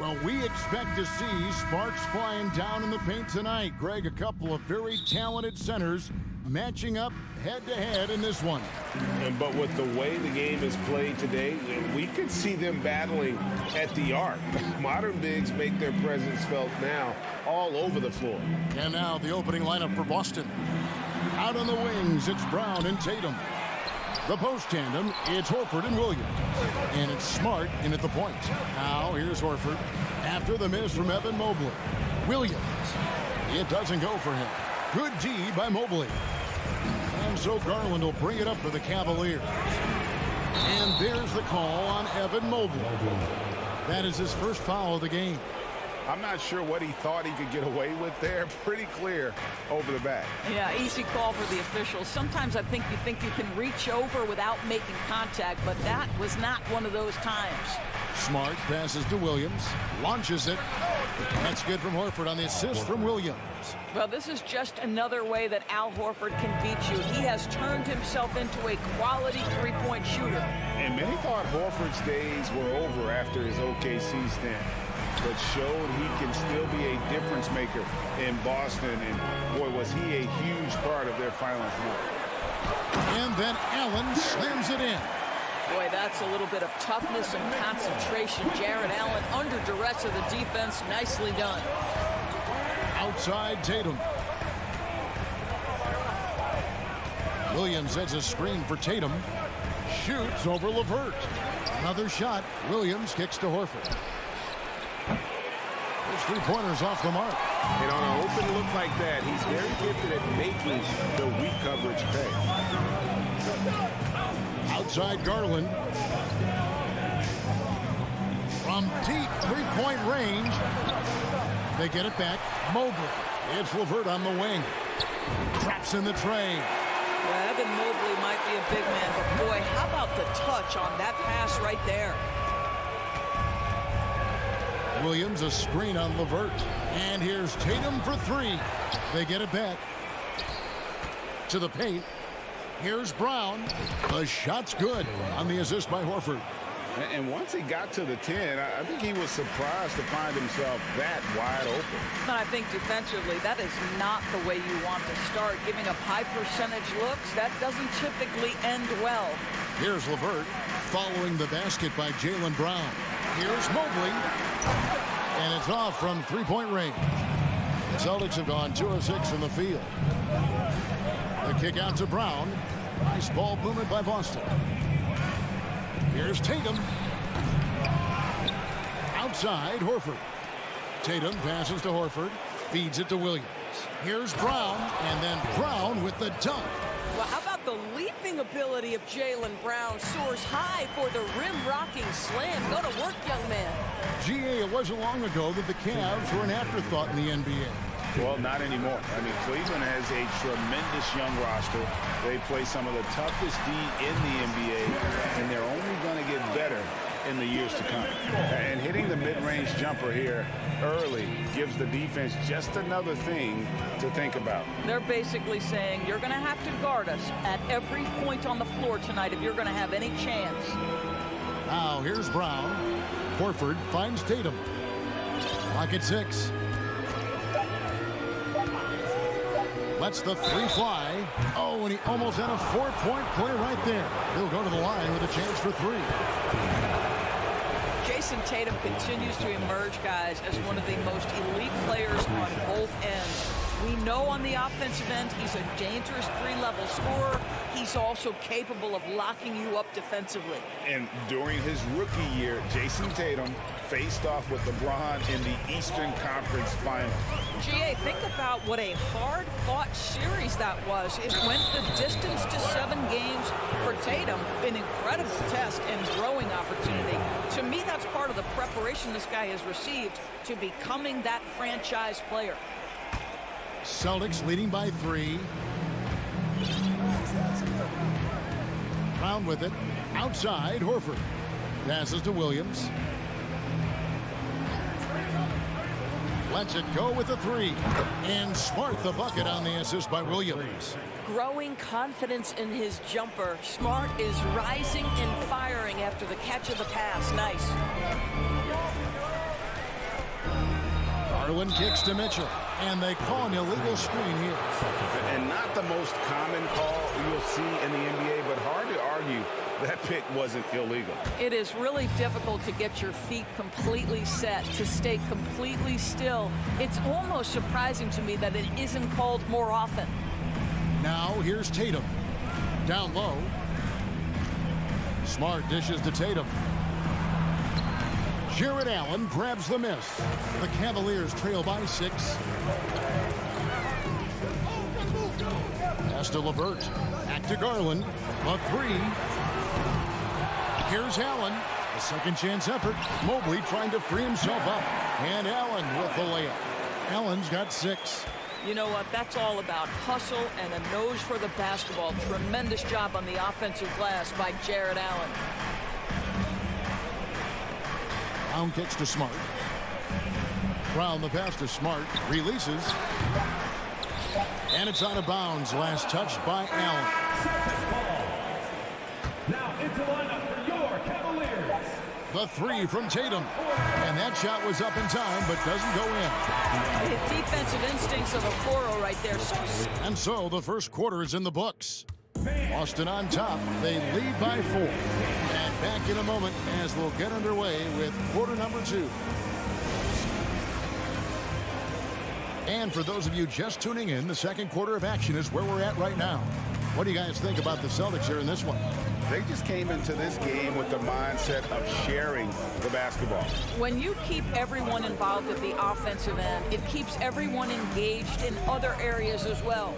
Well, we expect to see sparks flying down in the paint tonight. Greg, a couple of very talented centers matching up head-to-head in this one. But with the way the game is played today, we could see them battling at the arc. Modern bigs make their presence felt now all over the floor. And now the opening lineup for Boston. Out on the wings, it's Brown and Tatum. The post tandem, it's Horford and Williams. And it's Smart in at the point. Now here's Horford. After the miss from Evan Mobley. Williams. It doesn't go for him. Good D by Mobley. And so Garland will bring it up for the Cavaliers. And there's the call on Evan Mobley. That is his first foul of the game. I'm not sure what he thought he could get away with there. Pretty clear over the back. Yeah, easy call for the officials. Sometimes I think you can reach over without making contact, but that was not one of those times. Smart passes to Williams, launches it. That's good from Horford on the assist from Williams. Well, this is just another way that Al Horford can beat you. He has turned himself into a quality three-point shooter. And many thought Horford's days were over after his OKC stint, but showed he can still be a difference maker in Boston. And boy, was he a huge part of their finals run. And then Allen slams it in. Boy, that's a little bit of toughness and concentration. Jarrett Allen under duress of the defense. Nicely done. Outside Tatum. Williams sets a screen for Tatum. Shoots over LeVert. Another shot. Williams kicks to Horford. Those three-pointers off the mark. And on an open look like that, he's very gifted at making the weak coverage pay. Outside Garland. From deep three-point range. They get it back. Mobley. It's LeVert on the wing. Traps in the tray. Well, Evan Mobley might be a big man, but boy, how about the touch on that pass right there? Williams, a screen on LeVert. And here's Tatum for three. They get it back. To the paint. Here's Brown. The shot's good on the assist by Horford. And once he got to the 10, I think he was surprised to find himself that wide open. I think defensively, that is not the way you want to start. Giving up high percentage looks, that doesn't typically end well. Here's LeVert following the basket by Jaylen Brown. Here's Mobley. And it's off from three-point range. The Celtics have gone 2 of 6 in the field. The kick out to Brown. Nice ball movement by Boston. Here's Tatum. Outside, Horford. Tatum passes to Horford. Feeds it to Williams. Here's Brown. And then Brown with the dunk. Well, how about the leaping ability of Jaylen Brown? Soars high for the rim-rocking slam. Go to work, young man. GA, it wasn't long ago that the Cavs were an afterthought in the NBA. Well, not anymore. I mean, Cleveland has a tremendous young roster. They play some of the toughest D in the NBA, and they're only going to get better in the years to come. And hitting the mid-range jumper here early gives the defense just another thing to think about. They're basically saying you're going to have to guard us at every point on the floor tonight if you're going to have any chance. Now, here's Brown. Horford finds Tatum. Clock at 6. Lets the three fly. Oh, and he almost had a 4-point play right there. He'll go to the line with a chance for three. Jason Tatum continues to emerge, guys, as one of the most elite players on both ends. We know on the offensive end, he's a dangerous three-level scorer. He's also capable of locking you up defensively. And during his rookie year, Jason Tatum faced off with LeBron in the Eastern Conference Final. GA, think about what a hard-fought series that was. It went the distance to 7 games for Tatum. An incredible test and growing opportunity. To me, that's part of the preparation this guy has received to becoming that franchise player. Celtics leading by 3. Brown with it. Outside, Horford. Passes to Williams. Lets it go with the 3. And Smart the bucket on the assist by Williams. Growing confidence in his jumper. Smart is rising and firing after the catch of the pass. Nice. Garland kicks to Mitchell, and they call an illegal screen here. And not the most common call you'll see in the NBA, but hard to argue that pick wasn't illegal. It is really difficult to get your feet completely set, to stay completely still. It's almost surprising to me that it isn't called more often. Now here's Tatum. Down low. Smart dishes to Tatum. Jarrett Allen grabs the miss. The Cavaliers trail by 6. Pass to LeVert. Back to Garland. A 3. Here's Allen. A second chance effort. Mobley trying to free himself up. And Allen with the layup. Allen's got 6. You know what? That's all about hustle and a nose for the basketball. Tremendous job on the offensive glass by Jarrett Allen. Brown kicks to Smart. Brown the pass to Smart. Releases. And it's out of bounds. Last touch by Allen. Now into lineup for your Cavaliers. The 3 from Tatum. And that shot was up in time, but doesn't go in. The defensive instincts of a Pharos right there. And so the first quarter is in the books. Boston on top. They lead by 4. And back in a moment as we'll get underway with quarter number 2. And for those of you just tuning in, the second quarter of action is where we're at right now. What do you guys think about the Celtics here in this one? They just came into this game with the mindset of sharing the basketball. When you keep everyone involved at the offensive end, it keeps everyone engaged in other areas as well.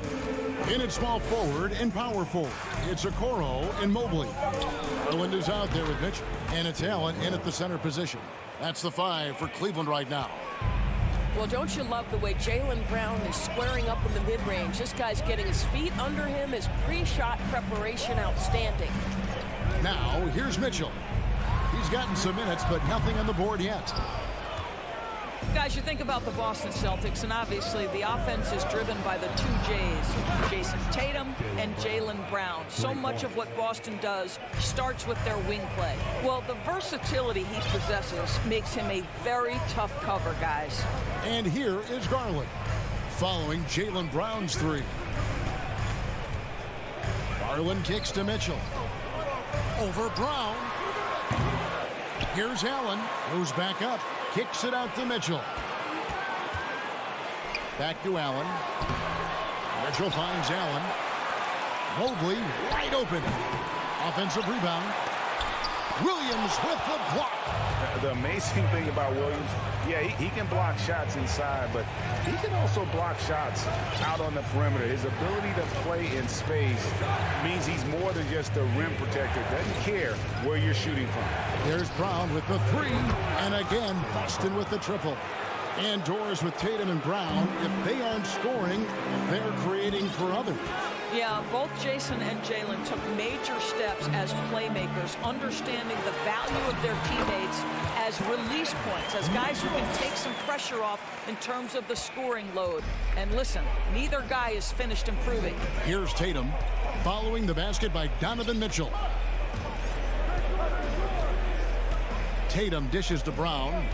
In at small forward and power forward, it's Okoro and Mobley. Garland is out there with Mitchell, and it's Allen in at the center position. That's the 5 for Cleveland right now. Well, don't you love the way Jaylen Brown is squaring up in the mid-range? This guy's getting his feet under him. His pre-shot preparation outstanding. Now, here's Mitchell. He's gotten some minutes, but nothing on the board yet. Guys, you think about the Boston Celtics, and obviously the offense is driven by the 2 J's, Jason Tatum and Jaylen Brown. So much of what Boston does starts with their wing play. Well, the versatility he possesses makes him a very tough cover, guys. And here is Garland, following Jaylen Brown's 3. Garland kicks to Mitchell. Over Brown. Here's Allen, moves back up, kicks it out to Mitchell. Back to Allen. Mitchell finds Allen. Mobley wide open. Offensive rebound. Williams with the block. The amazing thing about Williams, yeah, he can block shots inside, but he can also block shots out on the perimeter. His ability to play in space means he's more than just a rim protector. Doesn't care where you're shooting from. There's Brown with the 3, and again, Boston with the triple. And doors with Tatum and Brown. If they aren't scoring, they're creating for others. Yeah, both Jason and Jaylen took major steps as playmakers, understanding the value of their teammates as release points, as guys who can take some pressure off in terms of the scoring load. And listen, neither guy is finished improving. Here's Tatum, following the basket by Donovan Mitchell. Tatum dishes to Brown.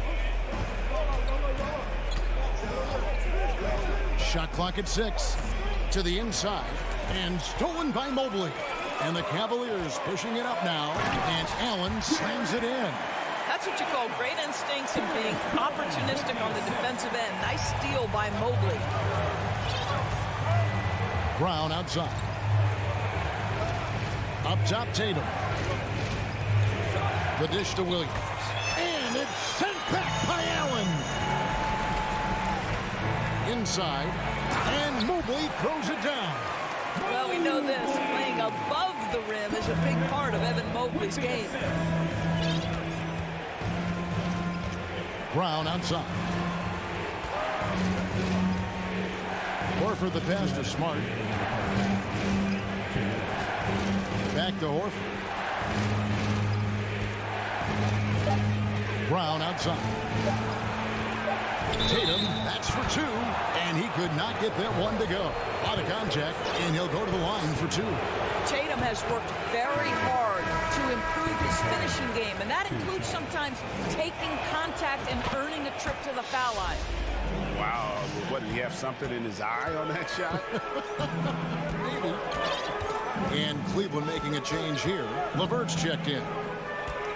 Shot clock at 6. To the inside. And stolen by Mobley. And the Cavaliers pushing it up now. And Allen slams it in. That's what you call great instincts and being opportunistic on the defensive end. Nice steal by Mobley. Brown outside. Up top, Tatum. The dish to Williams. And it's sent back by Allen. Inside. And Mobley throws it down. Well, we know this. Playing above the rim is a big part of Evan Mobley's game. Brown outside. Horford the pass to Smart. Back to Horford. Brown outside. Tatum, that's for 2, and he could not get that one to go. Out of contact, and he'll go to the line for 2. Tatum has worked very hard to improve his finishing game, and that includes sometimes taking contact and earning a trip to the foul line. Wow. What, did he have something in his eye on that shot? Maybe. And Cleveland making a change here. LeVert's checked in.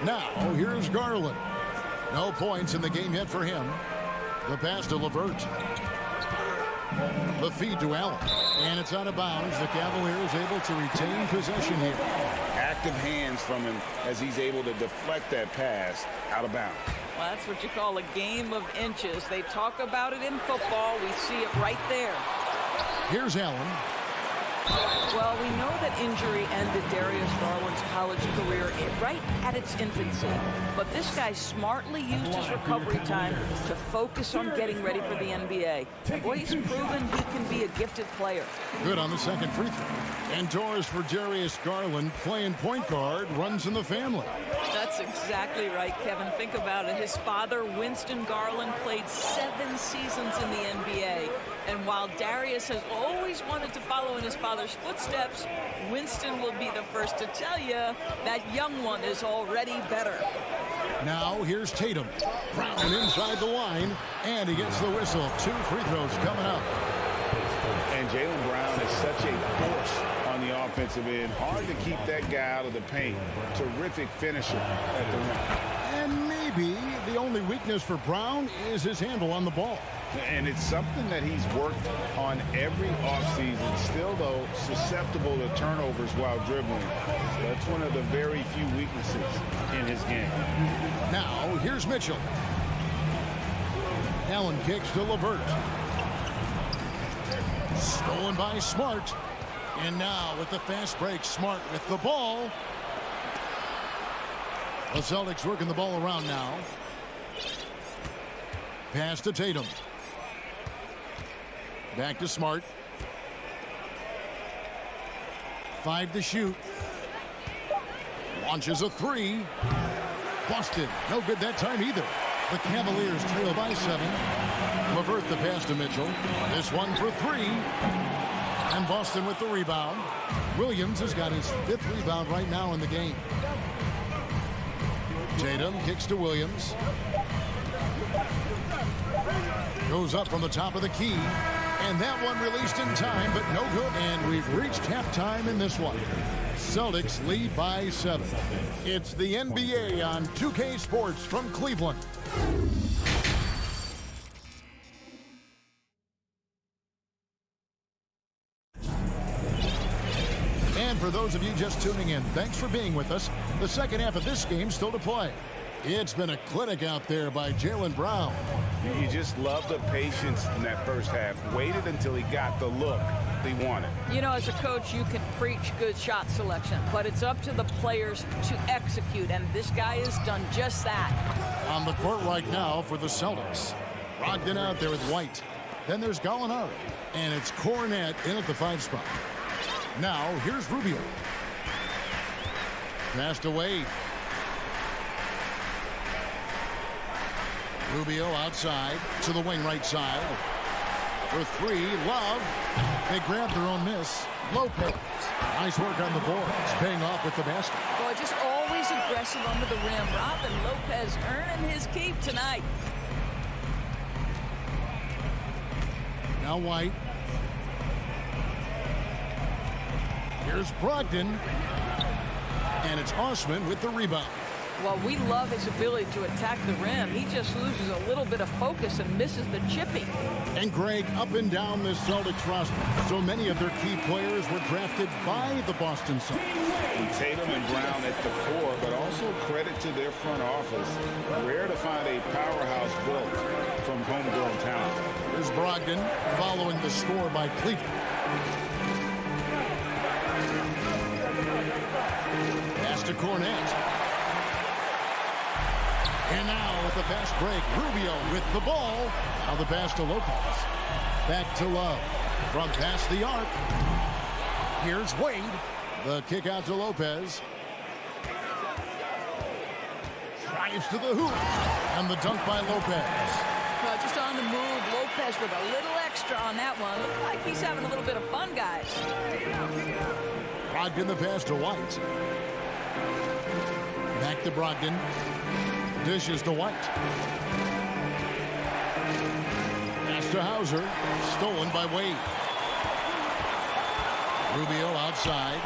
Now, here's Garland. No points in the game yet for him. The pass to LeVert. The feed to Allen. And it's out of bounds. The Cavaliers able to retain possession here. Active hands from him as he's able to deflect that pass out of bounds. Well, that's what you call a game of inches. They talk about it in football. We see it right there. Here's Allen. Well, we know that injury ended Darius Garland's college career right at its infancy. But this guy smartly used his recovery time to focus on getting ready for the NBA. And boy, he's proven he can be a gifted player. Good on the second free throw. And Torres for Darius Garland, playing point guard, runs in the family. That's exactly right, Kevin. Think about it. His father, Winston Garland, played 7 seasons in the NBA. And while Darius has always wanted to follow in his father's footsteps, Winston will be the first to tell you that young one is already better. Now here's Tatum. Brown inside the line, and he gets the whistle. 2 free throws coming up. And Jaylen Brown is such a force on the offensive end. Hard to keep that guy out of the paint. Terrific finisher at the rim. And maybe the only weakness for Brown is his handle on the ball. And it's something that he's worked on every offseason. Still, though, susceptible to turnovers while dribbling. That's one of the very few weaknesses in his game. Now, here's Mitchell. Allen kicks to LeVert. Stolen by Smart. And now with the fast break, Smart with the ball. The Celtics working the ball around now. Pass to Tatum. Back to Smart. 5 to shoot. Launches a 3. Busted. No good that time either. The Cavaliers trail by 7. LeVert the pass to Mitchell. This one for 3. And Boston with the rebound. Williams has got his 5th rebound right now in the game. Tatum kicks to Williams. Goes up from the top of the key. And that one released in time, but no good. And we've reached halftime in this one. Celtics lead by 7. It's the NBA on 2K Sports from Cleveland. And for those of you just tuning in, thanks for being with us. The second half of this game still to play. It's been a clinic out there by Jaylen Brown. You just love the patience in that first half. Waited until he got the look he wanted. You know, as a coach, you can preach good shot selection, but it's up to the players to execute, and this guy has done just that. On the court right now for the Celtics. Brogdon out there with White. Then there's Gallinari. And it's Cornet in at the 5 spot. Now, here's Rubio. Passed away. Rubio outside to the wing right side. For 3, Love. They grab their own miss. Lopez. Nice work on the boards. Paying off with the basket. Boy, just always aggressive under the rim. Robin Lopez earning his keep tonight. Now White. Here's Brogdon. And it's Osman with the rebound. Well, we love his ability to attack the rim. He just loses a little bit of focus and misses the chipping. And Greg, up and down this Celtics roster, so many of their key players were drafted by the Boston Celtics. And Tatum and Brown at the core, but also credit to their front office. Rare to find a powerhouse built from homegrown talent. Here's Brogdon following the score by Cleveland. Pass to Cornet. And now with the fast break, Rubio with the ball. Now the pass to Lopez. Back to Love. From past the arc. Here's Wade. The kick out to Lopez. Drives to the hoop. And the dunk by Lopez. Well, just on the move, Lopez with a little extra on that one. Looks like he's having a little bit of fun, guys. Brogdon the pass to White. Back to Brogdon. Dishes to White. Pass to Hauser. Stolen by Wade. Rubio outside.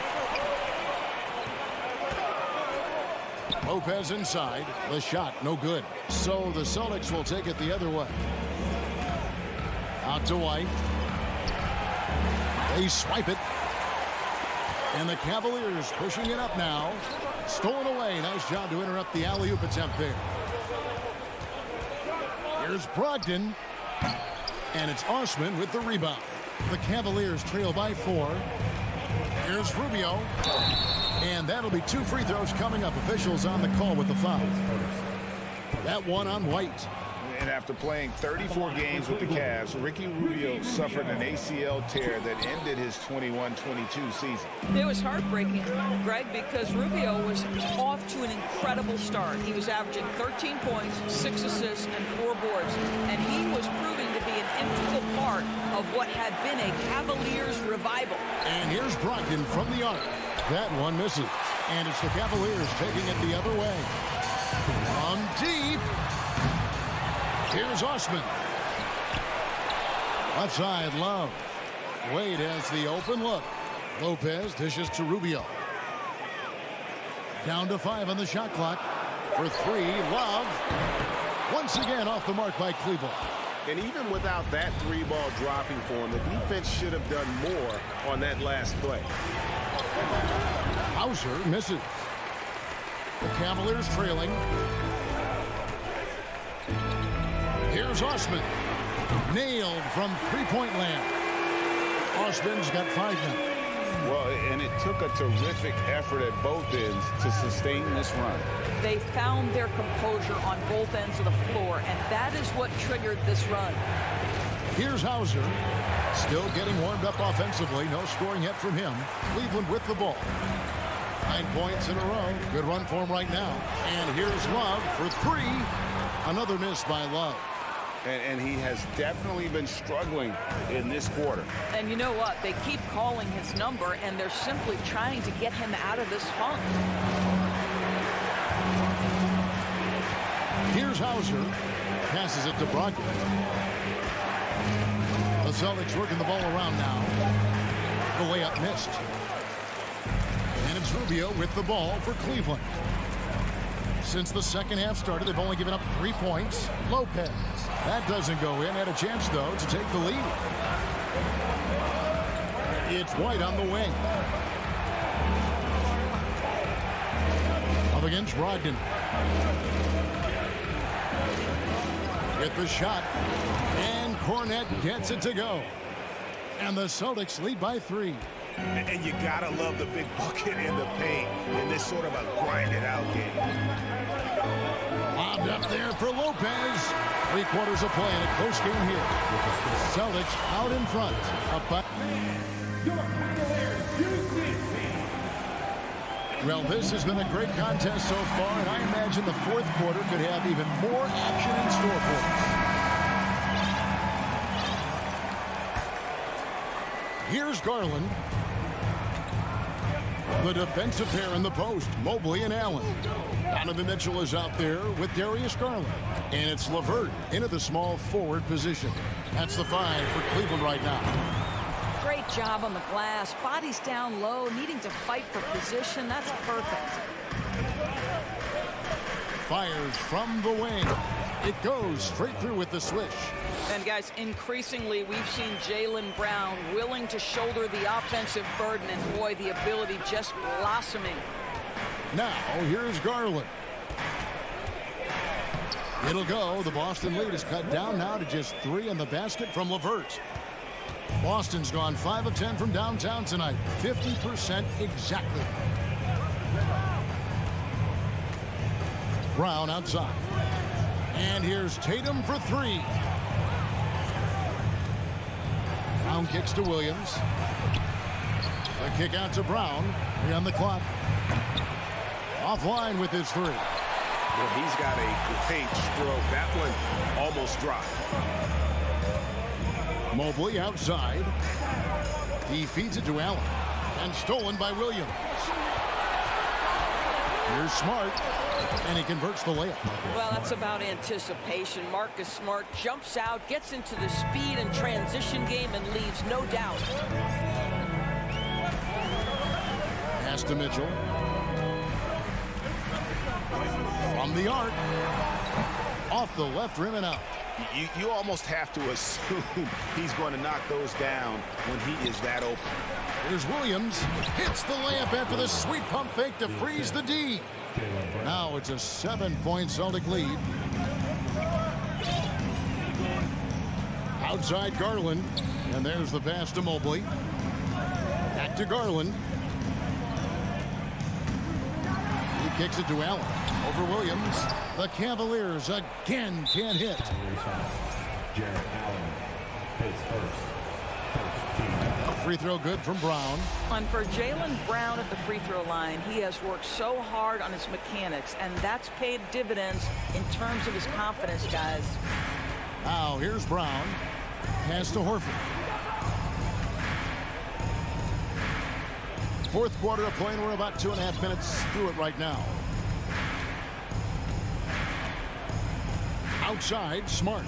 Lopez inside. The shot, no good. So the Celtics will take it the other way. Out to White. They swipe it. And the Cavaliers pushing it up now. Stolen away. Nice job to interrupt the alley-oop attempt there. Here's Brogdon. And it's Osman with the rebound. The Cavaliers trail by 4. Here's Rubio. And that'll be 2 free throws coming up. Officials on the call with the foul. That one on White. And after playing 34 games with the Cavs, Ricky Rubio suffered an ACL tear that ended his 21-22 season. It was heartbreaking, Greg, because Rubio was off to an incredible start. He was averaging 13 points, 6 assists, and 4 boards. And he was proving to be an integral part of what had been a Cavaliers revival. And here's Brogdon from the arc. That one misses. And it's the Cavaliers taking it the other way. From deep. Here's Osman. Left side, Love. Wade has the open look. Lopez dishes to Rubio. Down to 5 on the shot clock. For 3, Love. Once again off the mark by Cleveland. And even without that 3-ball dropping for him, the defense should have done more on that last play. Hauser misses. The Cavaliers trailing. Here's Osman. Nailed from three-point land. Osman's got 5 now. Well, and it took a terrific effort at both ends to sustain this run. They found their composure on both ends of the floor, and that is what triggered this run. Here's Hauser. Still getting warmed up offensively. No scoring yet from him. Cleveland with the ball. 9 points in a row. Good run for him right now. And here's Love for 3. Another miss by Love. And he has definitely been struggling in this quarter. And you know what? They keep calling his number, and they're simply trying to get him out of this funk. Here's Hauser. Passes it to Brogdon. The Celtics working the ball around now. The layup missed. And it's Rubio with the ball for Cleveland. Since the second half started, they've only given up 3 points. Lopez. That doesn't go in. Had a chance, though, to take the lead. It's White on the wing. Up against Brogdon. Get the shot. And Cornette gets it to go. And the Celtics lead by 3. And you gotta love the big bucket in the paint in this sort of a grinded-out game. Lobbed up there for Lopez. 3 quarters of play in a close game here. Celtics out in front. Well, this has been a great contest so far, and I imagine the 4th quarter could have even more action in store for us. Here's Garland. The defensive pair in the post, Mobley and Allen. Donovan Mitchell is out there with Darius Garland. And it's LeVert into the small forward position. That's the 5 for Cleveland right now. Great job on the glass. Bodies down low, needing to fight for position. That's perfect. Fires from the wing. It goes straight through with the swish. And guys, increasingly we've seen Jaylen Brown willing to shoulder the offensive burden, and boy, the ability just blossoming. Now, here's Garland. It'll go. The Boston lead is cut down now to just 3 in the basket from LeVert. Boston's gone 5 of 10 from downtown tonight. 50% exactly. Brown outside. And here's Tatum for 3. Brown kicks to Williams. The kick out to Brown. 3 on the clock. Offline with his 3. Well, he's got a great stroke. That one almost dropped. Mobley outside. He feeds it to Allen. And stolen by Williams. Here's Smart. And he converts the layup. Well, that's about anticipation. Marcus Smart jumps out, gets into the speed and transition game, and leaves no doubt. Pass to Mitchell. From the arc. Off the left rim and out. You almost have to assume he's going to knock those down when he is that open. Here's Williams. Hits the layup after the sweet pump fake to freeze the D. Now it's a 7-point Celtic lead. Outside Garland. And there's the pass to Mobley. Back to Garland. He kicks it to Allen. Over Williams. The Cavaliers again can't hit. Jarrett Allen hits first. Free throw good from Brown. And for Jaylen Brown at the free throw line, he has worked so hard on his mechanics, and that's paid dividends in terms of his confidence, guys. Now here's Brown. Pass to Horford. Fourth quarter of play, and we're about 2.5 minutes through it right now. Outside, Smart.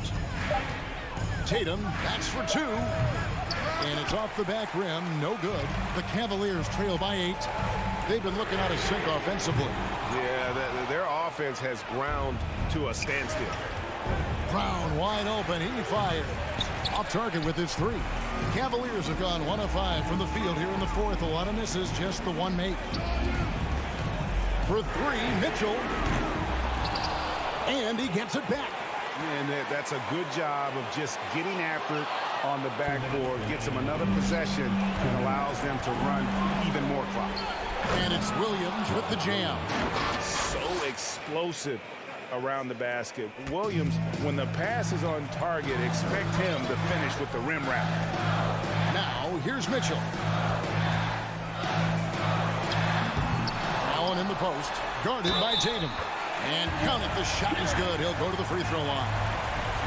Tatum, that's for two. And it's off the back rim, no good. The Cavaliers trail by 8. They've been looking out of sync offensively. Yeah, their offense has ground to a standstill. Brown wide open, he fires. Off target with his 3. Cavaliers have gone 1 of 5 from the field here in the fourth. A lot of misses, just the one make. For 3, Mitchell. And he gets it back. And that's a good job of just getting after it on the backboard. Gets them another possession and allows them to run even more clock. And it's Williams with the jam. So explosive around the basket. Williams, when the pass is on target, expect him to finish with the rim wrap. Now, here's Mitchell. Allen in the post, guarded by Tatum. And count it, the shot is good. He'll go to the free throw line.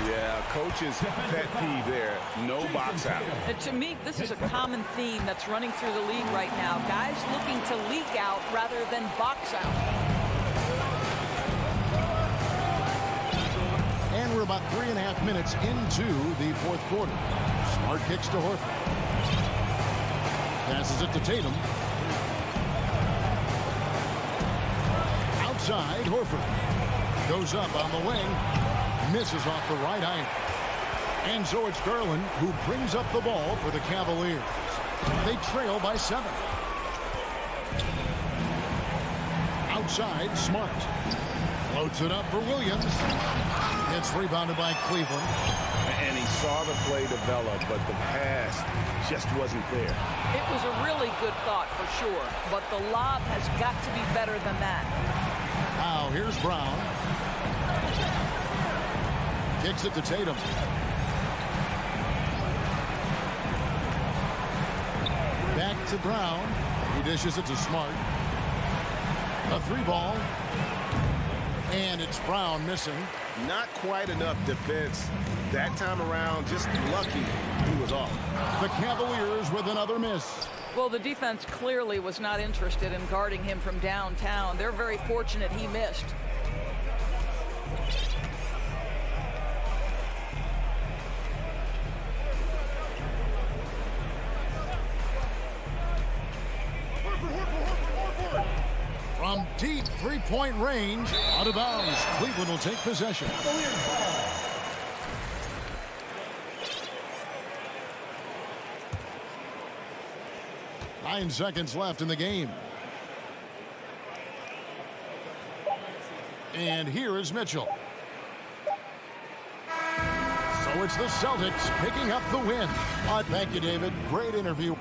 Yeah, coach's pet peeve there. No box out. And to me, this is a common theme that's running through the league right now. Guys looking to leak out rather than box out. And we're about 3.5 minutes into the fourth quarter. Smart kicks to Horford. Passes it to Tatum. Outside, Horford. Goes up on the wing. Misses off the right eye. And so it's Garland who brings up the ball for the Cavaliers. They trail by 7. Outside, Smart. Floats it up for Williams. It's rebounded by Cleveland. And he saw the play develop, but the pass just wasn't there. It was a really good thought for sure, but the lob has got to be better than that. Now here's Brown. Kicks it to Tatum. Back to Brown. He dishes it to Smart. A 3-ball. And it's Brown missing. Not quite enough defense that time around. Just lucky he was off. The Cavaliers with another miss. Well, the defense clearly was not interested in guarding him from downtown. They're very fortunate he missed. From deep three-point range, out of bounds. Cleveland will take possession. 9 seconds left in the game. And here is Mitchell. So it's the Celtics picking up the win. Thank you, David. Great interview.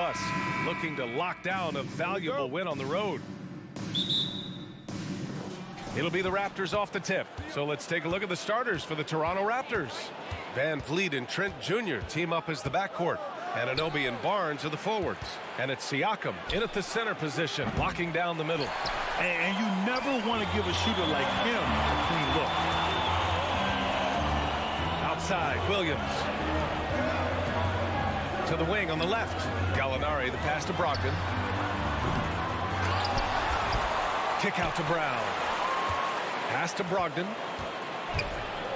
plus, looking to lock down a valuable win on the road. It'll be the Raptors off the tip. So let's take a look at the starters for the Toronto Raptors. Van Vliet and Trent Jr. team up as the backcourt. Anunoby and Barnes are the forwards. And it's Siakam in at the center position, locking down the middle. And you never want to give a shooter like him a clean look. Outside, Williams. To the wing on the left. Gallinari, the pass to Brogdon. Kick out to Brown. Pass to Brogdon.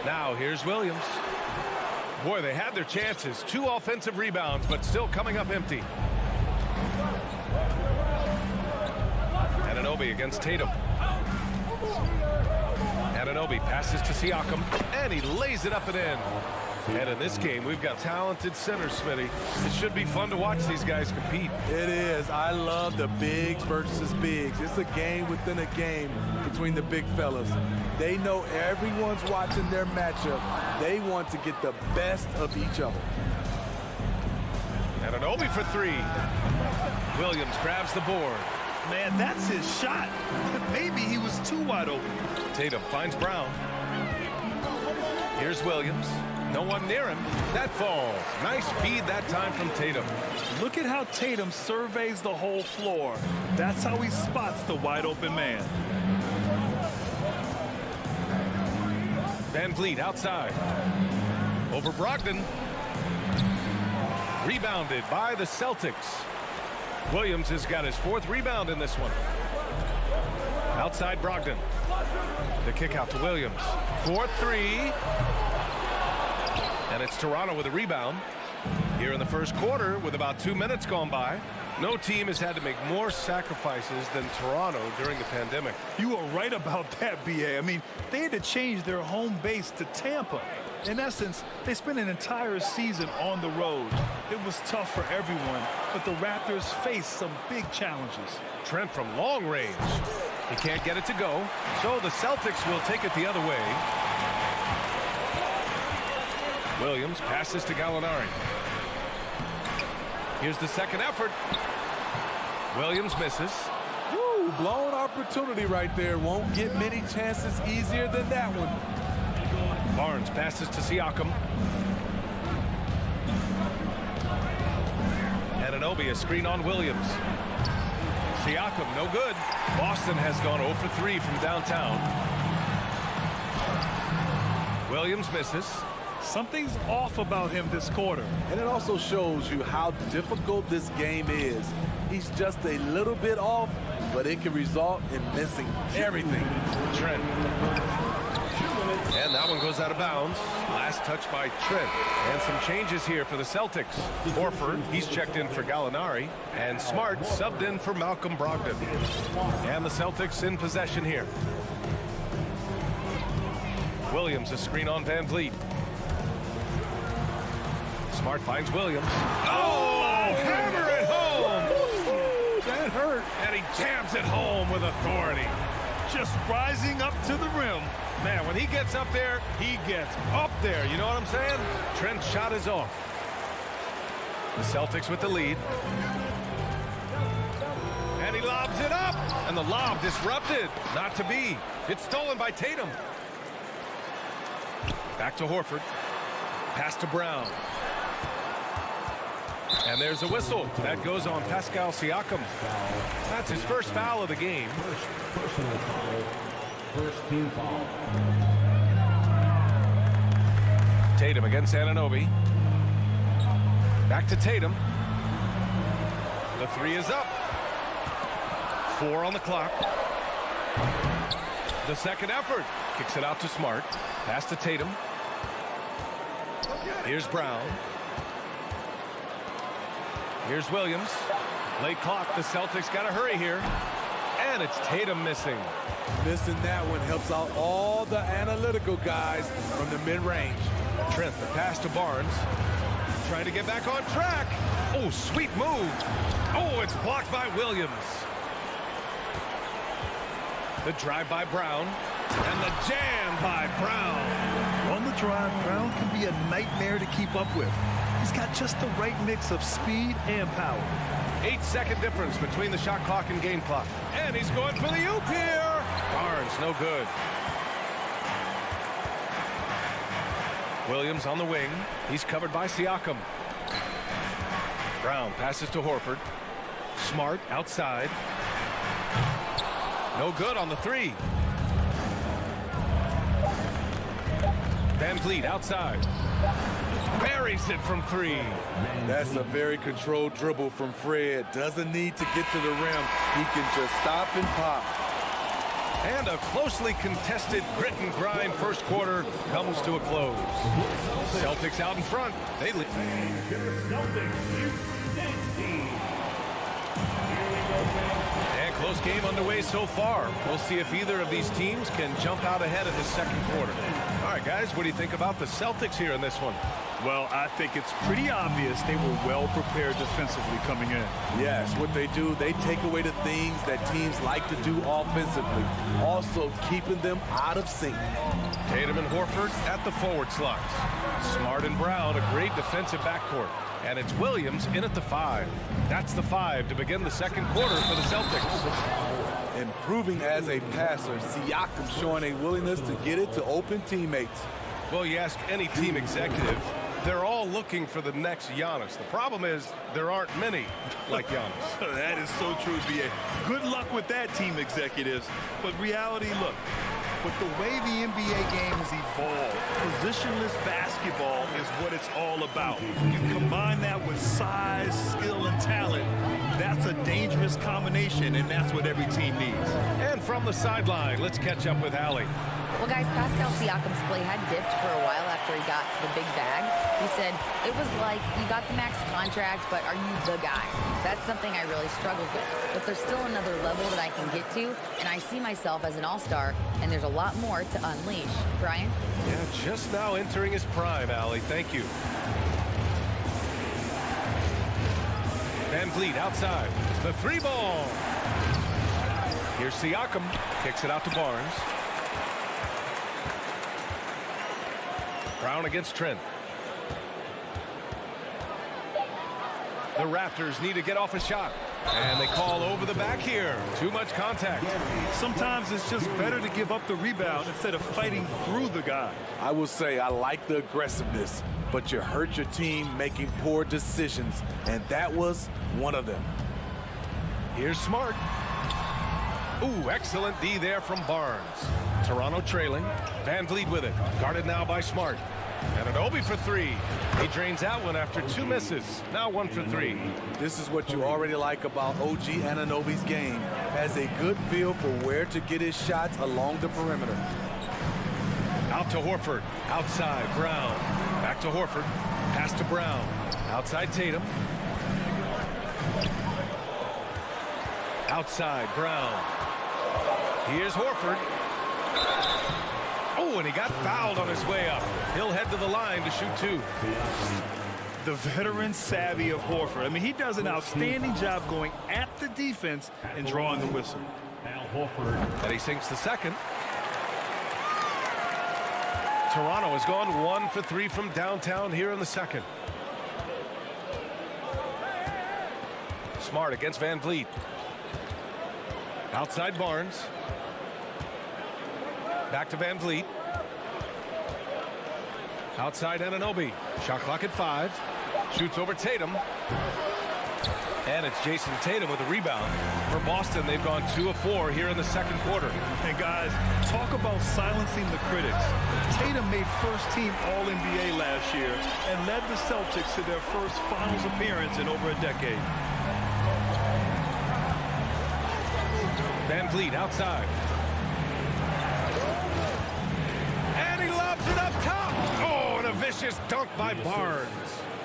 Now here's Williams. Boy, they had their chances. 2 offensive rebounds, but still coming up empty. Anunoby against Tatum. Anunoby passes to Siakam, and he lays it up and in. And in this game, we've got talented centers, Smitty. It should be fun to watch these guys compete. It is. I love the bigs versus bigs. It's a game within a game between the big fellas. They know everyone's watching their matchup. They want to get the best of each other. Anunoby for 3. Williams grabs the board. Man, that's his shot. Maybe he was too wide open. Tatum finds Brown. Here's Williams. No one near him. That falls. Nice feed that time from Tatum. Look at how Tatum surveys the whole floor. That's how he spots the wide open man. Van Vliet outside. Over Brogdon. Rebounded by the Celtics. Williams has got his 4th rebound in this one. Outside Brogdon. The kick out to Williams. 4-3. And it's Toronto with a rebound. Here in the first quarter with about 2 minutes gone by. No team has had to make more sacrifices than Toronto during the pandemic. You are right about that, B.A. I mean, they had to change their home base to Tampa. In essence, they spent an entire season on the road. It was tough for everyone, but the Raptors faced some big challenges. Trent from long range. He can't get it to go, so the Celtics will take it the other way. Williams passes to Gallinari. Here's the second effort. Williams misses. Woo, blown opportunity right there. Won't get many chances easier than that one. Barnes passes to Siakam. Anunoby, a screen on Williams. Siakam, no good. Boston has gone 0 for 3 from downtown. Williams misses. Something's off about him this quarter. And it also shows you how difficult this game is. He's just a little bit off, but it can result in missing everything. Trent. And that one goes out of bounds. Last touch by Trent. And some changes here for the Celtics. Horford, he's checked in for Gallinari. And Smart subbed in for Malcolm Brogdon. And the Celtics in possession here. Williams, a screen on Van Vliet. Smart finds Williams. Oh, hammer it home! That hurt. And he jams it home with authority. Just rising up to the rim. Man, when he gets up there, he gets up there. You know what I'm saying? Trent's shot is off. The Celtics with the lead. And he lobs it up. And the lob disrupted. Not to be. It's stolen by Tatum. Back to Horford. Pass to Brown. And there's a whistle. That goes on Pascal Siakam. That's his first foul of the game. Personal foul. First team foul. Tatum against Anunoby. Back to Tatum. The 3 is up. 4 on the clock. The second effort. Kicks it out to Smart. Pass to Tatum. Here's Brown. Here's Williams. Late clock. The Celtics got to hurry here. And it's Tatum missing. Missing that one helps out all the analytical guys from the mid-range. Trent, the pass to Barnes. Trying to get back on track. Oh, sweet move. Oh, it's blocked by Williams. The drive by Brown. And the jam by Brown. On the drive, Brown can be a nightmare to keep up with. He's got just the right mix of speed and power. 8-second difference between the shot clock and game clock. And he's going for the oop here. Barnes, no good. Williams on the wing. He's covered by Siakam. Brown passes to Horford. Smart outside. No good on the three. Van Vliet outside. Buries it from three. That's a very controlled dribble from Fred. Doesn't need to get to the rim. He can just stop and pop. And a closely contested grit and grind first quarter comes to a close. Celtics out in front. They lead. And close game underway so far. We'll see if either of these teams can jump out ahead in the second quarter. All right, guys, what do you think about the Celtics here in this one? Well, I think it's pretty obvious they were well prepared defensively coming in. Yes, what they do, they take away the things that teams like to do offensively, also keeping them out of sync. Tatum and Horford at the forward slots. Smart and Brown, a great defensive backcourt. And it's Williams in at the 5. That's the 5 to begin the second quarter for the Celtics. Improving as a passer, Siakam showing a willingness to get it to open teammates. Well, you ask any team executive, they're all looking for the next Giannis. The problem is there aren't many like Giannis. That is so true, B.A. Good luck with that, team executives. But reality, look, with the way the NBA game has evolved, positionless basketball is what it's all about. You combine that with size, skill, and talent, that's a dangerous combination, and that's what every team needs. And from the sideline, let's catch up with Allie. Well, guys, Pascal Siakam's play had dipped for a while after he got the big bag. He said, it was like, you got the max contract, but are you the guy? That's something I really struggled with. But there's still another level that I can get to, and I see myself as an all-star, and there's a lot more to unleash. Brian? Yeah, just now entering his prime, Allie. Thank you. Van Vliet outside. The 3-ball. Here's Siakam. Kicks it out to Barnes. Brown against Trent. The Raptors need to get off a shot. And they call over the back here. Too much contact. Sometimes it's just better to give up the rebound instead of fighting through the guy. I will say I like the aggressiveness, but you hurt your team making poor decisions, and that was one of them. Here's Smart. Ooh, excellent D there from Barnes. Toronto trailing. Van Vliet with it. Guarded now by Smart. And Anunoby for 3. He drains that one after 2 misses. Now 1 for 3. This is what you already like about OG Anunoby's game. Has a good feel for where to get his shots along the perimeter. Out to Horford. Outside, Brown. Back to Horford. Pass to Brown. Outside Tatum. Outside, Brown. Here's Horford. Oh, and he got fouled on his way up. He'll head to the line to shoot 2. The veteran savvy of Horford. I mean, he does an outstanding job going at the defense and drawing the whistle. And he sinks the second. Toronto has gone 1 for 3 from downtown here in the second. Smart against Van Vliet. Outside Barnes. Back to Van Vliet. Outside Anunoby. Shot clock at 5. Shoots over Tatum. And it's Jason Tatum with a rebound. For Boston, they've gone 2 of 4 here in the second quarter. And guys, talk about silencing the critics. Tatum made first-team All-NBA last year and led the Celtics to their first finals appearance in over a decade. Van Vliet outside. And he lobs it up top. Oh, and a vicious dunk by Barnes.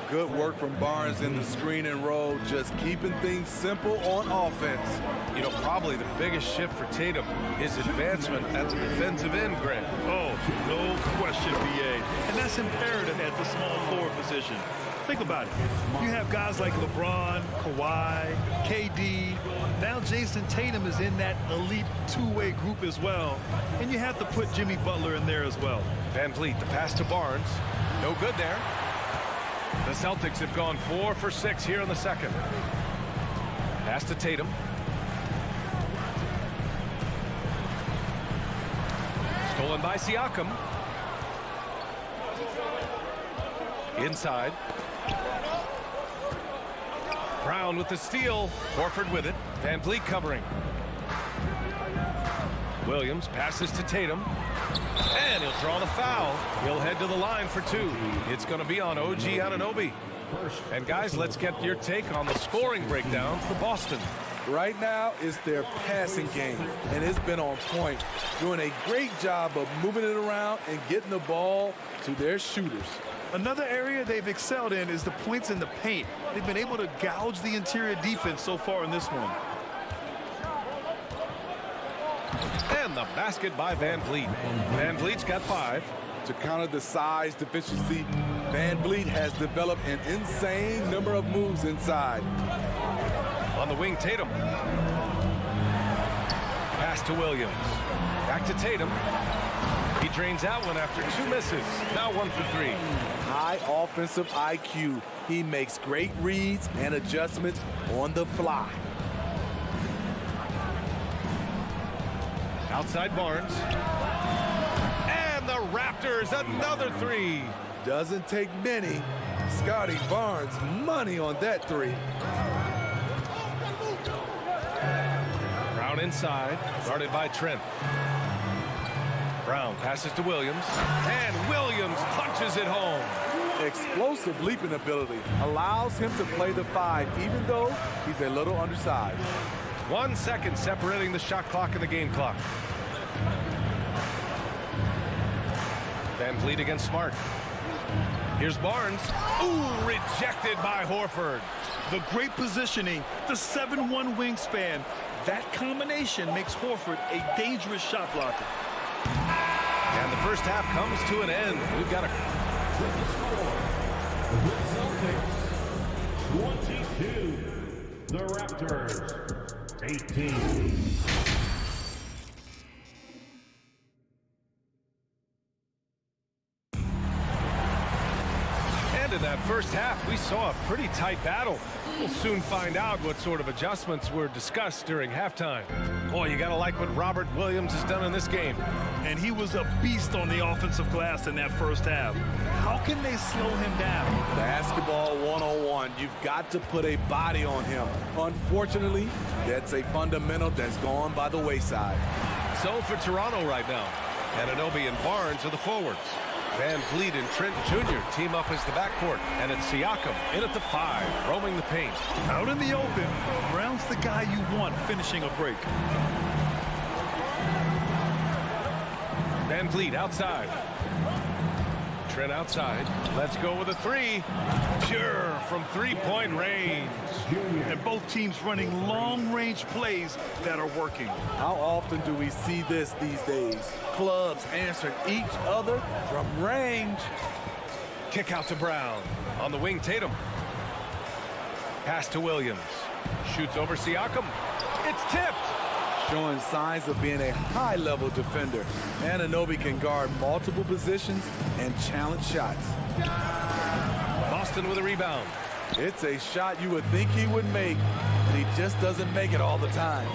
Good work from Barnes in the screen and roll, just keeping things simple on offense. You know, probably the biggest shift for Tatum is advancement at the defensive end, Grant. Oh, no question, B.A. And that's imperative at the small forward position. Think about it. You have guys like LeBron, Kawhi, KD. Now Jason Tatum is in that elite two-way group as well. And you have to put Jimmy Butler in there as well. Van Vliet, the pass to Barnes. No good there. The Celtics have gone 4 for 6 here in the second. Pass to Tatum. Stolen by Siakam. Inside. Brown with the steal. Horford with it. Van Vliet covering. Williams passes to Tatum. And he'll draw the foul. He'll head to the line for 2. It's going to be on OG Anunoby. And guys, let's get your take on the scoring breakdown for Boston. Right now is their passing game, and it's been on point, doing a great job of moving it around and getting the ball to their shooters. Another area they've excelled in is the points in the paint. They've been able to gouge the interior defense so far in this one. And the basket by Van Vliet. Van Vliet's got 5. To counter the size deficiency, Van Vliet has developed an insane number of moves inside. On the wing, Tatum. Pass to Williams. Back to Tatum. He drains that one after 2 misses. Now 1 for 3. High offensive IQ. He makes great reads and adjustments on the fly. Outside Barnes. And the Raptors, another 3. Doesn't take many. Scotty Barnes, money on that 3. Brown inside, guarded by Trent. Brown passes to Williams. And Williams punches it home. Explosive leaping ability allows him to play the 5, even though he's a little undersized. 1 second separating the shot clock and the game clock. Van Vliet against Smart. Here's Barnes. Ooh, rejected by Horford. The great positioning, the 7'1" wingspan. That combination makes Horford a dangerous shot blocker. And the first half comes to an end. We've got a... Celtics 22. The Raptors 18. In that first half, we saw a pretty tight battle. We'll soon find out what sort of adjustments were discussed during halftime. Boy, you gotta like what Robert Williams has done in this game. And he was a beast on the offensive glass in that first half. How can they slow him down? Basketball 101. You've got to put a body on him. Unfortunately, that's a fundamental that's gone by the wayside. So for Toronto right now, Anunoby and Barnes are the forwards. Van Vliet and Trent Jr. team up as the backcourt, and it's Siakam in at the 5, roaming the paint. Out in the open, Brown's the guy you want finishing a break. Van Vliet outside. Trent outside. Let's go with a 3. Pure from 3-point range. And both teams running long-range plays that are working. How often do we see this these days? Clubs answering each other from range. Kick out to Brown. On the wing, Tatum. Pass to Williams. Shoots over Siakam. It's tipped. Showing signs of being a high-level defender. Anunoby can guard multiple positions and challenge shots. Boston with a rebound. It's a shot you would think he would make, and he just doesn't make it all the time.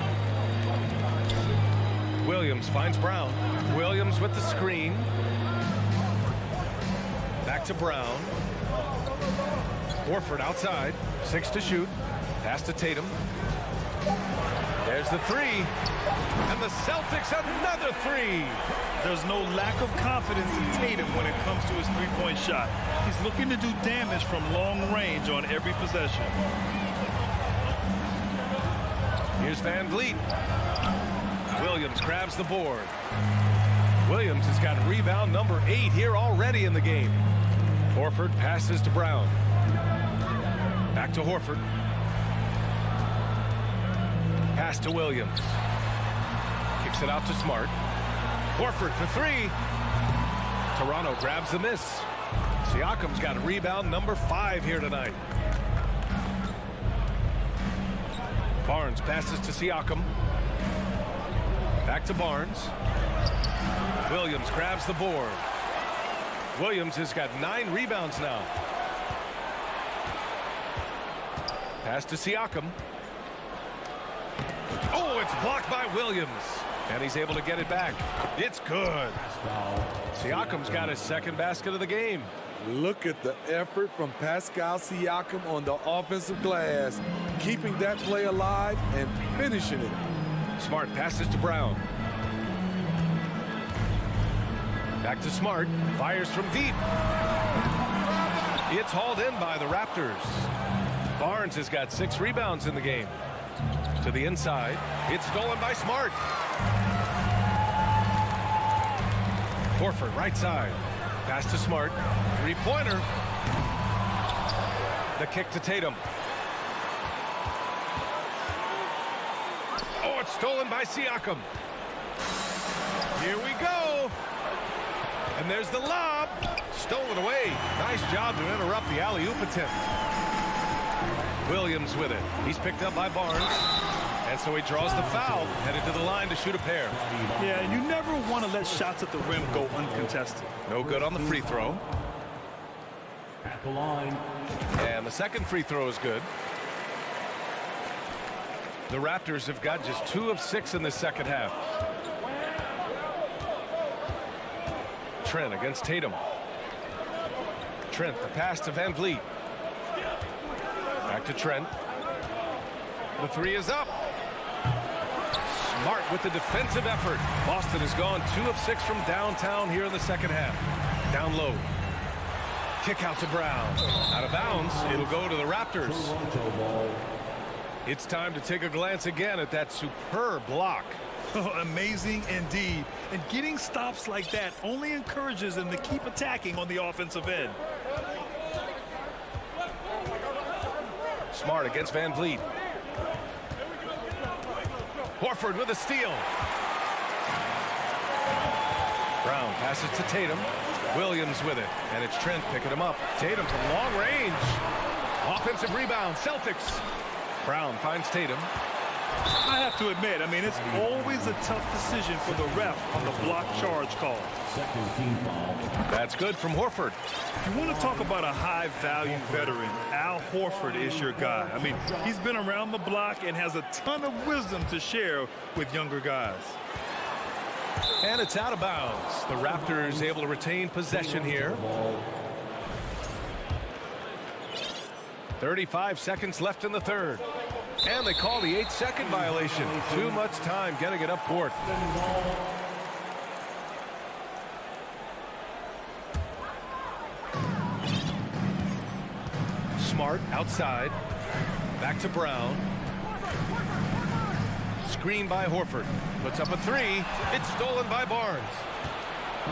Williams finds Brown. Williams with the screen. Back to Brown. Horford outside. 6 to shoot. Pass to Tatum. There's the 3. And the Celtics another 3. There's no lack of confidence in Tatum when it comes to his three-point shot. He's looking to do damage from long range on every possession. Here's Van Vliet. Williams grabs the board. Williams has got rebound number 8 here already in the game. Horford passes to Brown. Back to Horford. Pass to Williams. Kicks it out to Smart. Horford for 3. Toronto grabs the miss. Siakam's got rebound number 5 here tonight. Barnes passes to Siakam. Back to Barnes. Williams grabs the board. Williams has got 9 rebounds now. Pass to Siakam. Oh, it's blocked by Williams. And he's able to get it back. It's good. Siakam's got his second basket of the game. Look at the effort from Pascal Siakam on the offensive glass, keeping that play alive and finishing it. Smart passes to Brown. Back to Smart. Fires from deep. It's hauled in by the Raptors. Barnes has got 6 rebounds in the game. To the inside. It's stolen by Smart. Horford right side. Pass to Smart. 3-pointer. The kick to Tatum. Oh, it's stolen by Siakam. Here we go. And there's the lob. Stolen away. Nice job to interrupt the alley-oop attempt. Williams with it. He's picked up by Barnes. And so he draws the foul, headed to the line to shoot a pair. Yeah, you never want to let shots at the rim go uncontested. No good on the free throw. At the line. And the second free throw is good. The Raptors have got just 2 of 6 in the second half. Trent against Tatum. Trent, the pass to Van Vliet. Back to Trent. The 3 is up. Smart with the defensive effort. Boston has gone 2 of 6 from downtown here in the second half. Down low. Kick out to Brown. Out of bounds. It'll go to the Raptors. It's time to take a glance again at that superb block. Oh, amazing indeed. And getting stops like that only encourages them to keep attacking on the offensive end. Smart against Van Vliet. Horford with a steal. Brown passes to Tatum. Williams with it. And it's Trent picking him up. Tatum from long range. Offensive rebound. Celtics. Brown finds Tatum. I have to admit, it's always a tough decision for the ref on the block charge call. Second team foul. That's good from Horford. You want to talk about a high-value veteran, Al Horford is your guy. He's been around the block and has a ton of wisdom to share with younger guys. And it's out of bounds. The Raptors able to retain possession here. 35 seconds left in the third. And they call the 8-second violation. Too much time getting it up court. Smart outside. Back to Brown. Screen by Horford. Puts up a 3. It's stolen by Barnes.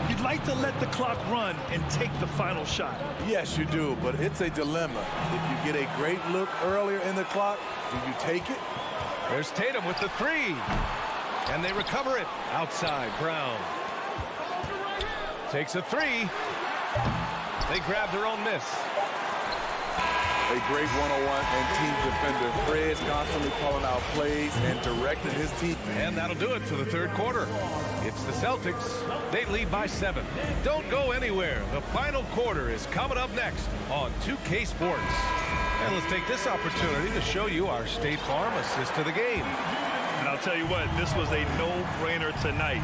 You'd like to let the clock run and take the final shot. Yes, you do, but it's a dilemma. If you get a great look earlier in the clock, do you take it? There's Tatum with the 3. And they recover it. Outside, Brown. Takes a 3. They grab their own miss. A great one-on-one and team defender. Fred's constantly calling out plays and directing his team. And that'll do it for the third quarter. It's the Celtics. They lead by 7. Don't go anywhere. The final quarter is coming up next on 2K Sports. And let's take this opportunity to show you our State Farm assist to the game. And I'll tell you what, this was a no-brainer tonight.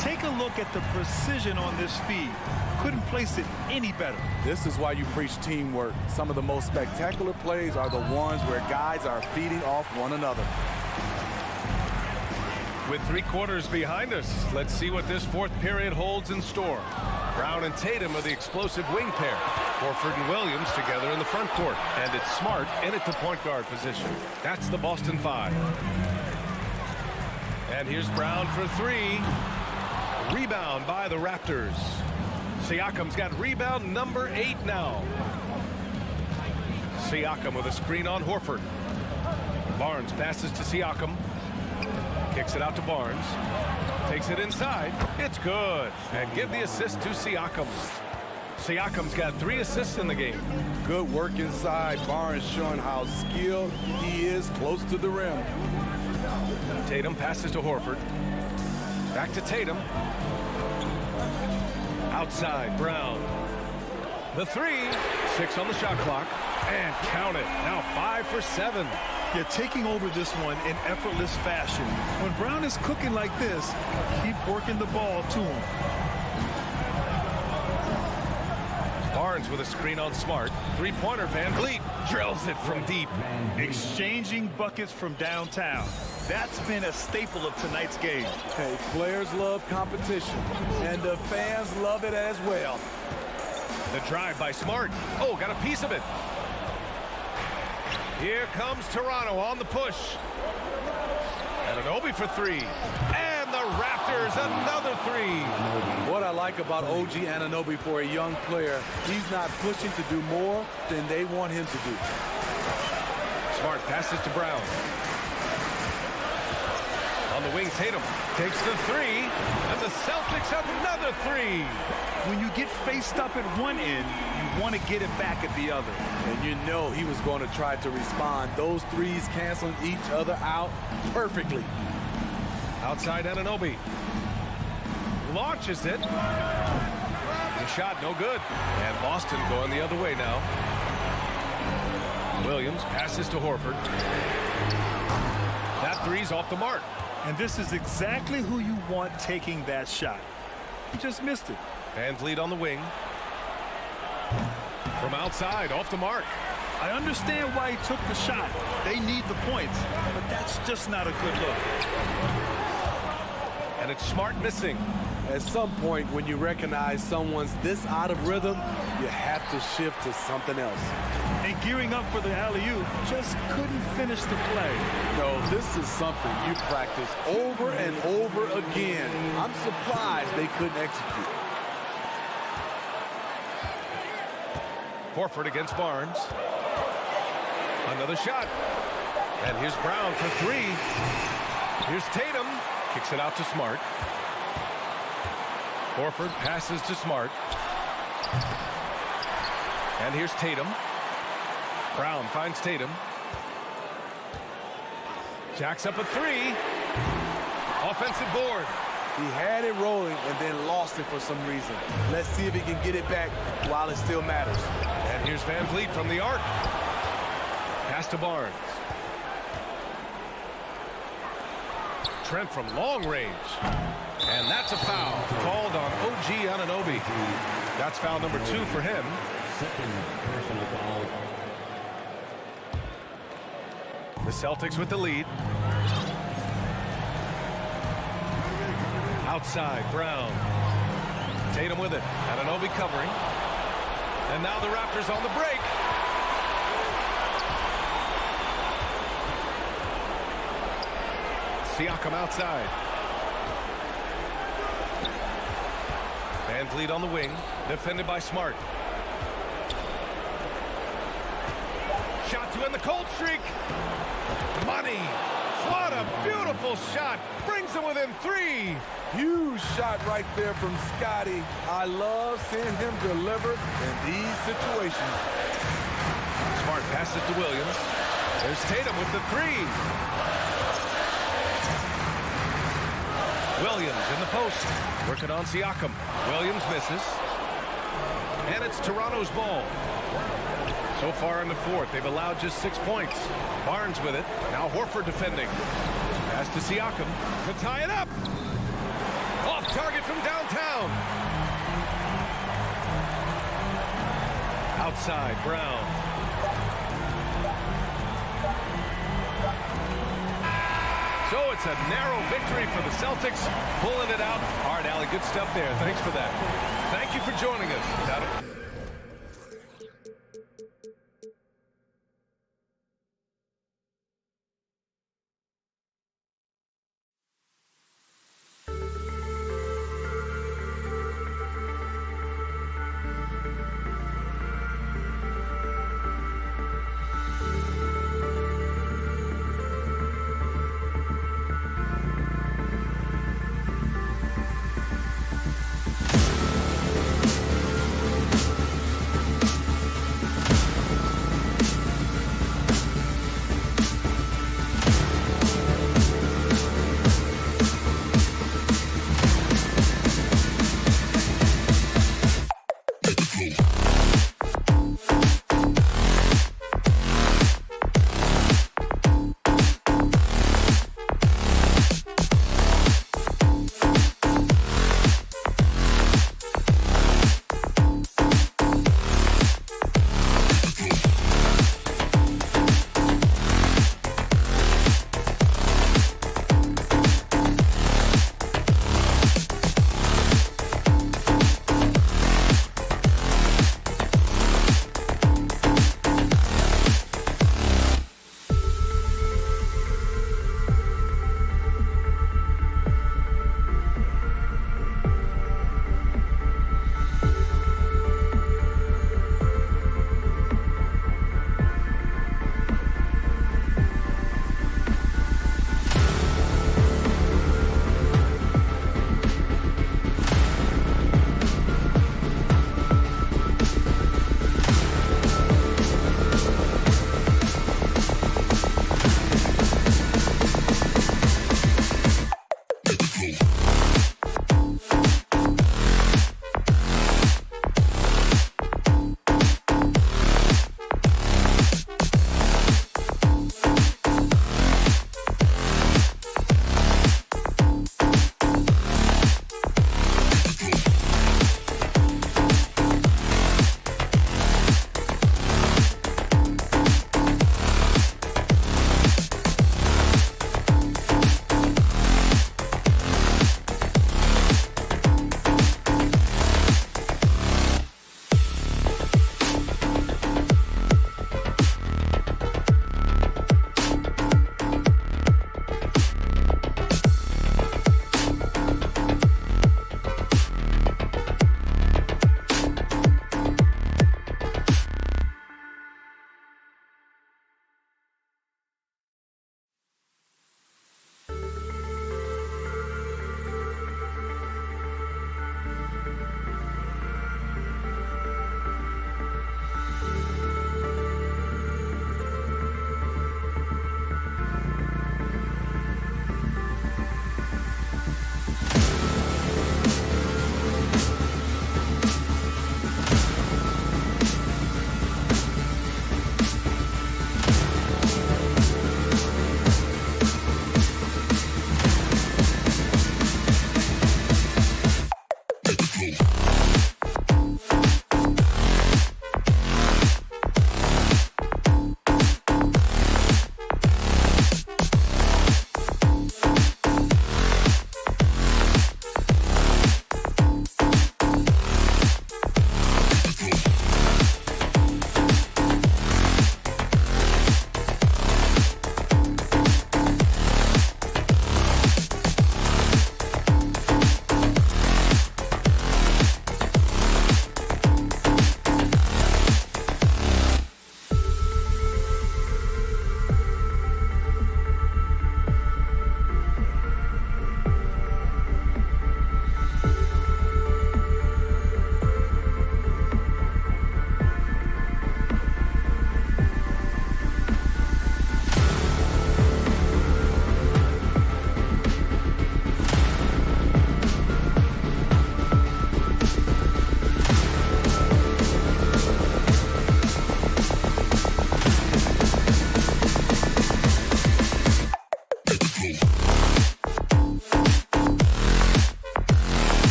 Take a look at the precision on this feed. Couldn't place it any better. This is why you preach teamwork. Some of the most spectacular plays are the ones where guys are feeding off one another. With 3 quarters behind us, let's see what this fourth period holds in store. Brown and Tatum are the explosive wing pair. Horford and Williams together in the front court. And it's Smart in at the point guard position. That's the Boston 5. And here's Brown for 3. Rebound by the Raptors. Siakam's got rebound number 8 now. Siakam with a screen on Horford. Barnes passes to Siakam. Kicks it out to Barnes. Takes it inside. It's good. And give the assist to Siakam. Siakam's got 3 assists in the game. Good work inside. Barnes showing how skilled he is close to the rim. Tatum passes to Horford. Back to Tatum. Outside, Brown. The 3. 6 on the shot clock. And count it. Now 5 for 7. Yeah, taking over this one in effortless fashion. When Brown is cooking like this, keep working the ball to him. Barnes with a screen on Smart. 3-pointer, Van Vliet drills it from deep. Exchanging buckets from downtown. That's been a staple of tonight's game. Hey, players love competition, and the fans love it as well. The drive by Smart. Oh, got a piece of it. Here comes Toronto on the push. Anunoby for 3. And the Raptors another 3. What I like about OG Anunoby for a young player, he's not pushing to do more than they want him to do. Smart passes to Brown. On the wing, Tatum takes the 3. And the Celtics another 3. When you get faced up at one end, you want to get it back at the other. And you know he was going to try to respond. Those 3s canceling each other out perfectly. Outside Anunoby. Launches it. The shot no good. And Boston going the other way now. Williams passes to Horford. That 3's off the mark. And this is exactly who you want taking that shot. He just missed it. Van Vliet on the wing. From outside, off the mark. I understand why he took the shot. They need the points, but that's just not a good look. And it's Smart missing. At some point, when you recognize someone's this out of rhythm, you have to shift to something else. And gearing up for the alley-oop, just couldn't finish the play. No, this is something you practice over and over again. I'm surprised they couldn't execute. Horford against Barnes. Another shot. And here's Brown for 3. Here's Tatum. Kicks it out to Smart. Horford passes to Smart. And here's Tatum. Brown finds Tatum. Jacks up a 3. Offensive board. He had it rolling and then lost it for some reason. Let's see if he can get it back while it still matters. And here's Van Vliet from the arc. Pass to Barnes. Trent from long range. And that's a foul called on OG Anunoby. That's foul number 2 for him. Second personal foul. The Celtics with the lead. Outside, Brown. Tatum with it. Anunoby covering. And now the Raptors on the break. Siakam outside. Van Vliet on the wing. Defended by Smart. Shot to end the cold streak. Money. What a beautiful shot. Brings them within 3. Huge shot right there from Scotty. I love seeing him deliver in these situations. Smart passes to Williams. There's Tatum with the 3. Williams in the post. Working on Siakam. Williams misses. And it's Toronto's ball. So far in the 4th, they've allowed just 6 points. Barnes with it. Now Horford defending. Pass to Siakam to tie it up. Off target from downtown. Outside, Brown. So it's a narrow victory for the Celtics. Pulling it out. All right, Allie, good stuff there. Thanks for that. Thank you for joining us.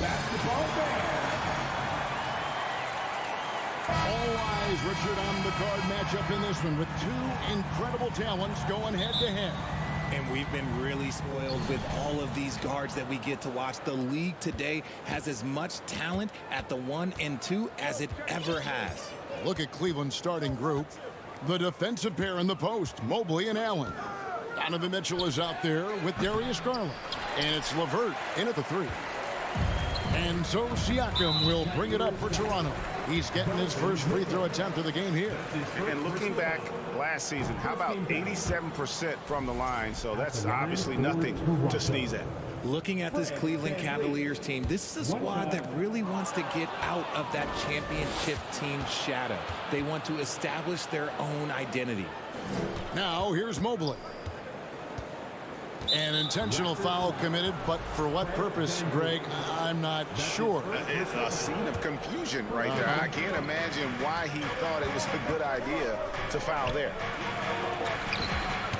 basketball fan. All eyes, Richard, on the guard matchup in this one with two incredible talents going head-to-head. And we've been really spoiled with all of these guards that we get to watch. The league today has as much talent at the 1 and 2 as it ever has. Look at Cleveland's starting group. The defensive pair in the post, Mobley and Allen. Donovan Mitchell is out there with Darius Garland. And it's LeVert in at the 3. And so Siakam will bring it up for Toronto. He's getting his first free throw attempt of the game here. And looking back last season, how about 87% from the line? So that's obviously nothing to sneeze at. Looking at this Cleveland Cavaliers team, this is a squad that really wants to get out of that championship team shadow. They want to establish their own identity. Now here's Mobley. An intentional foul committed, but for what purpose, Greg, I'm not sure. It's a scene of confusion right there. I can't imagine why he thought it was a good idea to foul there.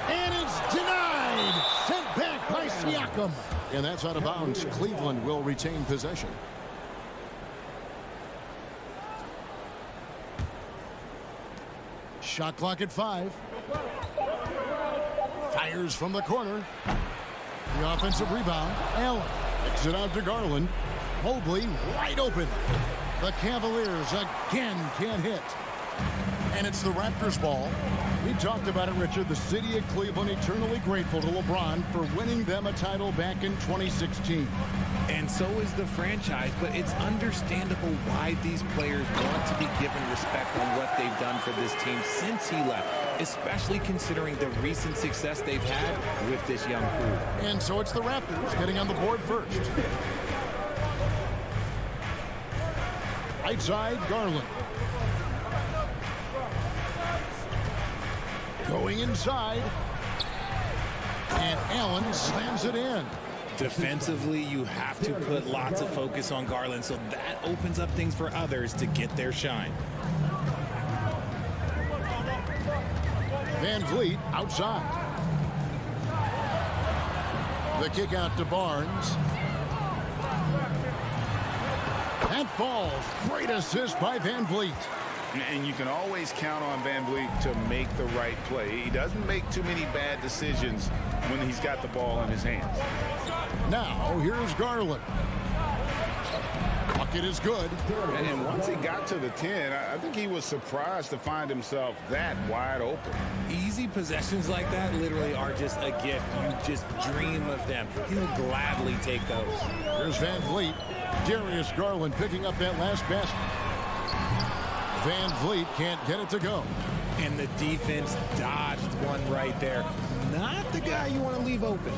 And it's denied. Sent back by Siakam. And that's out of bounds. Cleveland will retain possession. Shot clock at 5. Fires from the corner. The offensive rebound. Allen kicks it out to Garland. Mobley wide open. The Cavaliers again can't hit. And it's the Raptors ball. We talked about it, Richard. The city of Cleveland eternally grateful to LeBron for winning them a title back in 2016. And so is the franchise, but it's understandable why these players want to be given respect on what they've done for this team since he left, especially considering the recent success they've had with this young crew. And so it's the Raptors getting on the board first. Right side, Garland. Going inside. And Allen slams it in. Defensively, you have to put lots of focus on Garland, so that opens up things for others to get their shine. Van Vliet outside. The kick out to Barnes. That falls. Great assist by Van Vliet. And you can always count on Van Vliet to make the right play. He doesn't make too many bad decisions when he's got the ball in his hands. Now, here's Garland. Bucket is good. And once he got to the 10, I think he was surprised to find himself that wide open. Easy possessions like that literally are just a gift. You just dream of them. He'll gladly take those. Here's Van Vliet. Darius Garland picking up that last basket. Van Vliet can't get it to go. And the defense dodged one right there. Not the guy you want to leave open.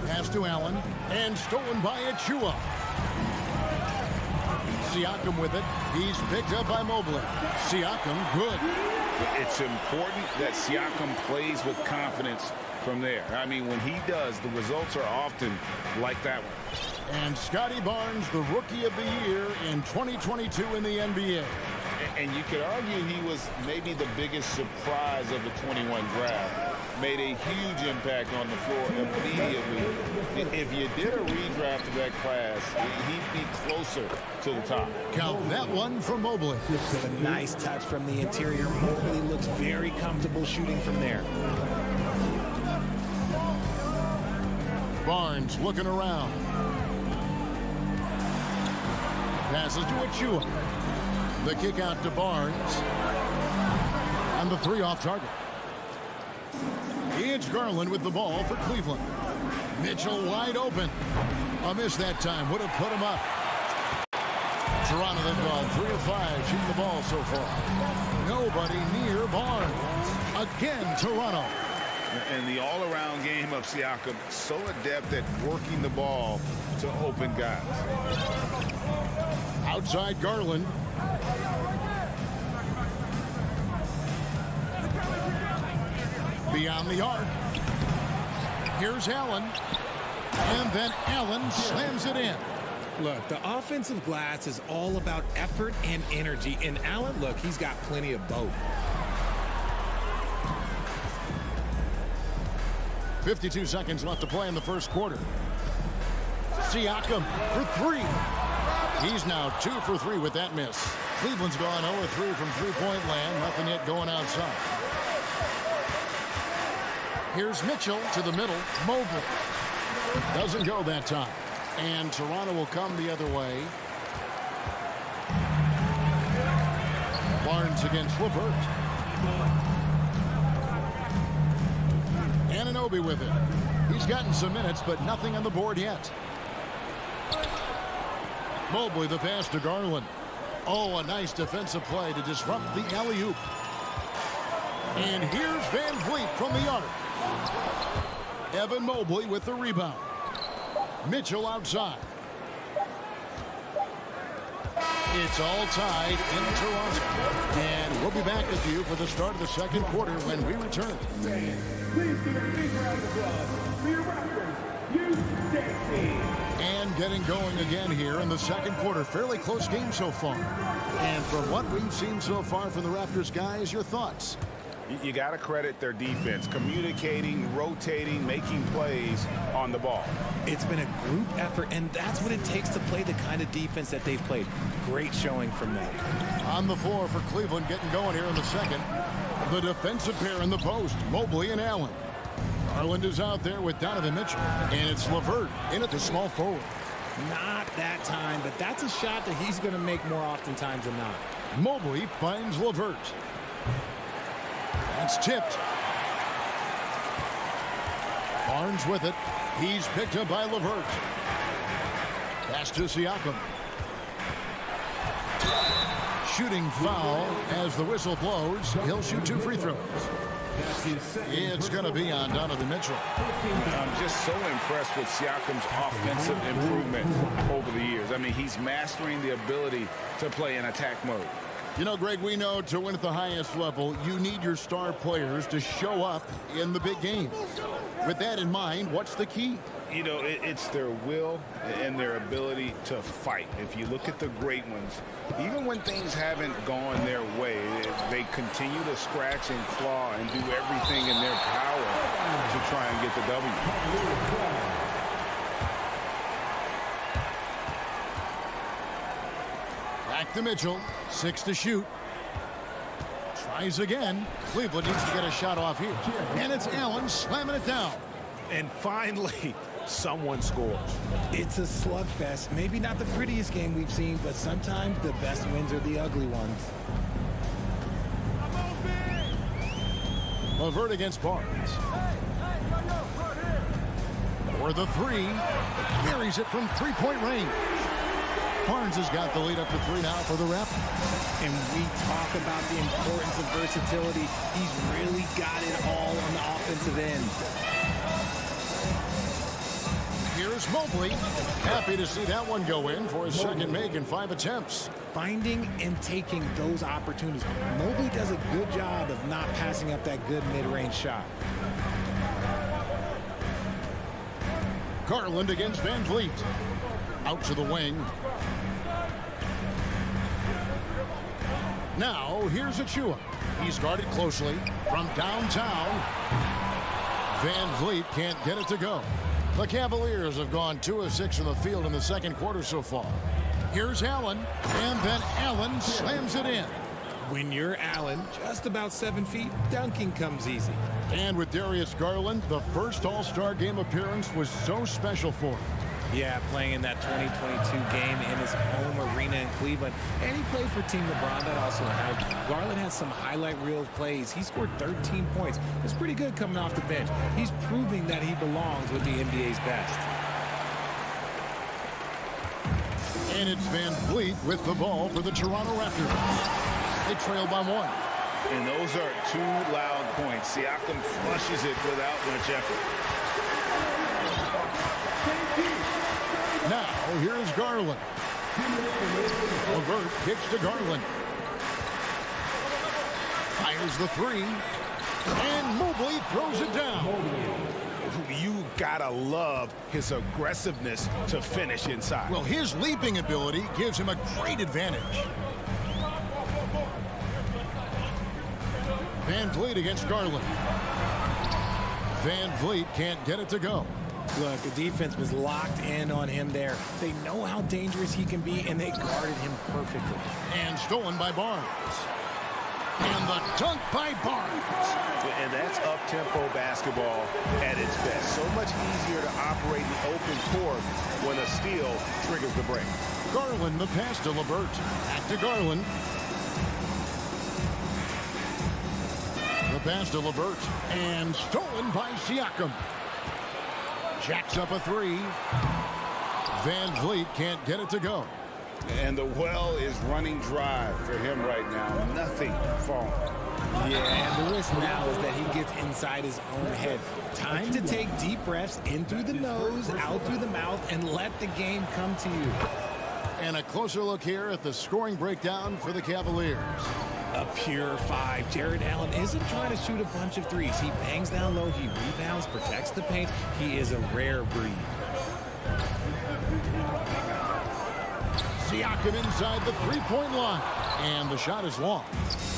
Pass to Allen. And stolen by Achua. Siakam with it. He's picked up by Mobley. Siakam, good. It's important that Siakam plays with confidence from there. I mean, when he does, the results are often like that one. And Scotty Barnes, the Rookie of the Year in 2022 in the NBA. And you could argue he was maybe the biggest surprise of the 21 draft. Made a huge impact on the floor immediately. If you did a redraft of that class, he'd be closer to the top. Count that one for Mobley. A nice touch from the interior. Mobley looks very comfortable shooting from there. Barnes looking around. Passes to Achua. The kick out to Barnes. And the 3 off target. It's Garland with the ball for Cleveland. Mitchell wide open. A miss that time. Would have put him up. Toronto then gone 3 of 5 shooting the ball so far. Nobody near Barnes. Again, Toronto. And the all-around game of Siakam, so adept at working the ball to open guys. Outside Garland. Beyond the arc. Here's Allen. And then Allen slams it in. Look, the offensive glass is all about effort and energy. And Allen, look, he's got plenty of both. 52 seconds left to play in the first quarter. Siakam for three. He's now 2 for 3 with that miss. Cleveland's gone 0 for 3 from three-point land. Nothing yet going outside. Here's Mitchell to the middle. Mobley. Doesn't go that time. And Toronto will come the other way. Barnes against LeVert. Anunoby with it. He's gotten some minutes, but nothing on the board yet. Mobley the pass to Garland. Oh, a nice defensive play to disrupt the alley-oop. And here's Van Vliet from the arc. Evan Mobley with the rebound. Mitchell outside. It's all tied in Toronto. And we'll be back with you for the start of the second quarter when we return. Please give a big round of applause for your Raptors, And getting going again here in the second quarter. Fairly close game so far. And from what we've seen so far from the Raptors, guys, your thoughts? You got to credit their defense, communicating, rotating, making plays on the ball. It's been a group effort, and that's what it takes to play the kind of defense that they've played. Great showing from them. On the floor for Cleveland, getting going here in the second. The defensive pair in the post, Mobley and Allen. Garland is out there with Donovan Mitchell, and it's LeVert in at the small forward. Not that time, but that's a shot that he's going to make more oftentimes than not. Mobley finds LeVert. That's tipped. Barnes with it. He's picked up by LeVert. Pass to Siakam. Shooting foul as the whistle blows. He'll shoot 2 free throws. It's going to be on Donovan Mitchell. I'm just so impressed with Siakam's offensive improvement over the years. I mean, he's mastering the ability to play in attack mode. You know, Greg, we know to win at the highest level, you need your star players to show up in the big games. With that in mind, what's the key? You know, it's their will and their ability to fight. If you look at the great ones, even when things haven't gone their way, they continue to scratch and claw and do everything in their power to try and get the W. Back to Mitchell. 6 to shoot. Tries again. Cleveland needs to get a shot off here. And it's Allen slamming it down. And finally, someone scores. It's a slugfest. Maybe not the prettiest game we've seen, but sometimes the best wins are the ugly ones. LeVert against Barnes. For the three. Carries it from three-point range. Barnes has got the lead up to 3 now for the Raptors. And we talk about the importance of versatility. He's really got it all on the offensive end. Here's Mobley. Happy to see that one go in for his second make in 5 attempts. Finding and taking those opportunities. Mobley does a good job of not passing up that good mid-range shot. Garland against Van Vliet. Out to the wing. Now, here's Achua. He's guarded closely from downtown. Van Vliet can't get it to go. The Cavaliers have gone 2 of 6 from the field in the second quarter so far. Here's Allen, and then Allen slams it in. When you're Allen, just about 7 feet, dunking comes easy. And with Darius Garland, the first All-Star game appearance was so special for him. Yeah, playing in that 2022 game in his home arena in Cleveland. And he played for Team LeBron. That also helped. Garland has some highlight reel plays. He scored 13 points. It's pretty good coming off the bench. He's proving that he belongs with the NBA's best. And it's Van Vliet with the ball for the Toronto Raptors. They trail by 1. And those are 2 loud points. Siakam flushes it without much effort. Now, here's Garland. LeVert kicks to Garland. Fires the 3. And Mobley throws it down. You gotta love his aggressiveness to finish inside. Well, his leaping ability gives him a great advantage. Van Vliet against Garland. Van Vliet can't get it to go. Look, the defense was locked in on him there. They know how dangerous he can be, and they guarded him perfectly. And stolen by Barnes. And the dunk by Barnes. And that's up-tempo basketball at its best. So much easier to operate in open court when a steal triggers the break. Garland, the pass to LeVert. Back to Garland. The pass to LeVert. And stolen by Siakam. Jacks up a three. Van Vliet can't get it to go. And the well is running dry for him right now. Nothing falling. Yeah, and the risk now is that he gets inside his own head. Time to take deep breaths in through the nose, out through the mouth, and let the game come to you. And a closer look here at the scoring breakdown for the Cavaliers. A pure 5. Jared Allen isn't trying to shoot a bunch of threes. He bangs down low, he rebounds, protects the paint. He is a rare breed. Siakam inside the three-point line. And the shot is long.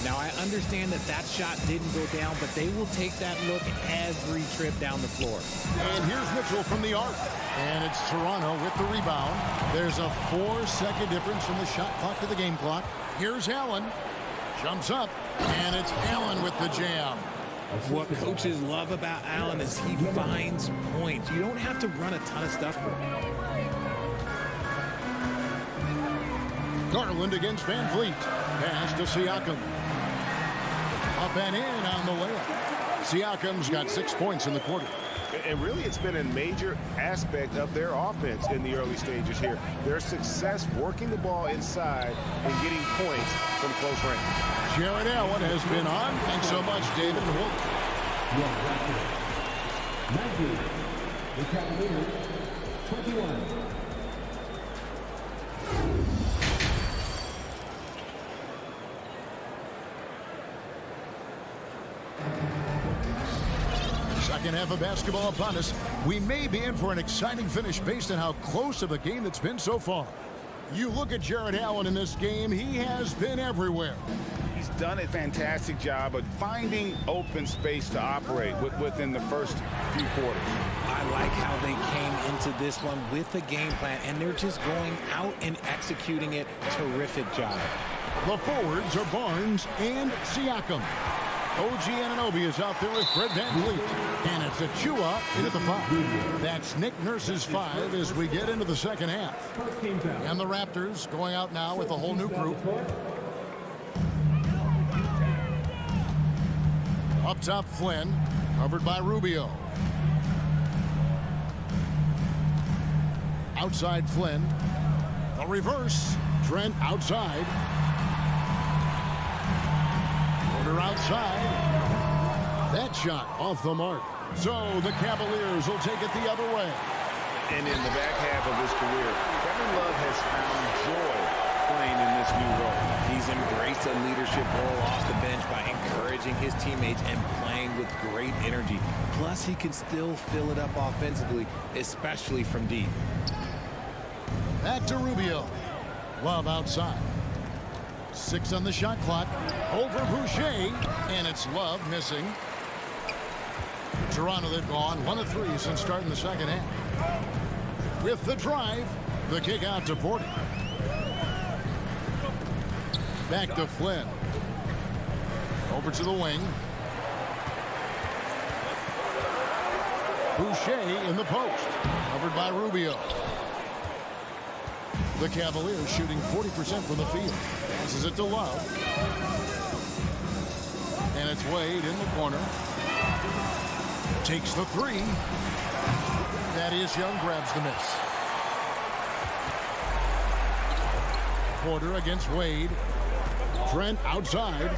Now, I understand that that shot didn't go down, but they will take that look every trip down the floor. And here's Mitchell from the arc. And it's Toronto with the rebound. There's a 4-second difference from the shot clock to the game clock. Here's Allen. Jumps up. And it's Allen with the jam. What coaches love about Allen is he finds points. You don't have to run a ton of stuff for him. Garland against Van Vliet. Pass to Siakam. Up and in on the layup. Siakam's got 6 points in the quarter. And really, it's been a major aspect of their offense in the early stages here. Their success working the ball inside and getting points from close range. Jared Allen has been on. Thanks so much, David. Nazgul, the Cavaliers, 21. Second half of basketball upon us. We may be in for an exciting finish based on how close of a game it's been so far. You look at Jared Allen in this game, he has been everywhere. He's done a fantastic job of finding open space to operate within the first few quarters. I like how they came into this one with a game plan, and they're just going out and executing it. Terrific job. The forwards are Barnes and Siakam. OG Anunoby is out there with Fred VanVleet. And it's Achua in at the 5. That's Nick Nurse's 5 as we get into the second half. And the Raptors going out now with a whole new group. Up top, Flynn, covered by Rubio. Outside, Flynn. The reverse. Trent outside. Outside. That shot off the mark. So the Cavaliers will take it the other way. And in the back half of his career, Kevin Love has found joy playing in this new role. He's embraced a leadership role off the bench by encouraging his teammates and playing with great energy. Plus, he can still fill it up offensively, especially from deep. Back to Rubio. Love outside. 6 on the shot clock. Over Boucher. And it's Love missing. Toronto, they've gone 1 of 3 since starting the second half. With the drive, the kick out to Porter. Back to Flynn. Over to the wing. Boucher in the post. Covered by Rubio. The Cavaliers shooting 40% from the field. Passes it to Love. And it's Wade in the corner. Takes the 3. Thaddeus Young grabs the miss. Porter against Wade. Trent outside.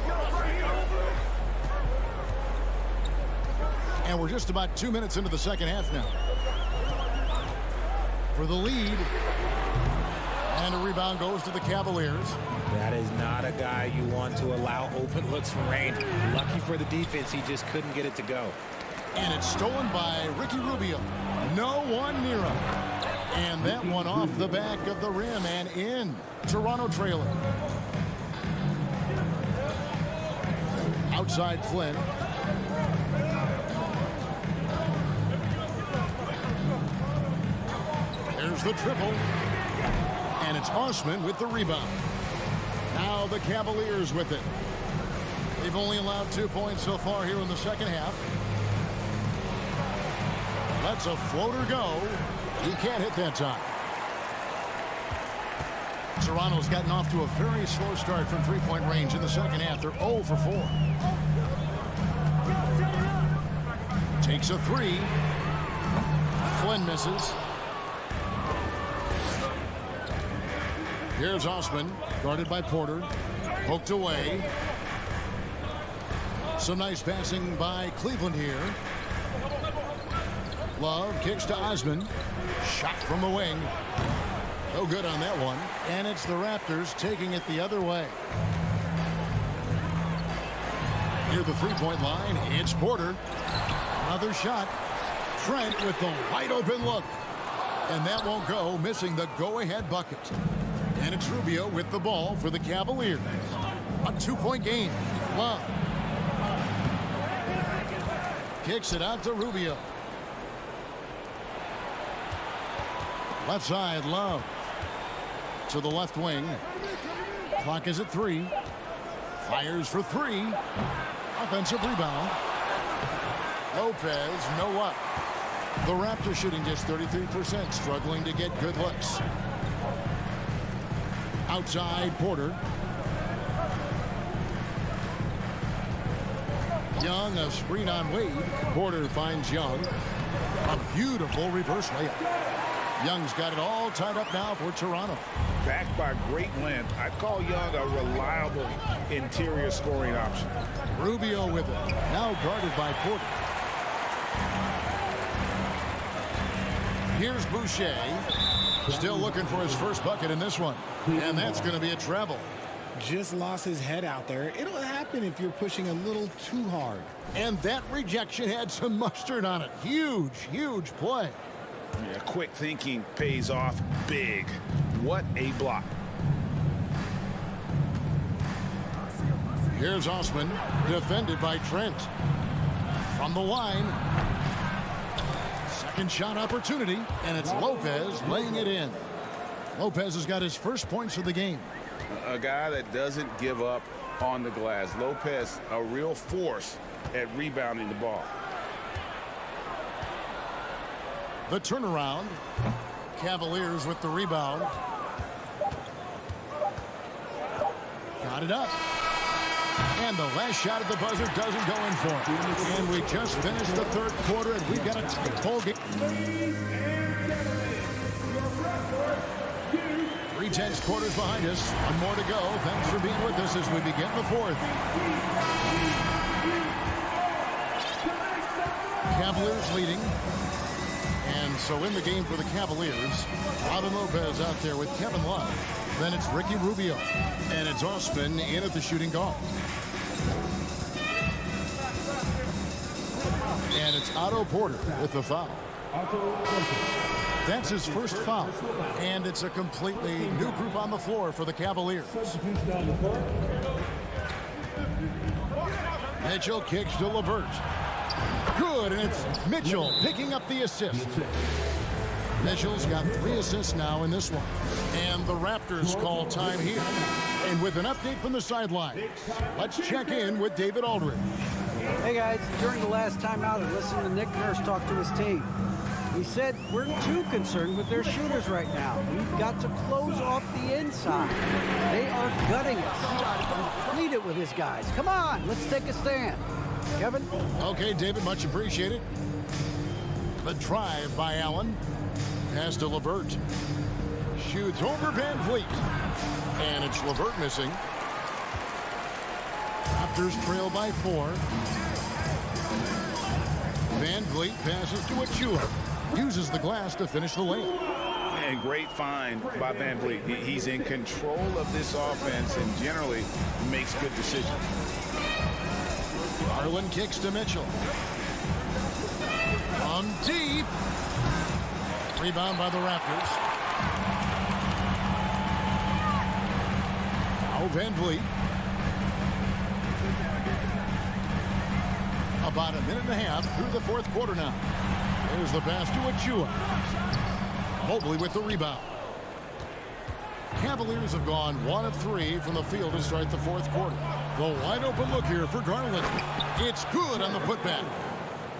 And we're just about 2 minutes into the second half now. For the lead. And a rebound goes to the Cavaliers. That is not a guy you want to allow open looks from range. Lucky for the defense, he just couldn't get it to go. And it's stolen by Ricky Rubio. No one near him. And that one off the back of the rim and in. Toronto trailer. Outside Flynn. Here's the triple. And it's Osman with the rebound. Now the Cavaliers with it. They've only allowed 2 points so far here in the second half. Lets a floater go. He can't hit that time. Toronto's gotten off to a very slow start from three-point range in the second half. They're 0 for 4. Takes a three. Flynn misses. Here's Osman, guarded by Porter. Poked away. Some nice passing by Cleveland here. Love kicks to Osman. Shot from the wing. No good on that one. And it's the Raptors taking it the other way. Near the three-point line, it's Porter. Another shot. Trent with the wide open look. And that won't go, missing the go-ahead bucket. And it's Rubio with the ball for the Cavaliers. A 2-point game. Love kicks it out to Rubio. Left side, Love. To the left wing. Clock is at 3. Fires for 3. Offensive rebound. Lopez, no up. The Raptors shooting just 33%, struggling to get good looks. Outside, Porter. Young, a screen on Wade. Porter finds Young. A beautiful reverse layup. Young's got it all tied up now for Toronto. Backed by great length, I call Young a reliable interior scoring option. Rubio with it. Now guarded by Porter. Here's Boucher. Still looking for his first bucket in this one. And that's going to be a travel. Just lost his head out there. It'll happen if you're pushing a little too hard. And that rejection had some mustard on it. Huge, huge play. Yeah, quick thinking pays off big. What a block. Here's Osman, defended by Trent. From the line. Second shot opportunity, and it's Lopez laying it in. Lopez has got his first points of the game. A guy that doesn't give up on the glass. Lopez, a real force at rebounding the ball. The turnaround. Cavaliers with the rebound. Got it up. And the last shot at the buzzer doesn't go in for it. And we just finished the third quarter, and we've got a full game. 3/10 quarters behind us. One more to go. Thanks for being with us as we begin the fourth. Cavaliers leading. And so in the game for the Cavaliers, Robin Lopez out there with Kevin Love. Then it's Ricky Rubio. And it's Osman in at the shooting guard. And it's Otto Porter with the foul. That's his first foul. And it's a completely new group on the floor for the Cavaliers. Mitchell kicks to LeVert. Good, and it's Mitchell picking up the assist. Mitchell's got 3 assists now in this one. And the Raptors call time here. And with an update from the sideline, let's check in with David Aldridge. Hey guys, during the last timeout, I listened to Nick Nurse talk to his team. He said, we're too concerned with their shooters right now. We've got to close off the inside. They are gutting us. Lead it with his guys. Come on, let's take a stand. Kevin? Okay, David, much appreciated. The drive by Allen. Pass to LeVert. Shoots over Van Vliet. And it's LeVert missing. Raptors trail by 4. Van Vliet passes to Achua. Uses the glass to finish the layup. And great find by Van Vliet. He's in control of this offense and generally makes good decisions. Garland kicks to Mitchell. On deep. Rebound by the Raptors. Now Van Vliet. About a minute and a half through the fourth quarter now. There's the pass to Achua. Mobley with the rebound. Cavaliers have gone 1 of 3 from the field to start the fourth quarter. The wide open look here for Garland. It's good on the putback.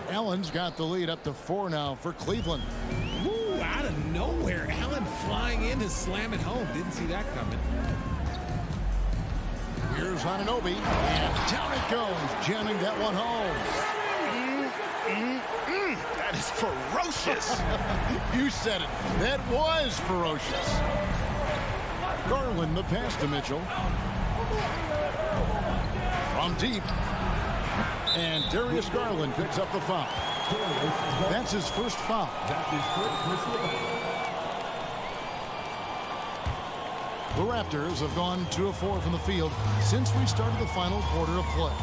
Allen's got the lead up to 4 now for Cleveland. Ooh, out of nowhere. Allen flying in to slam it home. Didn't see that coming. Here's Anunoby, and down it goes, jamming that one home. That is ferocious. You said it. That was ferocious. Garland the pass to Mitchell. From deep. And Darius Garland picks up the foul. That's his first foul. The Raptors have gone 2 of 4 from the field since we started the final quarter of play.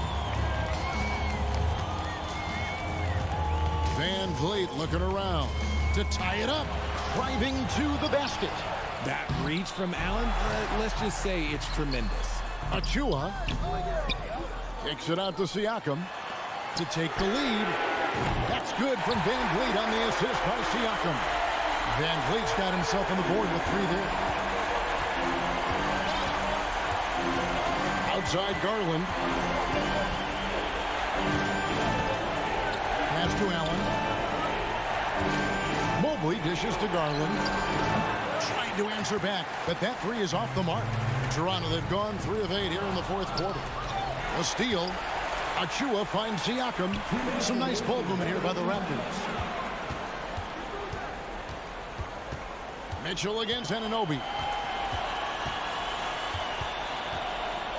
Van Vliet looking around to tie it up, driving to the basket. That reach from Allen, let's just say it's tremendous. Achua kicks it out to Siakam to take the lead. That's good from Van Vliet on the assist by Siakam. Van Vliet's got himself on the board with 3 there. Outside Garland. Pass to Allen. Mobley dishes to Garland. Trying to answer back, but that 3 is off the mark. Toronto, they've gone 3 of 8 here in the fourth quarter. A steal. Achua finds Siakam. Some nice ball movement here by the Raptors. Mitchell against Anunoby.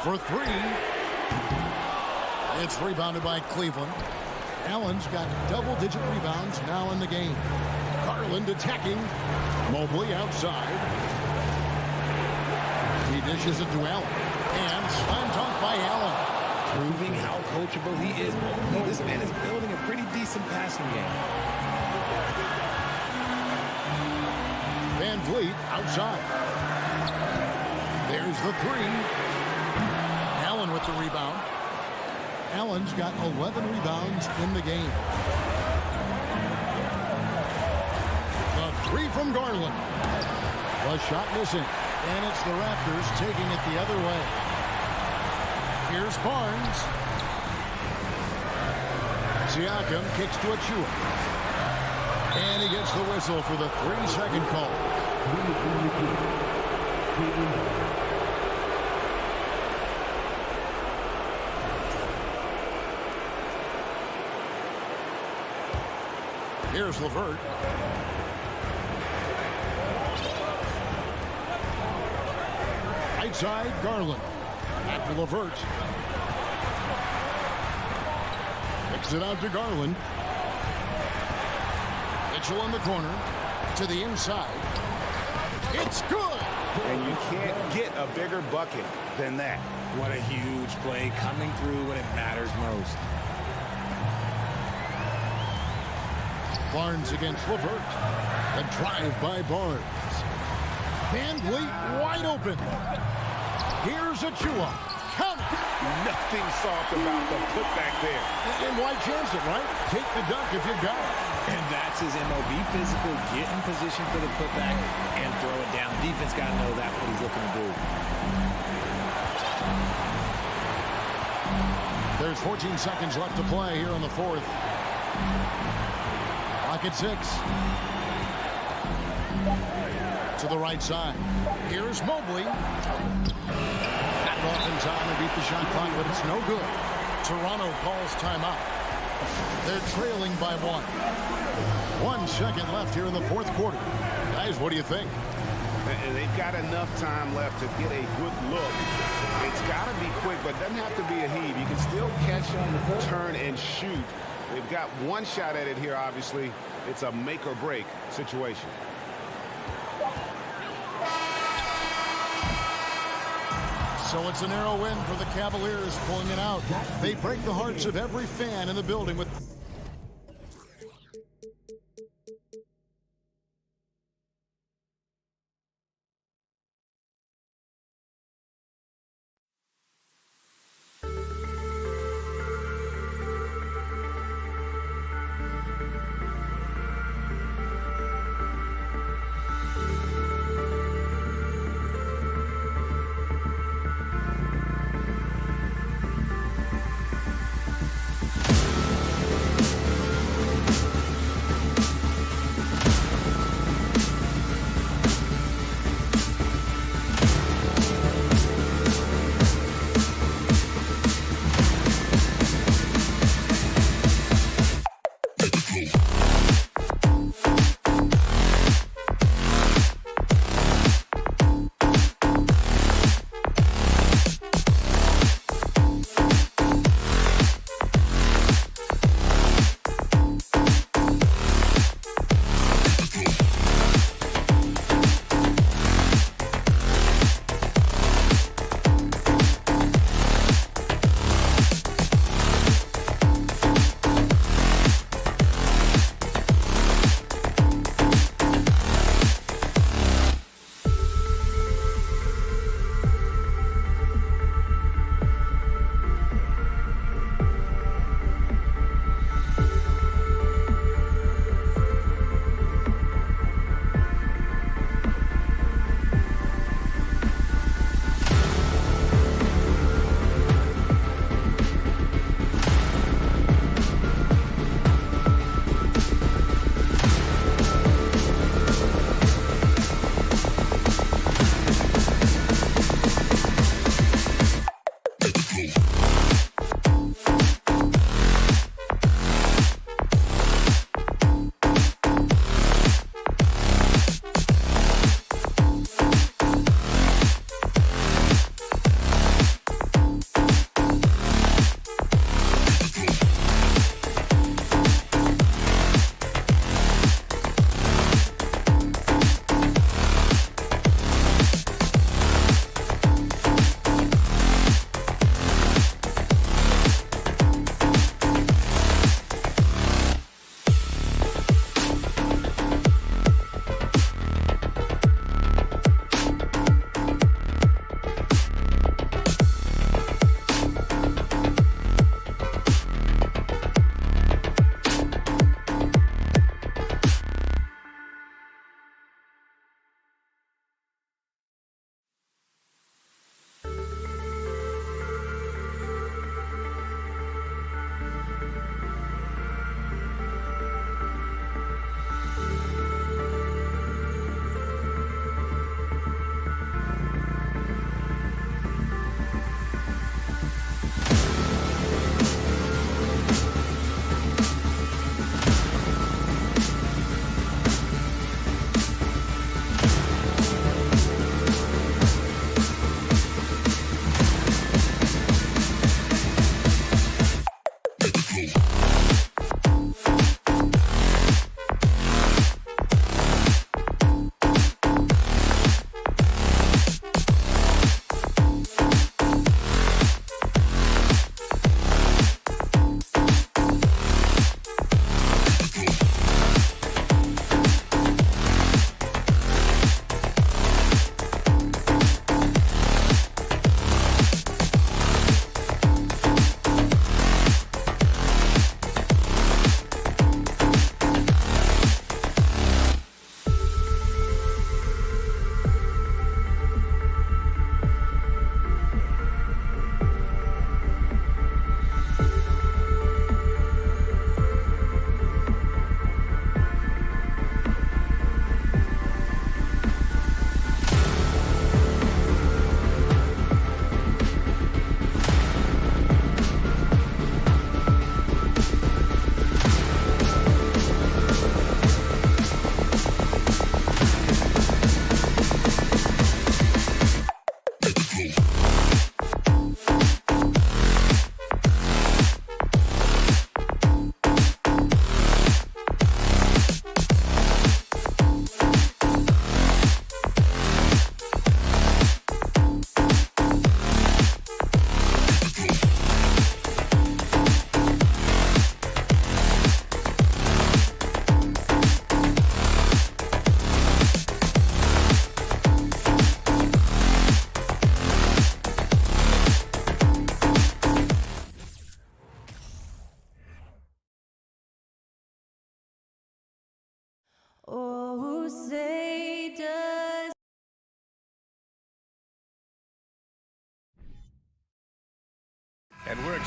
For 3. It's rebounded by Cleveland. Allen's got double-digit rebounds now in the game. Garland attacking. Mobley outside. He dishes it to Allen. And slam dunk by Allen. Proving how coachable he is. Mobley, this man is building a pretty decent passing game. Van Vliet outside. There's the 3. Allen with the rebound. Allen's got 11 rebounds in the game. The 3 from Garland. The shot missing. And it's the Raptors taking it the other way. Here's Barnes. Siakam kicks to Achua. And he gets the whistle for the 3-second call. Here's LeVert. Right side, Garland. Back to LeVert. Kicks it out to Garland. Mitchell in the corner. To the inside. It's good! And you can't get a bigger bucket than that. What a huge play coming through when it matters most. Barnes against LeVert. A drive by Barnes. Van Vliet wide open. Here's Achua. Count it. Nothing soft about the putback there. And why chance it, right? Take the dunk if you've got it. And that's his MO. Be physical, get in position for the putback, and throw it down. Defense got to know that's what he's looking to do. There's 14 seconds left to play here in the fourth. Clock at 6. To the right side. Here's Mobley. Got it off in time and beat the shot clock, but it's no good. Toronto calls timeout. They're trailing by 1. 1 second left here in the fourth quarter. Guys, what do you think? They've got enough time left to get a good look. It's got to be quick, but doesn't have to be a heave. You can still catch them, turn, and shoot. They've got 1 shot at it here, obviously. It's a make-or-break situation. So it's a narrow win for the Cavaliers, pulling it out. They break the hearts of every fan in the building with...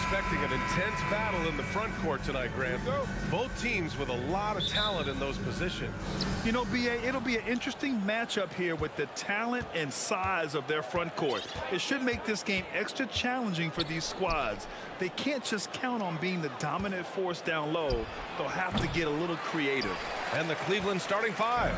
expecting an intense battle in the front court tonight, Grant. Both teams with a lot of talent in those positions. You know, B.A., it'll be an interesting matchup here with the talent and size of their front court. It should make this game extra challenging for these squads. They can't just count on being the dominant force down low. They'll have to get a little creative. And the Cleveland starting five.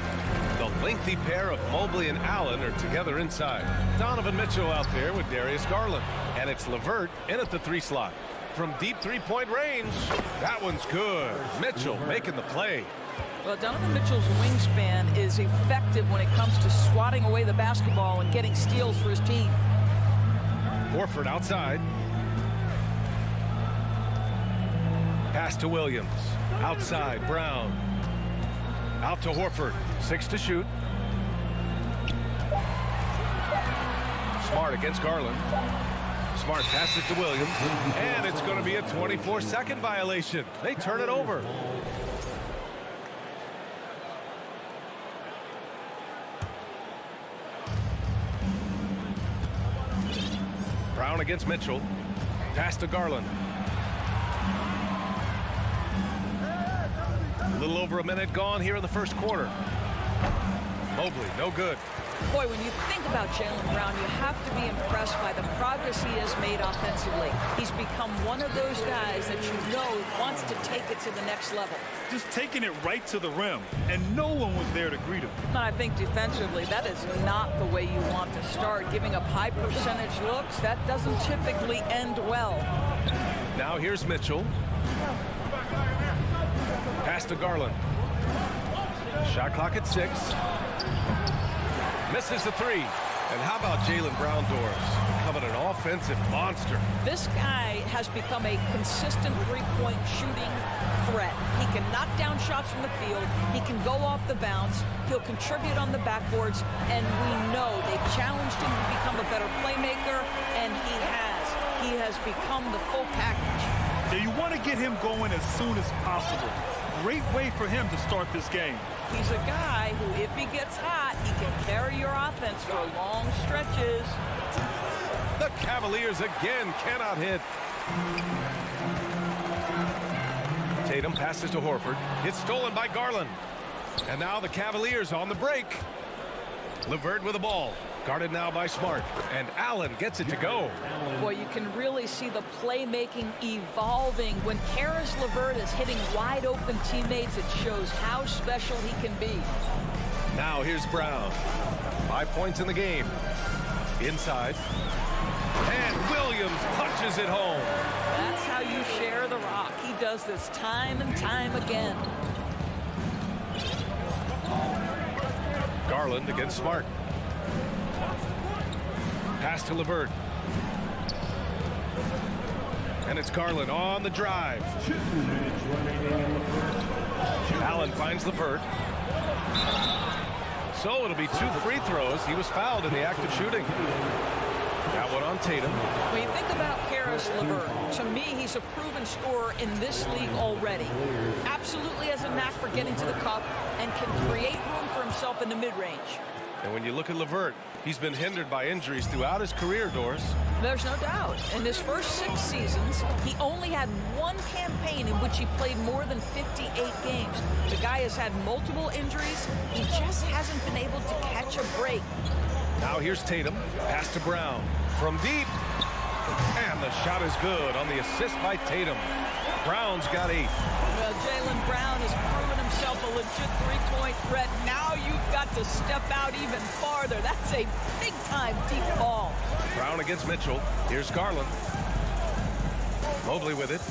The lengthy pair of Mobley and Allen are together inside. Donovan Mitchell out there with Darius Garland. And it's LeVert in at the 3 slot. From deep three-point range, that one's good. Mitchell making the play. Well, Donovan Mitchell's wingspan is effective when it comes to swatting away the basketball and getting steals for his team. Horford outside. Pass to Williams. Outside, Brown. Out to Horford. 6 to shoot. Smart against Garland. Smart passes to Williams. And it's going to be a 24-second violation. They turn it over. Brown against Mitchell. Pass to Garland. A little over a minute gone here in the first quarter. Mobley, no good. Boy, when you think about Jaylen Brown, you have to be impressed by the progress he has made offensively. He's become one of those guys that you know wants to take it to the next level. Just taking it right to the rim, and no one was there to greet him. I think defensively, that is not the way you want to start. Giving up high percentage looks, that doesn't typically end well. Now here's Mitchell. Pass to Garland. Shot clock at 6. Misses the 3. And how about Jaylen Brown doors? Becoming an offensive monster. This guy has become a consistent three-point shooting threat. He can knock down shots from the field. He can go off the bounce. He'll contribute on the backboards. And we know they've challenged him to become a better playmaker, and he has. He has become the full package. Yeah, you want to get him going as soon as possible. Great way for him to start this game. He's a guy who, if he gets hot, he can carry your offense for long stretches. The Cavaliers again cannot hit. Tatum passes to Horford. It's stolen by Garland. And now the Cavaliers on the break. LeVert with the ball. Guarded now by Smart. And Allen gets it to go. Boy, you can really see the playmaking evolving. When Karis LeVert is hitting wide open teammates, it shows how special he can be. Now here's Brown. 5 points in the game. Inside. And Williams punches it home. That's how you share the rock. He does this time and time again. Garland against Smart. Pass to LeVert. And it's Garland on the drive. 2 minutes remaining in the first. Allen finds LeVert. So it'll be 2 free throws. He was fouled in the act of shooting. That one on Tatum. When you think about Karis LeVert, to me, he's a proven scorer in this league already. Absolutely has a knack for getting to the cup and can create room for himself in the mid-range. And when you look at LeVert, he's been hindered by injuries throughout his career, Doris. There's no doubt. In his first 6 seasons, he only had 1 campaign in which he played more than 58 games. The guy has had multiple injuries. He just hasn't been able to catch a break. Now here's Tatum. Pass to Brown. From deep. And the shot is good on the assist by Tatum. Brown's got 8. Well, Jaylen Brown has proven himself a legit three-point threat. Now you've got to step out even farther. That's a big-time deep ball. Brown against Mitchell. Here's Garland. Mobley with it.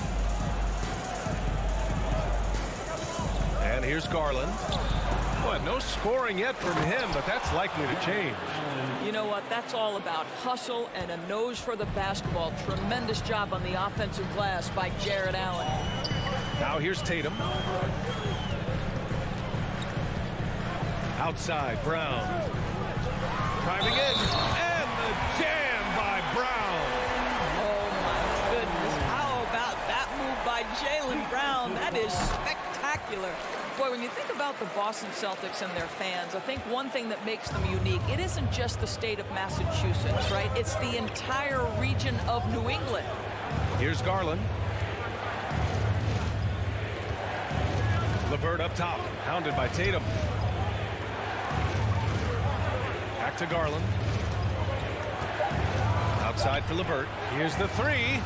And here's Garland. Boy, no scoring yet from him, but that's likely to change. You know what? That's all about hustle and a nose for the basketball. Tremendous job on the offensive glass by Jared Allen. Now here's Tatum. Outside, Brown. Driving in, and the jam by Brown. Oh, my goodness. How about that move by Jaylen Brown? That is spectacular. Boy, when you think about the Boston Celtics and their fans, I think one thing that makes them unique, it isn't just the state of Massachusetts, right? It's the entire region of New England. Here's Garland. LeVert up top, hounded by Tatum. Back to Garland. Outside for LeVert. Here's the three.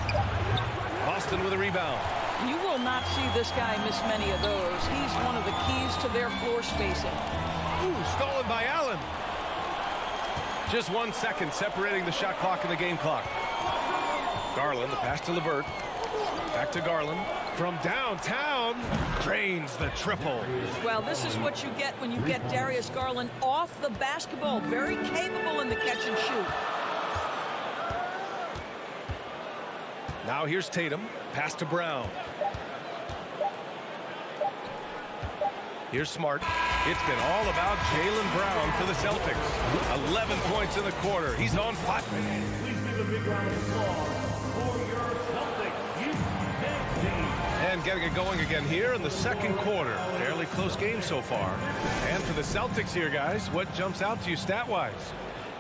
Boston with a rebound. You will not see this guy miss many of those. He's one of the keys to their floor spacing. Ooh, stolen by Allen. Just 1 second separating the shot clock and the game clock. Garland, the pass to LeVert. Back to Garland. From downtown, drains the triple. Well, this is what you get when you get Darius Garland off the basketball. Very capable in the catch and shoot. Now here's Tatum. Pass to Brown. Here's Smart. It's been all about Jaylen Brown for the Celtics. 11 points in the quarter. He's on fire. Please give a big round of applause for your Celtics youth team. And getting it going again here in the second quarter. Fairly close game so far. And for the Celtics here, guys, what jumps out to you stat-wise?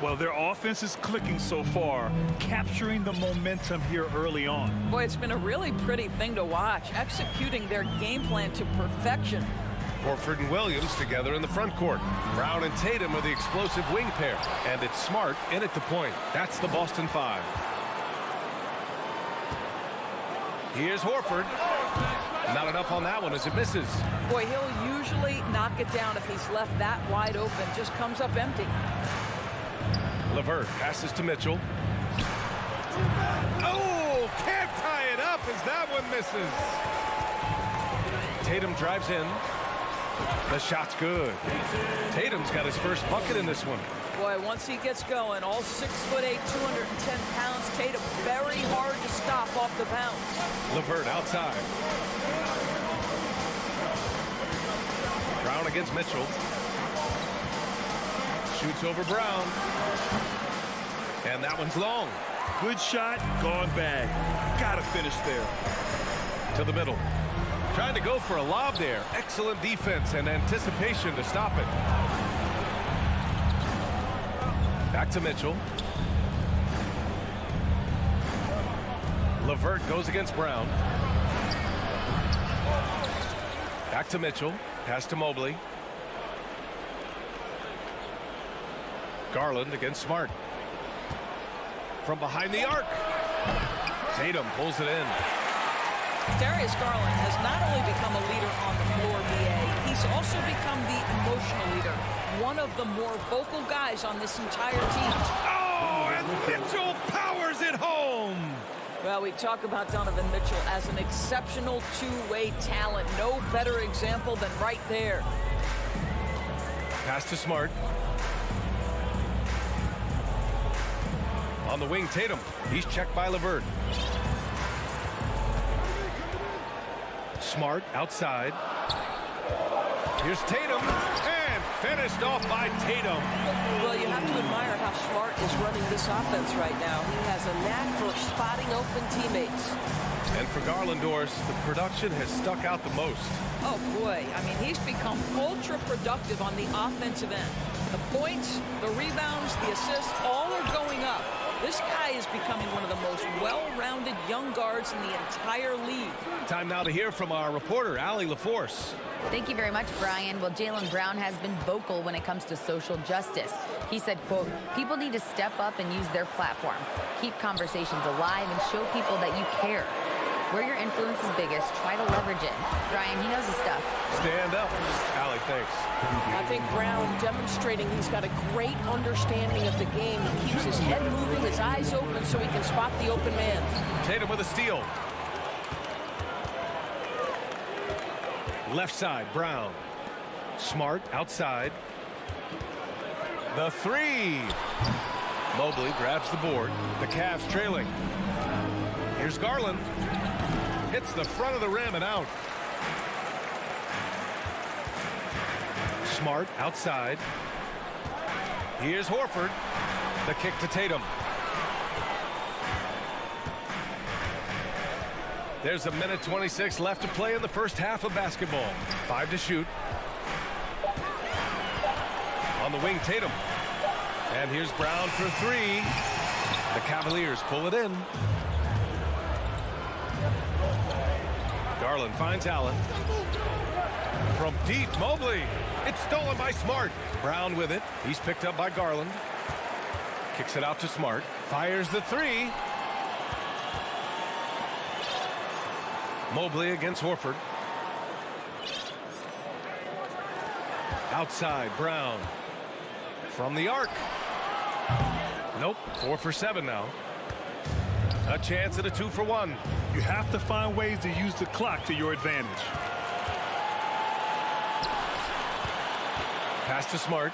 Well, their offense is clicking so far, capturing the momentum here early on. Boy, it's been a really pretty thing to watch, executing their game plan to perfection. Horford and Williams together in the front court. Brown and Tatum are the explosive wing pair. And it's Smart in at the point. That's the Boston 5. Here's Horford. Not enough on that one as it misses. Boy, he'll usually knock it down if he's left that wide open. Just comes up empty. LeVert passes to Mitchell. Oh, can't tie it up as that one misses. Tatum drives in. The shot's good. Tatum's got his first bucket in this one. Boy, once he gets going, all 6'8", 210 pounds, Tatum very hard to stop off the bounce. LeVert outside. Brown against Mitchell. Shoots over Brown. And that one's long. Good shot, gone bad. Gotta finish there. To the middle. Trying to go for a lob there. Excellent defense and anticipation to stop it. Back to Mitchell. LeVert goes against Brown. Back to Mitchell. Pass to Mobley. Garland against Smart. From behind the arc. Tatum pulls it in. Darius Garland has not only become a leader on the floor, BA, he's also become the emotional leader. One of the more vocal guys on this entire team. Oh, and Mitchell powers it home. Well, we talk about Donovan Mitchell as an exceptional two-way talent. No better example than right there. Pass to Smart. On the wing, Tatum. He's checked by LeVert. Smart outside. Here's Tatum. And finished off by Tatum. Well, you have to admire how Smart is running this offense right now. He has a knack for spotting open teammates. And for Garlandors, the production has stuck out the most. Oh, boy. I mean, he's become ultra-productive on the offensive end. The points, the rebounds, the assists, all are going up. This guy is becoming one of the most well-rounded young guards in the entire league. Time now to hear from our reporter, Allie LaForce. Thank you very much, Brian. Well, Jaylen Brown has been vocal when it comes to social justice. He said, quote, people need to step up and use their platform. Keep conversations alive and show people that you care. Where your influence is biggest, try to leverage it. Brian, he knows his stuff. Stand up. Allie, thanks. I think Brown demonstrating he's got a great understanding of the game. He keeps his head moving, his eyes open so he can spot the open man. Tatum with a steal. Left side, Brown. Smart outside. The three. Mobley grabs the board. The Cavs trailing. Here's Garland. Hits the front of the rim and out. Smart outside. Here's Horford. The kick to Tatum. There's a minute 26 left to play in the first half of basketball. 5 to shoot. On the wing, Tatum. And here's Brown for three. The Cavaliers pull it in. Garland finds Allen. From deep, Mobley. It's stolen by Smart. Brown with it. He's picked up by Garland. Kicks it out to Smart. Fires the three. Mobley against Horford. Outside, Brown. From the arc. Nope, 4 for 7 now. A chance at a 2 for 1. You have to find ways to use the clock to your advantage. Pass to Smart.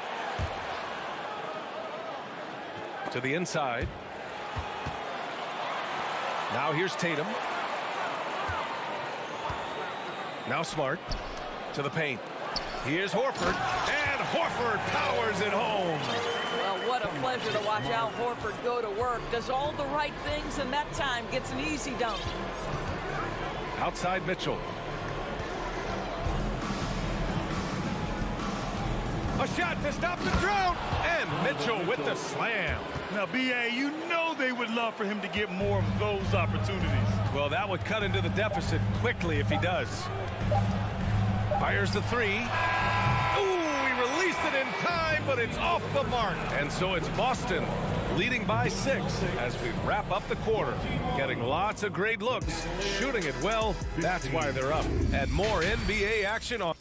To the inside. Now here's Tatum. Now Smart. To the paint. Here's Horford. And Horford powers it home. Well, what a pleasure to watch Al Horford go to work. Does all the right things, and that time gets an easy dunk. Outside Mitchell. A shot to stop the drought. And Mitchell with the slam. Now, B.A., you know they would love for him to get more of those opportunities. Well, that would cut into the deficit quickly if he does. Fires the three. Ooh, he released it in time, but it's off the mark. And so it's Boston leading by 6 as we wrap up the quarter. Getting lots of great looks, shooting it well. That's why they're up. And more NBA action on.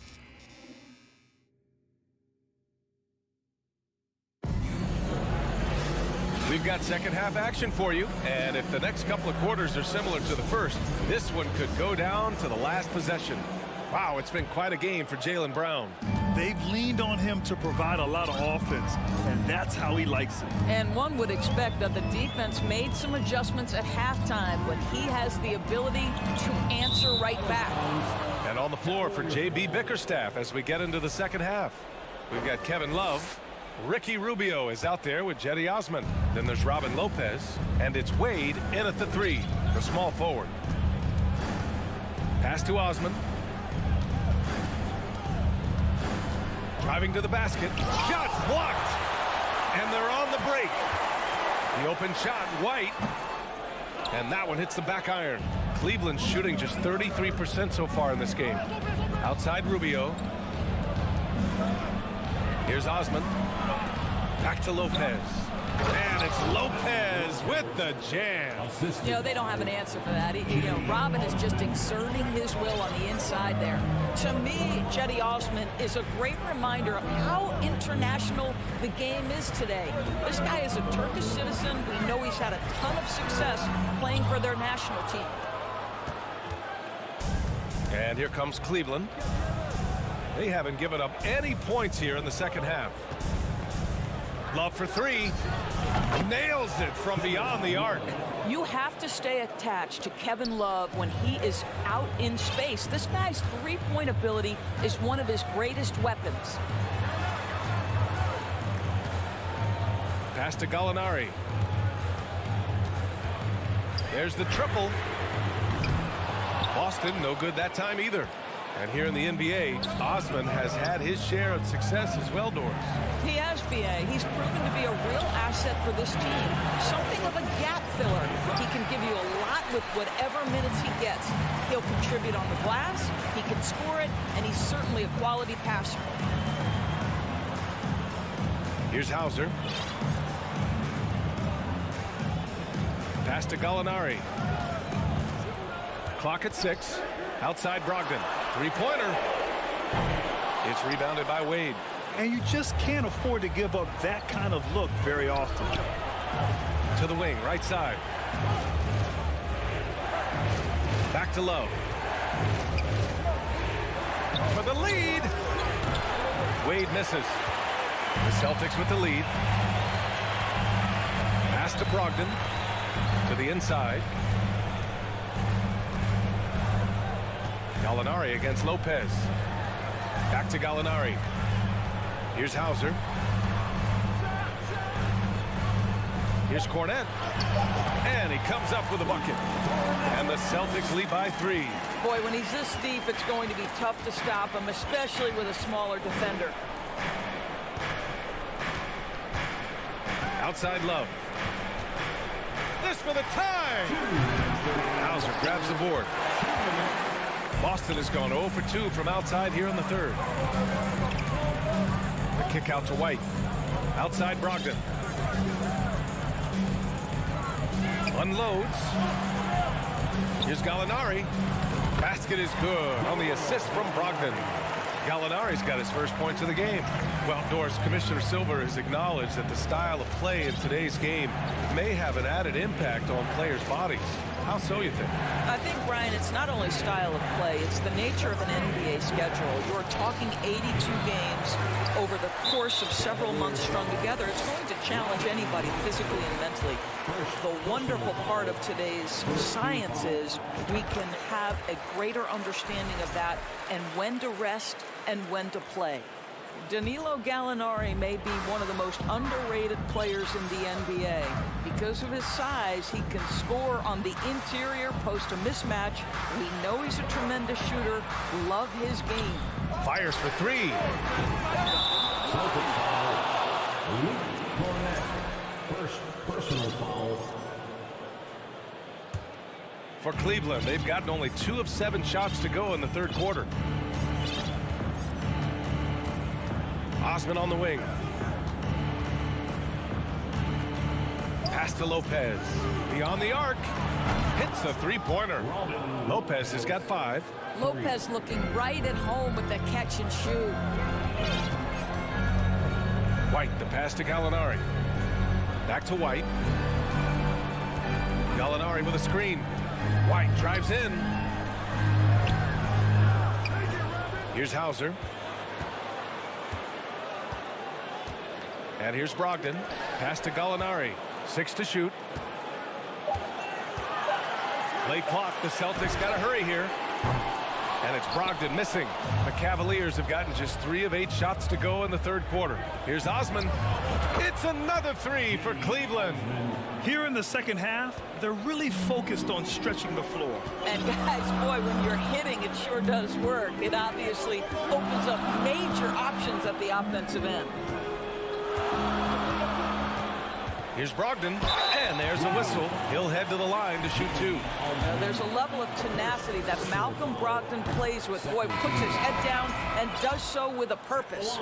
We've got second half action for you, and if the next couple of quarters are similar to the first, this one could go down to the last possession. Wow, it's been quite a game for Jaylen Brown. They've leaned on him to provide a lot of offense, and that's how he likes it. And one would expect that the defense made some adjustments at halftime when he has the ability to answer right back. And on the floor for J.B. Bickerstaff as we get into the second half. We've got Kevin Love. Ricky Rubio is out there with Jetty Osman. Then there's Robin Lopez. And it's Wade in at the 3, the small forward. Pass to Osman. Driving to the basket. Shots blocked. And they're on the break. The open shot, White. And that one hits the back iron. Cleveland's shooting just 33% so far in this game. Outside Rubio. Here's Osman. Back to Lopez. And it's Lopez with the jam. You know, they don't have an answer for that. Robin is just exerting his will on the inside there. To me, Jetty Osman is a great reminder of how international the game is today. This guy is a Turkish citizen. We know he's had a ton of success playing for their national team. And here comes Cleveland. They haven't given up any points here in the second half. Love for 3. Nails it from beyond the arc. You have to stay attached to Kevin Love when he is out in space. This guy's three-point ability is one of his greatest weapons. Pass to Gallinari. There's the triple. Boston, no good that time either. And here in the NBA, Osman has had his share of success as well, Doris. He has, B.A. He's proven to be a real asset for this team. Something of a gap filler. He can give you a lot with whatever minutes he gets. He'll contribute on the glass, he can score it, and he's certainly a quality passer. Here's Hauser. Pass to Gallinari. Clock at 6. Outside Brogdon. Three-pointer. It's rebounded by Wade. And you just can't afford to give up that kind of look very often. To the wing, right side. Back to Love. For the lead. Wade misses. The Celtics with the lead. Pass to Brogdon. To the inside. Gallinari against Lopez. Back to Gallinari. Here's Hauser. Here's Cornette. And he comes up with a bucket. And the Celtics lead by 3. Boy, when he's this deep, it's going to be tough to stop him, especially with a smaller defender. Outside Love. This for the tie. Hauser grabs the board. Boston has gone 0 for 2 from outside here in the third. The kick out to White. Outside Brogdon. Unloads. Here's Gallinari. Basket is good on the assist from Brogdon. Gallinari's got his first points of the game. Well, Doris, Commissioner Silver has acknowledged that the style of play in today's game may have an added impact on players' bodies. How so, you think? I think, Brian, it's not only style of play, it's the nature of an NBA schedule. You're talking 82 games over the course of several months strung together. It's going to challenge anybody physically and mentally. The wonderful part of today's science is we can have a greater understanding of that and when to rest and when to play. Danilo Gallinari may be one of the most underrated players in the NBA. Because of his size, he can score on the interior, post a mismatch. We know he's a tremendous shooter. Love his game. Fires for three. First personal foul. For Cleveland, they've gotten only 2 of 7 shots to go in the third quarter. Osman on the wing. Pass to Lopez. Beyond the arc. Hits the three-pointer. Lopez has got 5. Lopez looking right at home with the catch and shoot. White, the pass to Gallinari. Back to White. Gallinari with a screen. White drives in. Here's Hauser. And here's Brogdon. Pass to Gallinari. 6 to shoot. Late clock. The Celtics got to hurry here. And it's Brogdon missing. The Cavaliers have gotten just 3 of 8 shots to go in the third quarter. Here's Osman. It's another 3 for Cleveland. Here in the second half, they're really focused on stretching the floor. And guys, boy, when you're hitting, it sure does work. It obviously opens up major options at the offensive end. Here's Brogdon, and there's a whistle. He'll head to the line to shoot 2. There's a level of tenacity that Malcolm Brogdon plays with. Boy, puts his head down and does so with a purpose.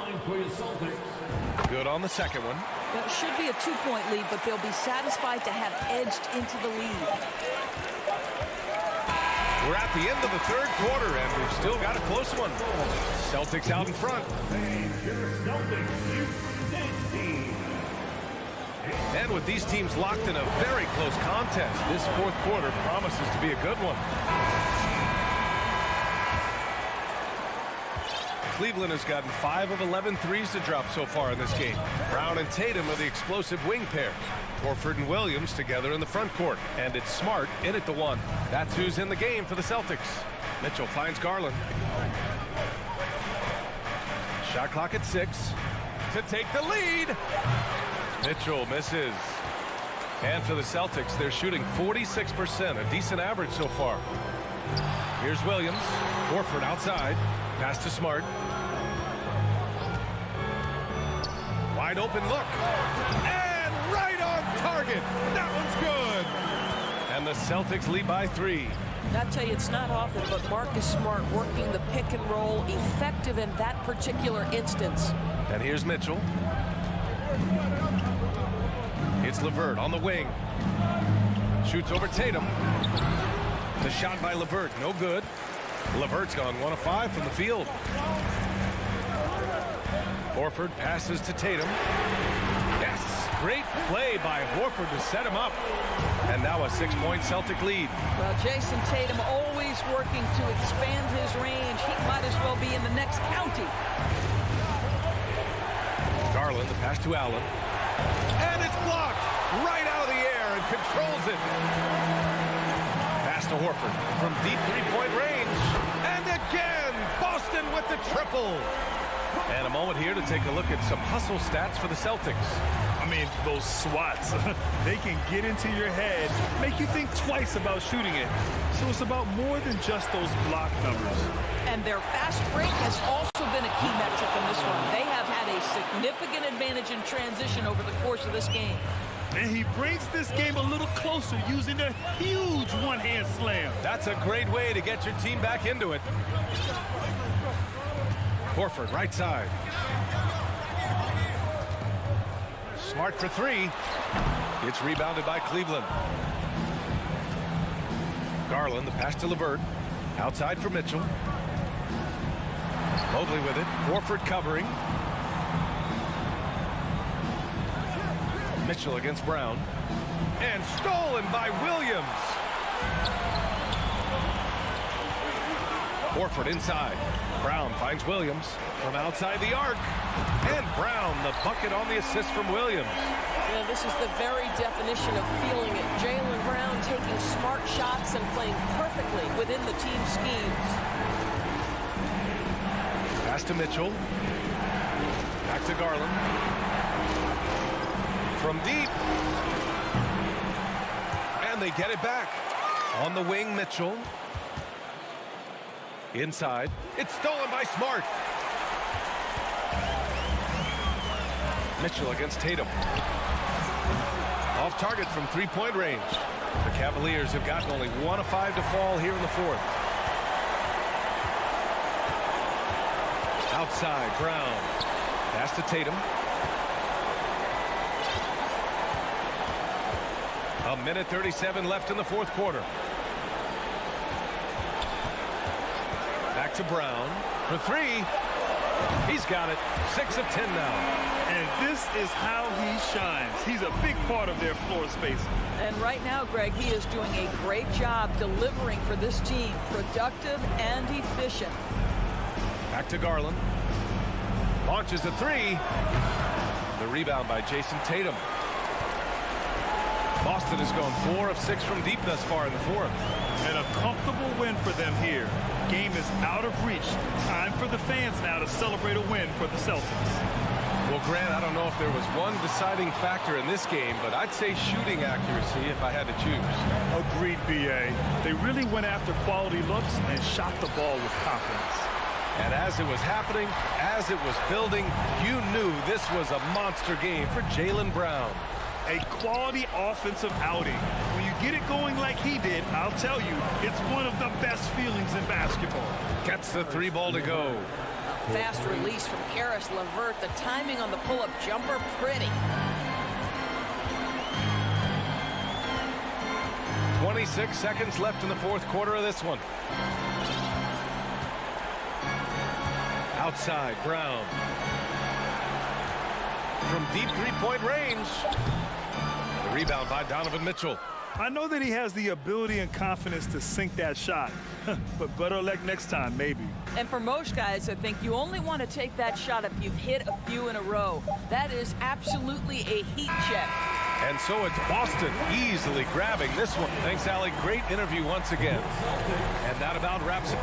Good on the second one. It should be a 2-point lead, but they'll be satisfied to have edged into the lead. We're at the end of the third quarter, and we've still got a close one. Celtics out in front. And with these teams locked in a very close contest, this fourth quarter promises to be a good one. Cleveland has gotten 5 of 11 threes to drop so far in this game. Brown and Tatum are the explosive wing pair. Horford and Williams together in the front court. And it's Smart in at the 1. That's who's in the game for the Celtics. Mitchell finds Garland. Shot clock at 6 to take the lead. Mitchell misses. And for the Celtics, they're shooting 46%, a decent average so far. Here's Williams. Horford outside. Pass to Smart. Wide open look. And right on target. That one's good. And the Celtics lead by 3. I tell you, it's not often, but Marcus Smart working the pick and roll, effective in that particular instance. And here's Mitchell. It's LeVert on the wing. Shoots over Tatum. The shot by LeVert, no good. LeVert's gone 1 of 5 from the field. Horford passes to Tatum. Yes, great play by Horford to set him up. And now a 6-point Celtic lead. Well, Jason Tatum always working to expand his range. He might as well be in the next county. Garland, the pass to Allen. And it's blocked right out of the air and controls it. Pass to Horford from deep 3-point range. And again, Boston with the triple. And a moment here to take a look at some hustle stats for the Celtics. I mean, those swats, they can get into your head, make you think twice about shooting it. So it's about more than just those block numbers. And their fast break has also been a key metric in this one. They have had a significant advantage in transition over the course of this game. And he brings this game a little closer using a huge one-hand slam. That's a great way to get your team back into it. Horford, right side. Smart for three. It's rebounded by Cleveland. Garland, the pass to LeVert. Outside for Mitchell. Mobley with it. Horford covering. Mitchell against Brown. And stolen by Williams. Horford inside. Brown finds Williams from outside the arc. And Brown, the bucket on the assist from Williams. Yeah, this is the very definition of feeling it. Jaylen Brown taking smart shots and playing perfectly within the team schemes. Pass to Mitchell. Back to Garland. From deep. And they get it back. On the wing, Mitchell. Inside. It's stolen by Smart. Mitchell against Tatum. Off target from three-point range. The Cavaliers have gotten only 1 of 5 to fall here in the fourth. Outside, Brown. Pass to Tatum. A minute 37 left in the fourth quarter. Back to Brown for three. He's got it. 6 of 10 now. And this is how he shines. He's a big part of their floor space. And right now, Greg, he is doing a great job delivering for this team. Productive and efficient. Back to Garland. Launches a three. The rebound by Jason Tatum. Boston has gone 4 of 6 from deep thus far in the fourth. And a comfortable win for them here. Game is out of reach. Time for the fans now to celebrate a win for the Celtics. Well, Grant, I don't know if there was one deciding factor in this game, but I'd say shooting accuracy if I had to choose. Agreed, B.A. They really went after quality looks and shot the ball with confidence. And as it was happening, as it was building, you knew this was a monster game for Jaylen Brown. A quality offensive outing. When you get it going like he did, I'll tell you, it's one of the best feelings in basketball. Gets the three ball to go. Fast release from Karis LeVert. The timing on the pull-up jumper, pretty. 26 seconds left in the fourth quarter of this one. Outside, Brown. From deep three-point range. The rebound by Donovan Mitchell. I know that he has the ability and confidence to sink that shot, but better luck next time, maybe. And for most guys, I think you only want to take that shot if you've hit a few in a row. That is absolutely a heat check. And so it's Boston easily grabbing this one. Thanks, Allie. Great interview once again. And that about wraps it.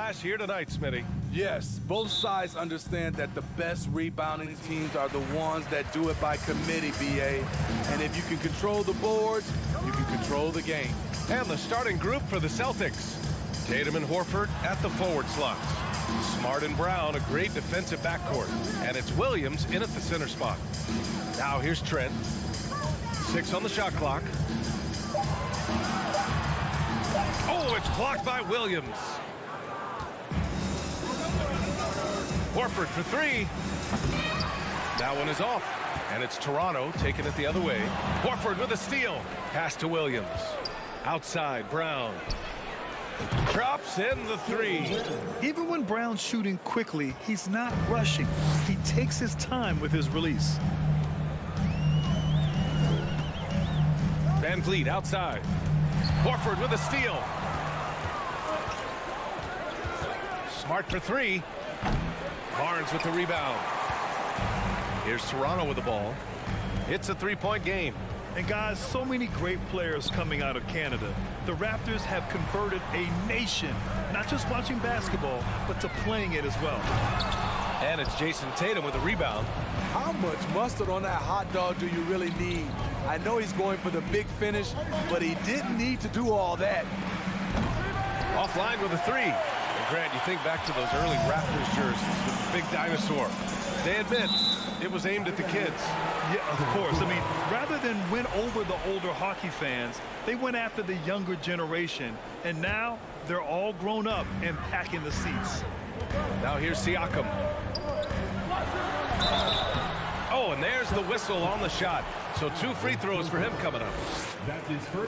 clash here tonight, Smitty. Yes, both sides understand that the best rebounding teams are the ones that do it by committee, BA. And if you can control the boards, you can control the game. And the starting group for the Celtics. Tatum and Horford at the forward slots. Smart and Brown, a great defensive backcourt. And it's Williams in at the center spot. Now here's Trent. 6 on the shot clock. Oh, it's blocked by Williams. Horford for 3. That one is off. And it's Toronto taking it the other way. Horford with a steal. Pass to Williams. Outside, Brown. Drops in the 3. Even when Brown's shooting quickly, he's not rushing. He takes his time with his release. Van Vliet outside. Horford with a steal. Smart for 3. Barnes with the rebound. Here's Toronto with the ball. It's a 3-point game. And guys, so many great players coming out of Canada. The Raptors have converted a nation, not just watching basketball, but to playing it as well. And it's Jason Tatum with the rebound. How much mustard on that hot dog do you really need? I know he's going for the big finish, but he didn't need to do all that. Offline with a 3. And Grant, you think back to those early Raptors jerseys with the big dinosaur. They admit it was aimed at the kids. Yeah, of course. I mean, rather than win over the older hockey fans, they went after the younger generation. And now they're all grown up and packing the seats. Now here's Siakam. Oh, and there's the whistle on the shot. So 2 free throws for him coming up.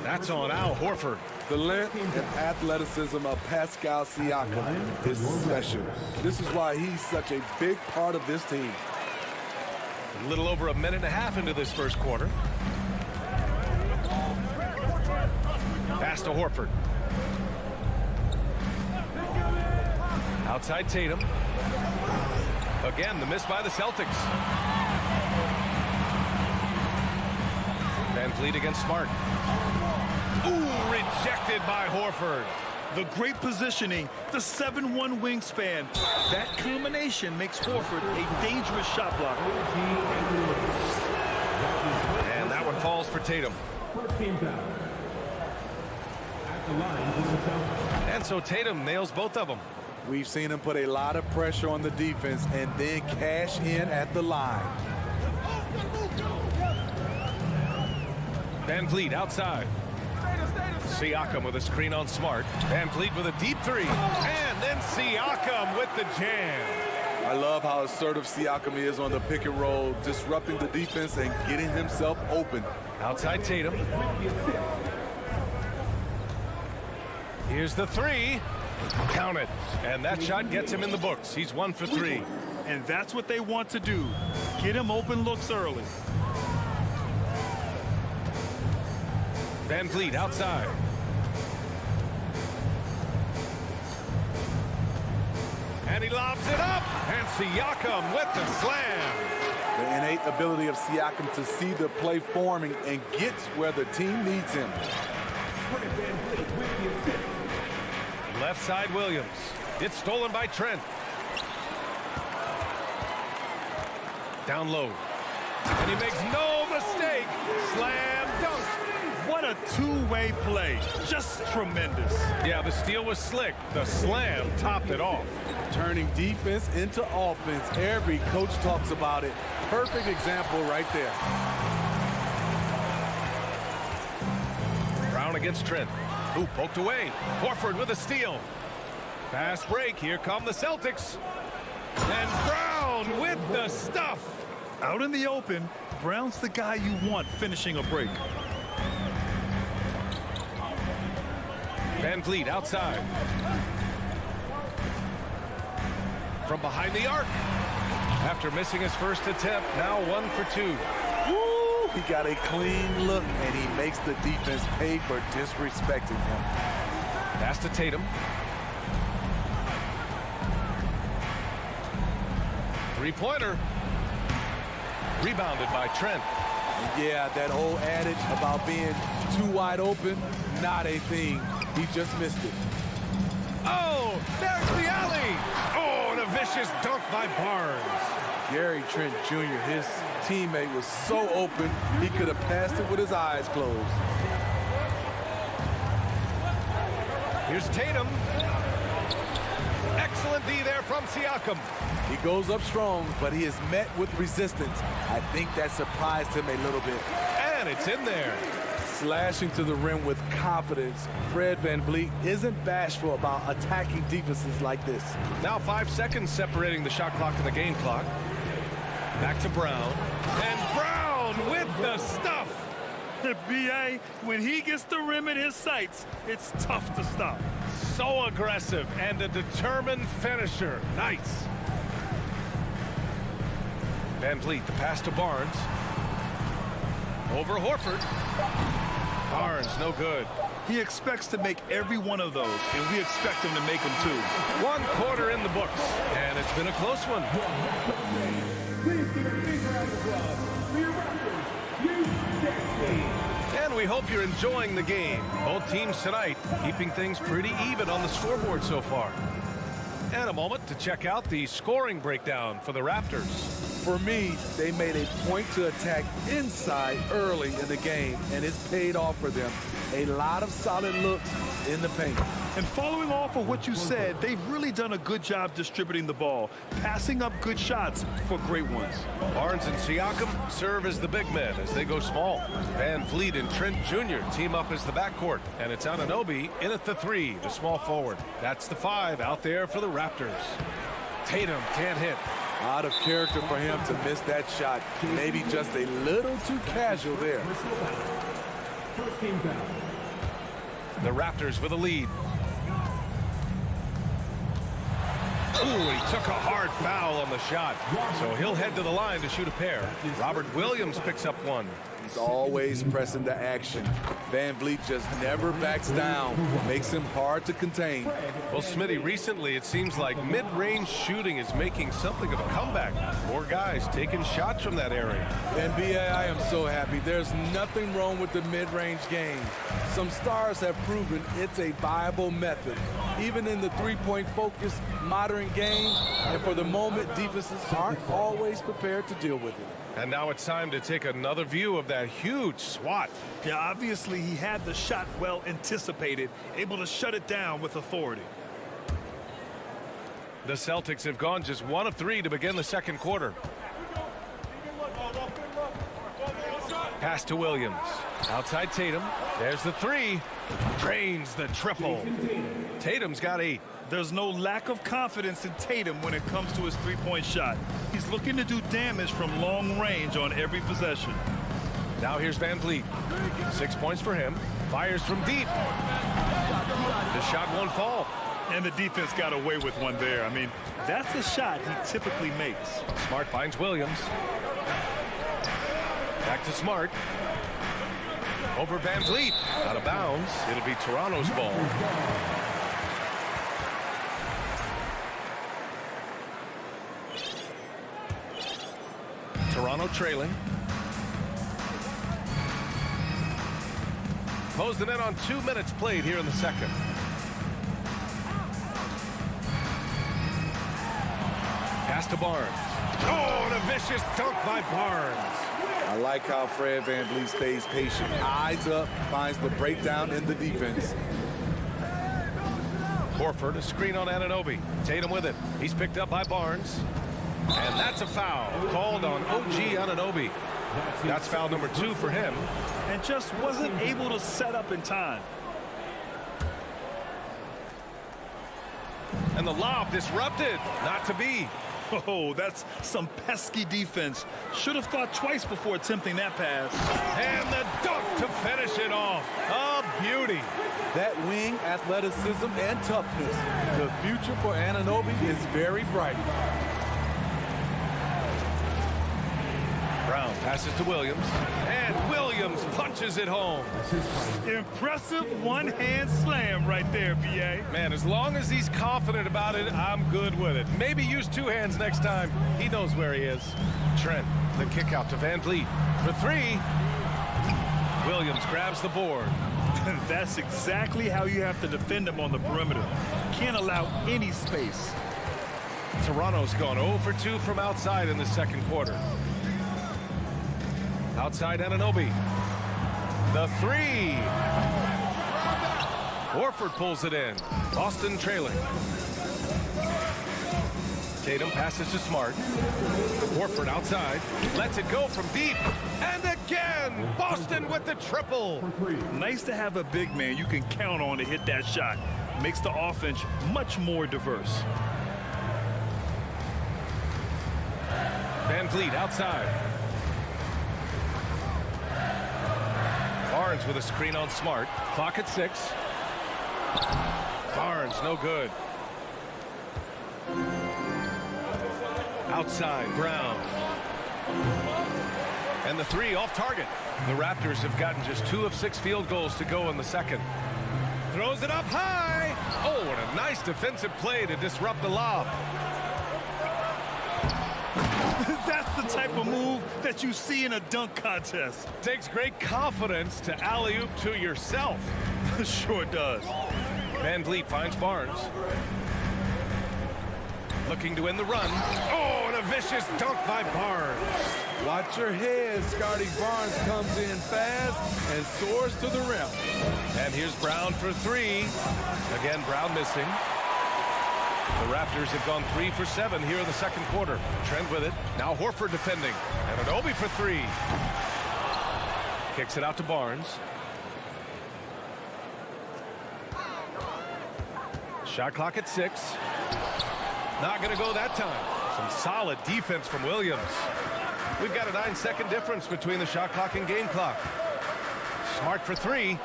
That's on Al Horford. The length and athleticism of Pascal Siakam is special. This is why he's such a big part of this team. A little over a minute and a half into this first quarter. Pass to Horford. Outside Tatum. Again, the miss by the Celtics. Van Vliet against Smart. Ooh, rejected by Horford. The great positioning, the 7'1" wingspan. That combination makes Horford a dangerous shot blocker. And that one falls for Tatum. And so Tatum nails both of them. We've seen him put a lot of pressure on the defense and then cash in at the line. Van Vliet outside. Siakam with a screen on Smart. Van Vliet with a deep 3. And then Siakam with the jam. I love how assertive Siakam is on the pick and roll, disrupting the defense and getting himself open. Outside Tatum. Here's the 3. Count it. And that shot gets him in the books. He's 1 for 3. And that's what they want to do. Get him open looks early. Van Vliet outside. And he lobs it up. And Siakam with the slam. The innate ability of Siakam to see the play forming and gets where the team needs him. Left side Williams. It's stolen by Trent. Down low. And he makes no mistake. Slam dunk. What a two-way play. Just tremendous. Yeah, the steal was slick. The slam topped it off. Turning defense into offense. Every coach talks about it. Perfect example right there. Brown against Trent. Ooh, poked away. Horford with a steal. Fast break. Here come the Celtics. And Brown with the stuff. Out in the open, Brown's the guy you want finishing a break. Van Vliet outside. From behind the arc. After missing his first attempt, now 1 for 2. Woo! He got a clean look, and he makes the defense pay for disrespecting him. Pass to Tatum. Three-pointer. Rebounded by Trent. Yeah, that old adage about being too wide open, not a thing. He just missed it. Oh, there's the alley. Oh, and a vicious dunk by Barnes. Gary Trent Jr., his teammate, was so open, he could have passed it with his eyes closed. Here's Tatum. Excellent D there from Siakam. He goes up strong, but he is met with resistance. I think that surprised him a little bit. And it's in there. Slashing to the rim with confidence, Fred VanVleet isn't bashful about attacking defenses like this. Now 5 seconds separating the shot clock and the game clock. Back to Brown. And Brown with the stuff. B.A., when he gets the rim in his sights, it's tough to stop. So aggressive and a determined finisher. Nice. VanVleet, the pass to Barnes. Over Horford. Barnes, no good. He expects to make every one of those, and we expect him to make them too. 1 quarter in the books, and it's been a close one. Please give a big round of applause for your Raptors, And we hope you're enjoying the game. Both teams tonight keeping things pretty even on the scoreboard so far. And a moment to check out the scoring breakdown for the Raptors. For me, they made a point to attack inside early in the game, and it's paid off for them. A lot of solid looks in the paint. And following off of what you said, they've really done a good job distributing the ball, passing up good shots for great ones. Barnes and Siakam serve as the big men as they go small. VanVleet and Trent Jr. team up as the backcourt, and it's Anunoby in at the 3, the small forward. That's the 5 out there for the Raptors. Tatum can't hit. Out of character for him to miss that shot. Maybe just a little too casual there. First team foul. The Raptors with a lead. Ooh, he took a hard foul on the shot. So he'll head to the line to shoot a pair. Robert Williams picks up 1. He's always pressing the action. VanVleet just never backs down. Makes him hard to contain. Well, Smitty, recently it seems like mid-range shooting is making something of a comeback. More guys taking shots from that area. NBA, I am so happy. There's nothing wrong with the mid-range game. Some stars have proven it's a viable method, even in the three-point focused modern game. And for the moment, defenses aren't always prepared to deal with it. And now it's time to take another view of that huge swat. Yeah, obviously he had the shot well anticipated, able to shut it down with authority. The Celtics have gone just 1 of 3 to begin the second quarter. Pass to Williams. Outside Tatum. There's the 3. Drains the triple. Tatum's got 8. There's no lack of confidence in Tatum when it comes to his three-point shot. He's looking to do damage from long range on every possession. Now here's VanVleet. 6 points for him. Fires from deep. The shot won't fall. And the defense got away with one there. I mean, that's a shot he typically makes. Smart finds Williams. Back to Smart. Over VanVleet. Out of bounds. It'll be Toronto's ball. Toronto trailing. Closed it in on 2 minutes played here in the second. Pass to Barnes. Oh, and a vicious dunk by Barnes. I like how Fred VanVleet stays patient. Eyes up, finds the breakdown in the defense. Horford, a screen on Anunoby. Tatum with it. He's picked up by Barnes. And that's a foul called on OG Anunoby. That's foul number 2 for him. And just wasn't able to set up in time. And the lob disrupted. Not to be. Oh, that's some pesky defense. Should have thought twice before attempting that pass. And the dunk to finish it off. A beauty. That wing athleticism and toughness. The future for Anunoby is very bright. Brown passes to Williams. And Williams punches it home. Impressive one-hand slam right there, B.A. Man, as long as he's confident about it, I'm good with it. Maybe use 2 hands next time. He knows where he is. Trent, the kick out to VanVleet for 3. Williams grabs the board. That's exactly how you have to defend him on the perimeter. Can't allow any space. Toronto's gone 0 for 2 from outside in the second quarter. Outside Anunoby. The three. Horford pulls it in. Boston trailing. Tatum passes to Smart. Horford outside. Lets it go from deep. And again, Boston with the triple. Nice to have a big man you can count on to hit that shot. Makes the offense much more diverse. Van Vliet outside. Barnes with a screen on Smart. Clock at 6. Barnes, no good. Outside, Brown. And the three off target. The Raptors have gotten just 2 of 6 field goals to go in the second. Throws it up high. Oh, and a nice defensive play to disrupt the lob. That's the type of move that you see in a dunk contest. Takes great confidence to alley-oop to yourself. Sure does. Van Vliet finds Barnes. Looking to win the run. Oh, and a vicious dunk by Barnes. Watch your head. Scotty Barnes comes in fast and soars to the rim. And here's Brown for 3. Again, Brown missing. The Raptors have gone 3 for 7 here in the second quarter. Trent with it. Now Horford defending. And Anunoby for 3. Kicks it out to Barnes. Shot clock at 6. Not going to go that time. Some solid defense from Williams. We've got a 9-second difference between the shot clock and game clock. Smart for 3.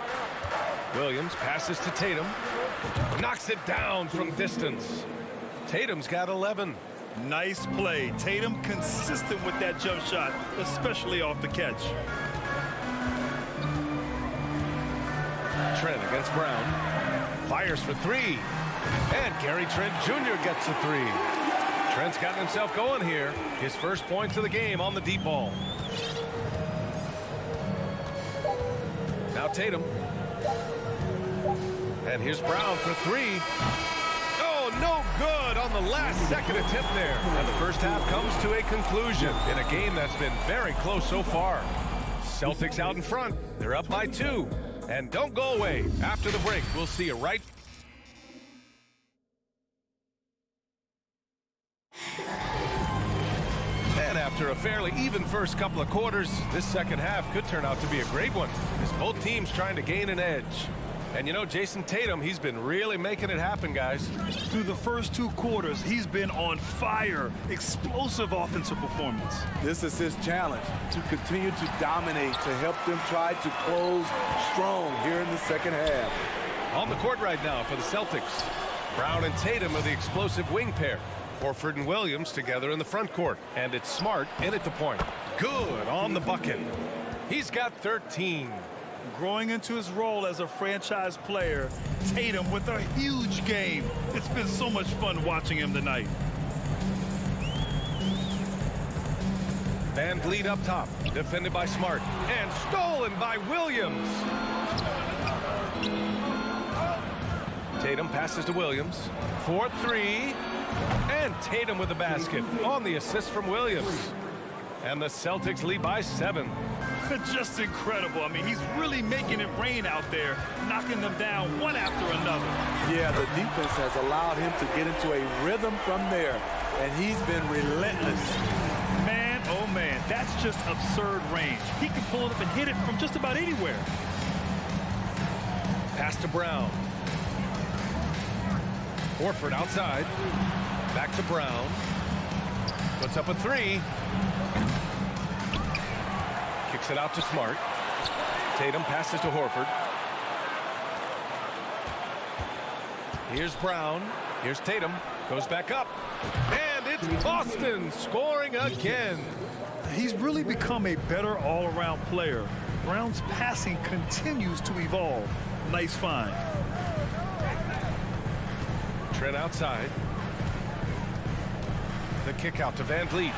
Williams passes to Tatum. Knocks it down from distance. Tatum's got 11. Nice play. Tatum consistent with that jump shot, especially off the catch. Trent against Brown. Fires for 3. And Gary Trent Jr. gets a 3. Trent's gotten himself going here. His first points of the game on the deep ball. Now Tatum. And here's Brown for 3. Oh, no good on the last second attempt there. And the first half comes to a conclusion in a game that's been very close so far. Celtics out in front. They're up by 2. And don't go away. After the break, we'll see you right. And after a fairly even first couple of quarters, this second half could turn out to be a great one, as both teams trying to gain an edge. And you know, Jason Tatum, he's been really making it happen, guys. Through the first 2 quarters, he's been on fire. Explosive offensive performance. This is his challenge, to continue to dominate, to help them try to close strong here in the second half. On the court right now for the Celtics, Brown and Tatum are the explosive wing pair. Horford and Williams together in the front court. And it's Smart in at the point. Good on the bucket. He's got 13. Growing into his role as a franchise player, Tatum with a huge game. It's been so much fun watching him tonight. Van Vliet up top, defended by Smart, and stolen by Williams. Tatum passes to Williams for 3, and Tatum with the basket on the assist from Williams. And the Celtics lead by 7. Just incredible. I mean, he's really making it rain out there, knocking them down one after another. Yeah, the defense has allowed him to get into a rhythm from there, and he's been relentless. Man, oh man, that's just absurd range. He can pull it up and hit it from just about anywhere. Pass to Brown. Horford outside. Back to Brown. Puts up a 3. Kicks it out to Smart. Tatum passes to Horford. Here's Brown. Here's Tatum. Goes back up. And it's Boston scoring again. He's really become a better all-around player. Brown's passing continues to evolve. Nice find. Trent outside. The kick out to Van Vliet.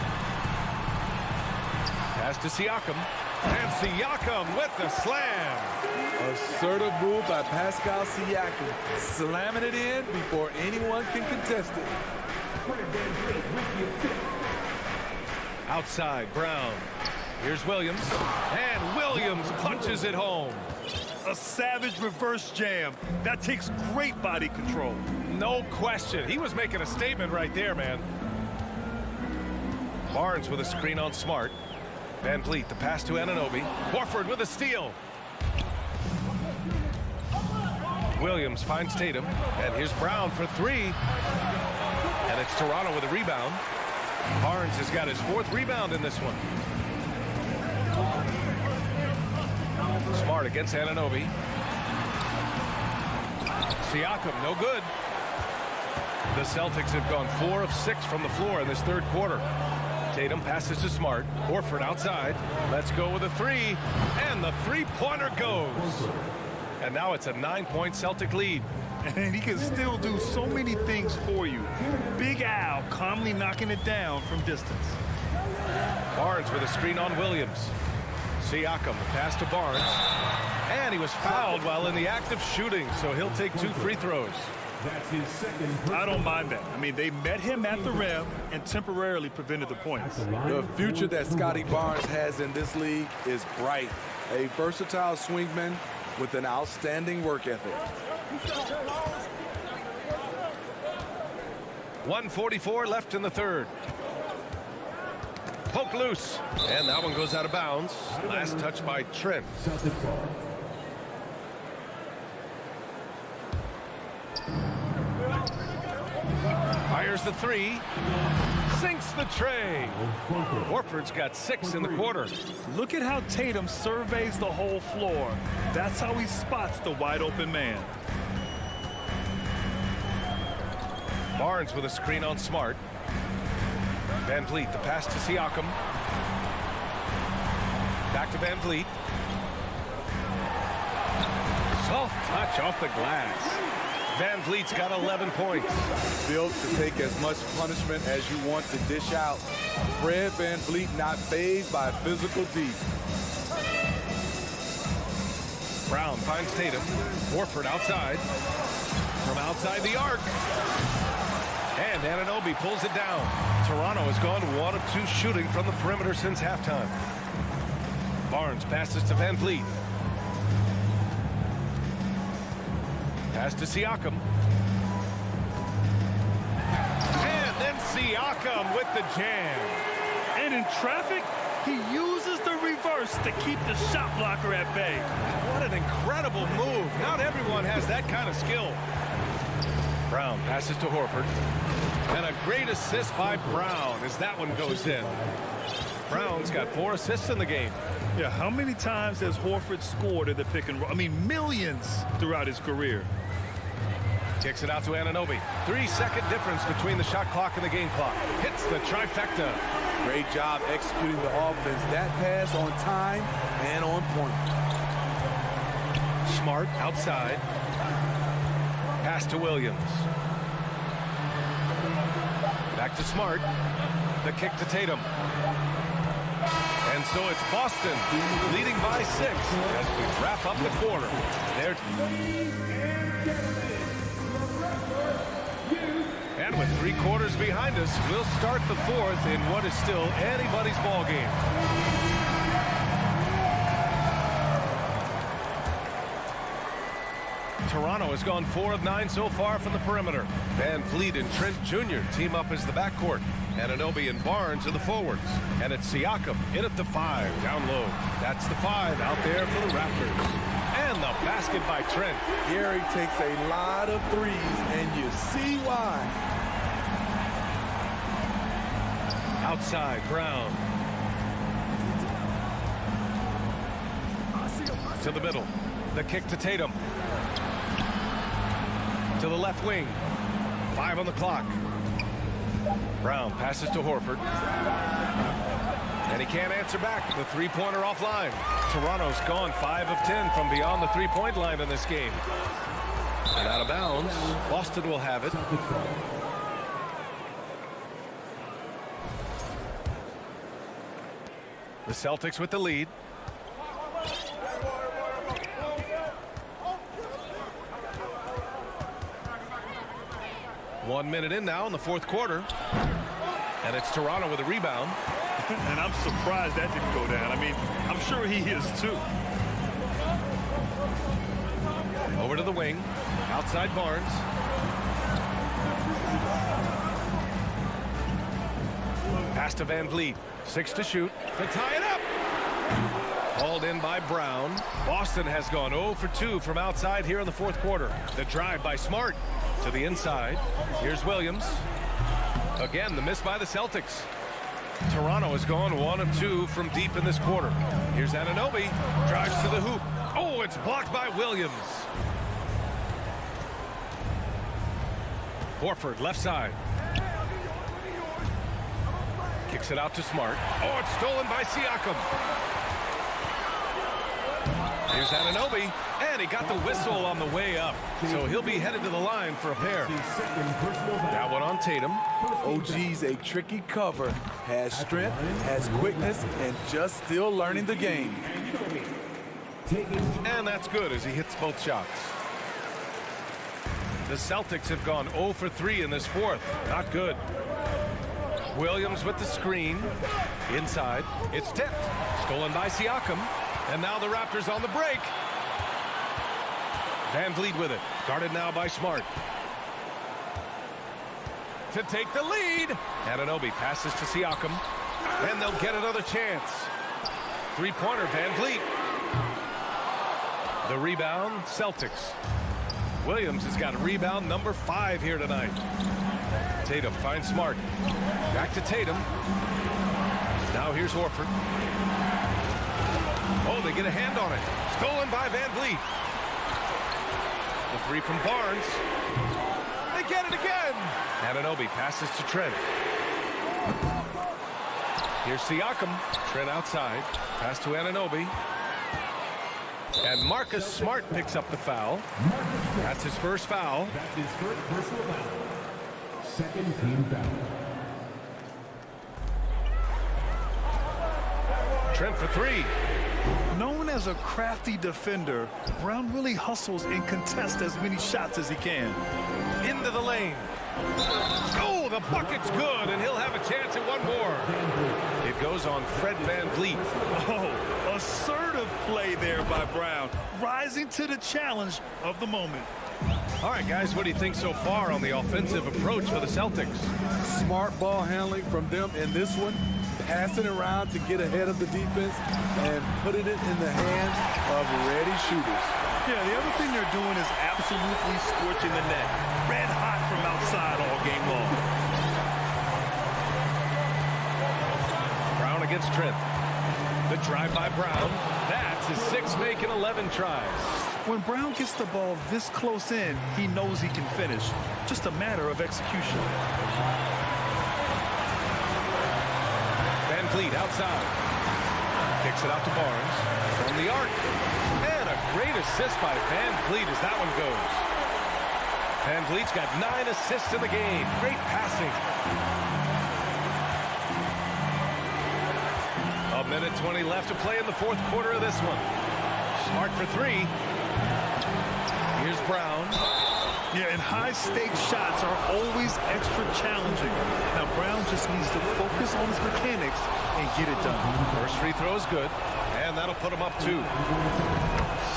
Pass to Siakam. And Siakam with the slam. Assertive move by Pascal Siakam, slamming it in before anyone can contest it. Outside, Brown. Here's Williams. And Williams punches it home. A savage reverse jam. That takes great body control. No question. He was making a statement right there, man. Barnes with a screen on Smart. Van Vliet, the pass to Anunoby. Horford with a steal. Williams finds Tatum. And here's Brown for three. And it's Toronto with a rebound. Barnes has got his 4th rebound in this one. Smart against Anunoby. Siakam, no good. The Celtics have gone 4 of 6 from the floor in this 3rd quarter. Tatum passes to Smart. Horford outside. Let's go with a 3. And the 3-pointer goes. And now it's a 9-point Celtic lead. And he can still do so many things for you. Big Al calmly knocking it down from distance. Barnes with a screen on Williams. Siakam, the pass to Barnes. And he was fouled while in the act of shooting, so he'll take 2 free throws. That's his second. I don't mind that. I mean, they met him at the rim and temporarily prevented the points. The future that Scotty Barnes has in this league is bright. A versatile swingman with an outstanding work ethic. 1:44 left in the 3rd. Poke loose. And that one goes out of bounds. Last touch by Trent. Fires the 3. Sinks the tray. Horford's got 6 in the quarter. Look at how Tatum surveys the whole floor. That's how he spots the wide open man. Barnes with a screen on Smart. Van Vliet, the pass to Siakam. Back to Van Vliet. Soft touch off the glass. Van Vliet's got 11 points. Built to take as much punishment as you want to dish out. Fred Van Vliet not fazed by physical deep. Brown finds Tatum. Horford outside. From outside the arc. And Anunoby pulls it down. Toronto has gone 1 of 2 shooting from the perimeter since halftime. Barnes passes to Van Vliet. Pass to Siakam. And then Siakam with the jam. And in traffic, he uses the reverse to keep the shot blocker at bay. What an incredible move. Not everyone has that kind of skill. Brown passes to Horford. And a great assist by Brown as that one goes in. Brown's got 4 assists in the game. Yeah, how many times has Horford scored at the pick and roll? I mean, millions throughout his career. Kicks it out to Anunoby. 3-second difference between the shot clock and the game clock. Hits the trifecta. Great job executing the offense. That pass on time and on point. Smart outside. Pass to Williams. Back to Smart. The kick to Tatum. And so it's Boston leading by 6 as we wrap up the quarter. And with 3 quarters behind us, we'll start the 4th in what is still anybody's ball game. Toronto has gone 4 of 9 so far from the perimeter. Van Vliet and Trent Jr. team up as the backcourt. Anunoby and Barnes are the forwards. And it's Siakam in at the 5, down low. That's the 5 out there for the Raptors. And the basket by Trent. Gary takes a lot of threes, and you see why. Outside, Brown. To the middle. The kick to Tatum. To the left wing. 5 on the clock. Brown passes to Horford. And he can't answer back. The 3-pointer offline. Toronto's gone 5 of 10 from beyond the 3-point line in this game. And out of bounds. Boston will have it. The Celtics with the lead. 1 minute in now in the fourth quarter. And it's Toronto with a rebound. And I'm surprised that didn't go down. I mean, I'm sure he is too. Over to the wing. Outside Barnes. Pass to Van Vliet. 6 to shoot. To tie it up. Hauled in by Brown. Boston has gone 0 for 2 from outside here in the fourth quarter. The drive by Smart to the inside. Here's Williams. Again, the miss by the Celtics. Toronto has gone 1 of 2 from deep in this quarter. Here's Anunoby. Drives to the hoop. Oh, it's blocked by Williams. Horford, left side. Kicks it out to Smart. Oh, it's stolen by Siakam. Here's Anunoby, and he got the whistle on the way up. So he'll be headed to the line for a pair. That one on Tatum. OG's a tricky cover. Has strength, has quickness, and just still learning the game. And that's good as he hits both shots. The Celtics have gone 0 for 3 in this fourth. Not good. Williams with the screen. Inside. It's tipped. Stolen by Siakam. And now the Raptors on the break. Van Vliet with it. Guarded now by Smart. To take the lead. Anunoby passes to Siakam. And they'll get another chance. Three-pointer, Van Vliet. The rebound, Celtics. Williams has got rebound number 5 here tonight. Tatum finds Smart. Back to Tatum. Now here's Horford. Oh, they get a hand on it. Stolen by Van Vliet. The 3 from Barnes. They get it again. Anunoby passes to Trent. Here's Siakam. Trent outside. Pass to Anunoby. And Marcus Smart picks up the foul. That's his first foul. That's his first personal foul. Second team foul. Trent for 3. Known as a crafty defender, Brown really hustles and contests as many shots as he can. Into the lane. Oh, the bucket's good, and he'll have a chance at one more. It goes on Fred Van Vliet. Oh, assertive play there by Brown, rising to the challenge of the moment. All right, guys, what do you think so far on the offensive approach for the Celtics? Smart ball handling from them in this one. Passing around to get ahead of the defense and putting it in the hands of ready shooters. Yeah, the other thing they're doing is absolutely scorching the net. Red hot from outside all game long. Brown against Trent. The drive by Brown. That's his 6 making 11 tries. When Brown gets the ball this close in, he knows he can finish. Just a matter of execution. Van Vliet outside. Kicks it out to Barnes. From the arc. And a great assist by Van Vliet as that one goes. Van Vliet's got 9 assists in the game. Great passing. A minute 20 left to play in the fourth quarter of this one. Smart for 3. Here's Brown. Yeah, and high-stakes shots are always extra challenging. Now, Brown just needs to focus on his mechanics and get it done. First free throw is good, and that'll put him up 2.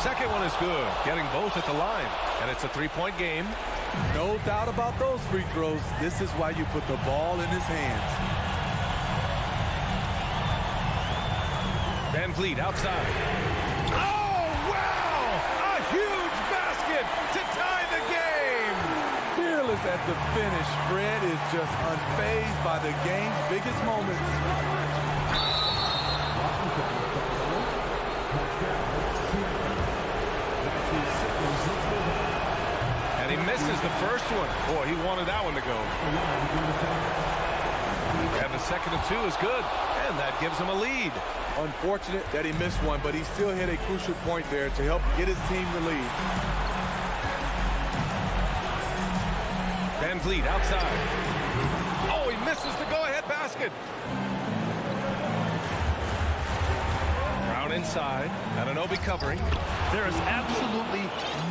Second one is good, getting both at the line, and it's a 3-point game. No doubt about those free throws. This is why you put the ball in his hands. Van Vliet outside. Oh, wow! A huge basket to tie the game! Fearless at the finish. Fred is just unfazed by the game's biggest moments. And he misses the first one. Boy, he wanted that one to go. And the second and 2 is good, and that gives him a lead. Unfortunate that he missed one, but he still hit a crucial point there to help get his team the lead. Van Vliet outside. Oh, he misses the go-ahead basket. Brown Brown inside. Anunoby covering. There is absolutely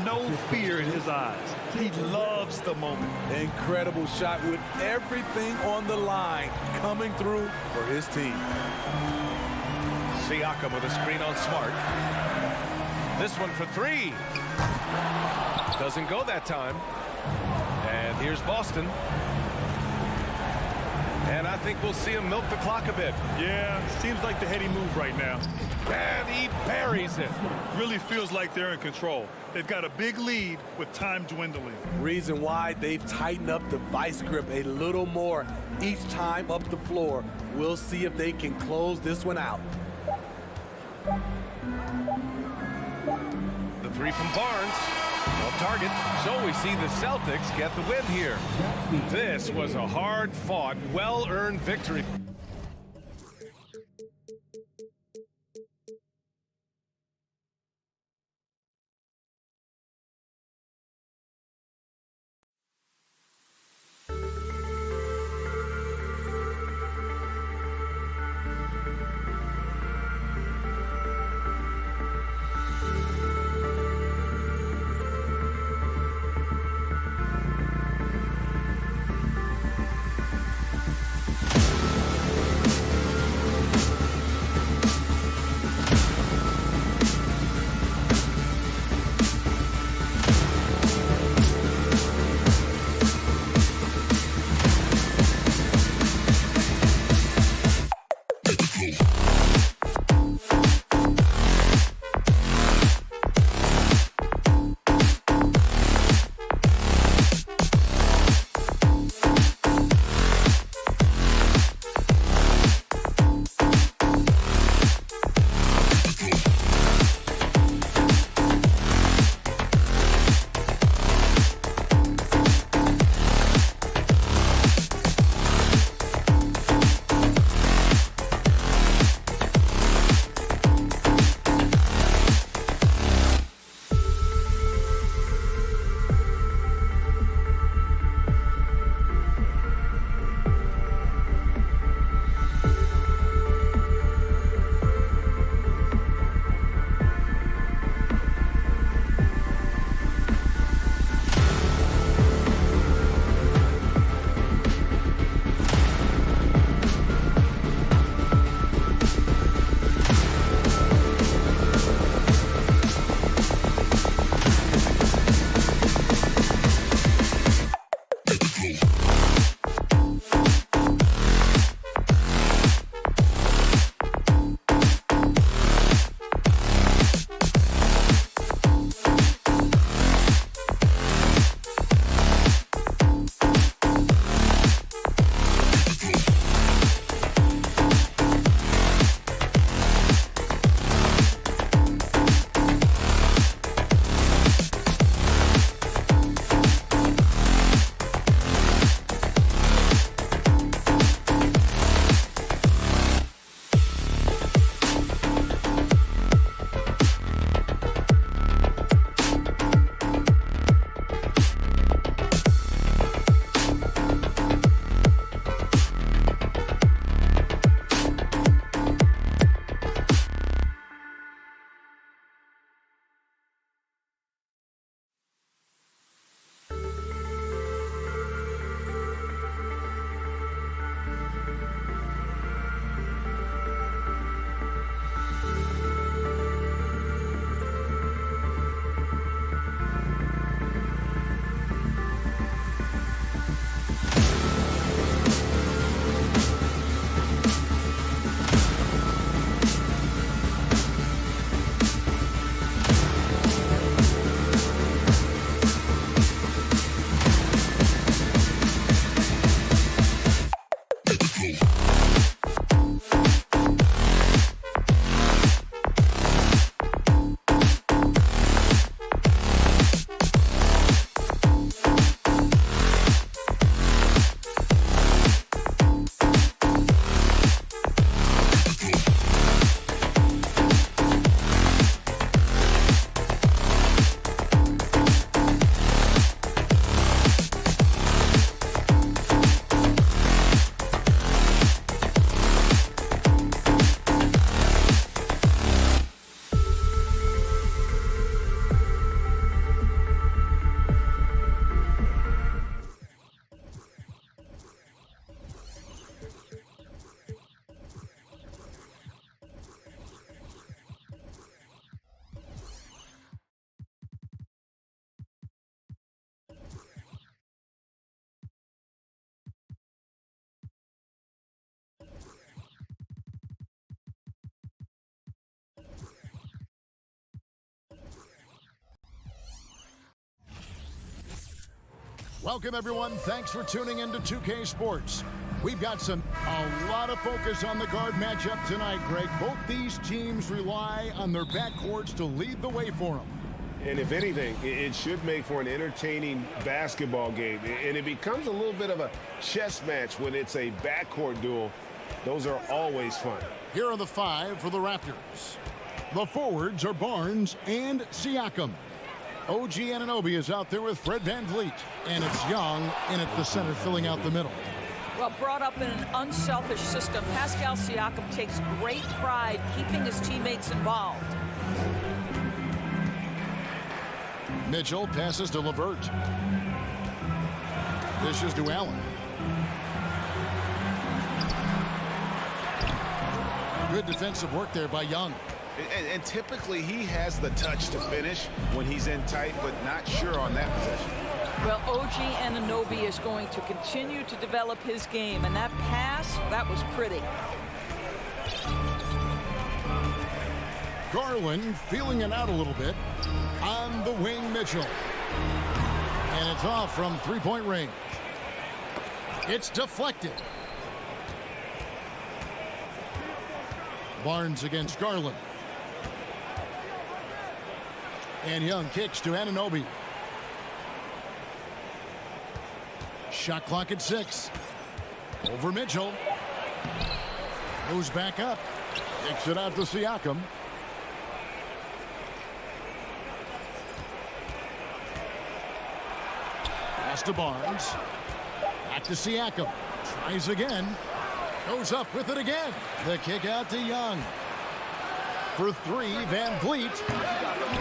no fear in his eyes. He loves the moment. Incredible shot with everything on the line coming through for his team. Siakam with a screen on Smart. This one for three. Doesn't go that time. And here's Boston. And I think we'll see him milk the clock a bit. Yeah, seems like the heady move right now. And he buries it. Really feels like they're in control. They've got a big lead with time dwindling. Reason why they've tightened up the vice grip a little more each time up the floor. We'll see if they can close this one out. The three from Barnes. Off target. So we see the Celtics get the win here. This was a hard-fought, well-earned victory. Welcome, everyone. Thanks for tuning in to 2K Sports. We've got a lot of focus on the guard matchup tonight, Greg. Both these teams rely on their backcourts to lead the way for them. And if anything, it should make for an entertaining basketball game. And it becomes a little bit of a chess match when it's a backcourt duel. Those are always fun. Here are the 5 for the Raptors. The forwards are Barnes and Siakam. OG Anunoby is out there with Fred VanVleet. And it's Young in at the center, filling out the middle. Well, brought up in an unselfish system, Pascal Siakam takes great pride keeping his teammates involved. Mitchell passes to LeVert. Dishes to Allen. Good defensive work there by Young. And typically he has the touch to finish when he's in tight, but not sure on that possession. Well, OG Anunoby is going to continue to develop his game, and that pass, that was pretty. Garland feeling it out a little bit. On the wing, Mitchell. And it's off from three-point range. It's deflected. Barnes against Garland. And Young kicks to Anunoby. Shot clock at 6. Over Mitchell. Goes back up. Kicks it out to Siakam. Pass to Barnes. Back to Siakam. Tries again. Goes up with it again. The kick out to Young. For 3, VanVleet.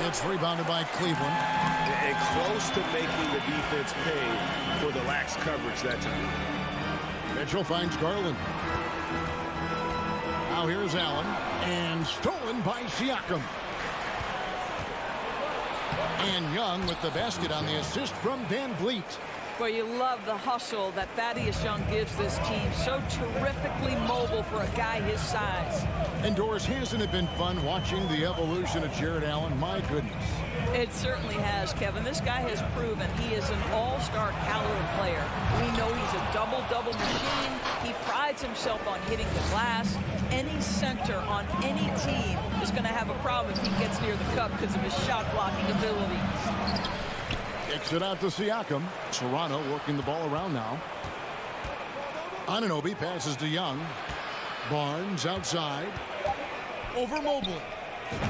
It's rebounded by Cleveland. And close to making the defense pay for the lax coverage that time. Mitchell finds Garland. Now here's Allen. And stolen by Siakam. And Young with the basket on the assist from VanVleet. Well, you love the hustle that Thaddeus Young gives this team. So terrifically mobile for a guy his size. Indoors, hasn't it been fun watching the evolution of Jared Allen? My goodness. It certainly has, Kevin. This guy has proven he is an all-star caliber player. We know he's a double-double machine. He prides himself on hitting the glass. Any center on any team is going to have a problem if he gets near the cup because of his shot-blocking ability. Kicks it out to Siakam. Toronto working the ball around now. Anunoby passes to Young. Barnes outside. Over Mobley.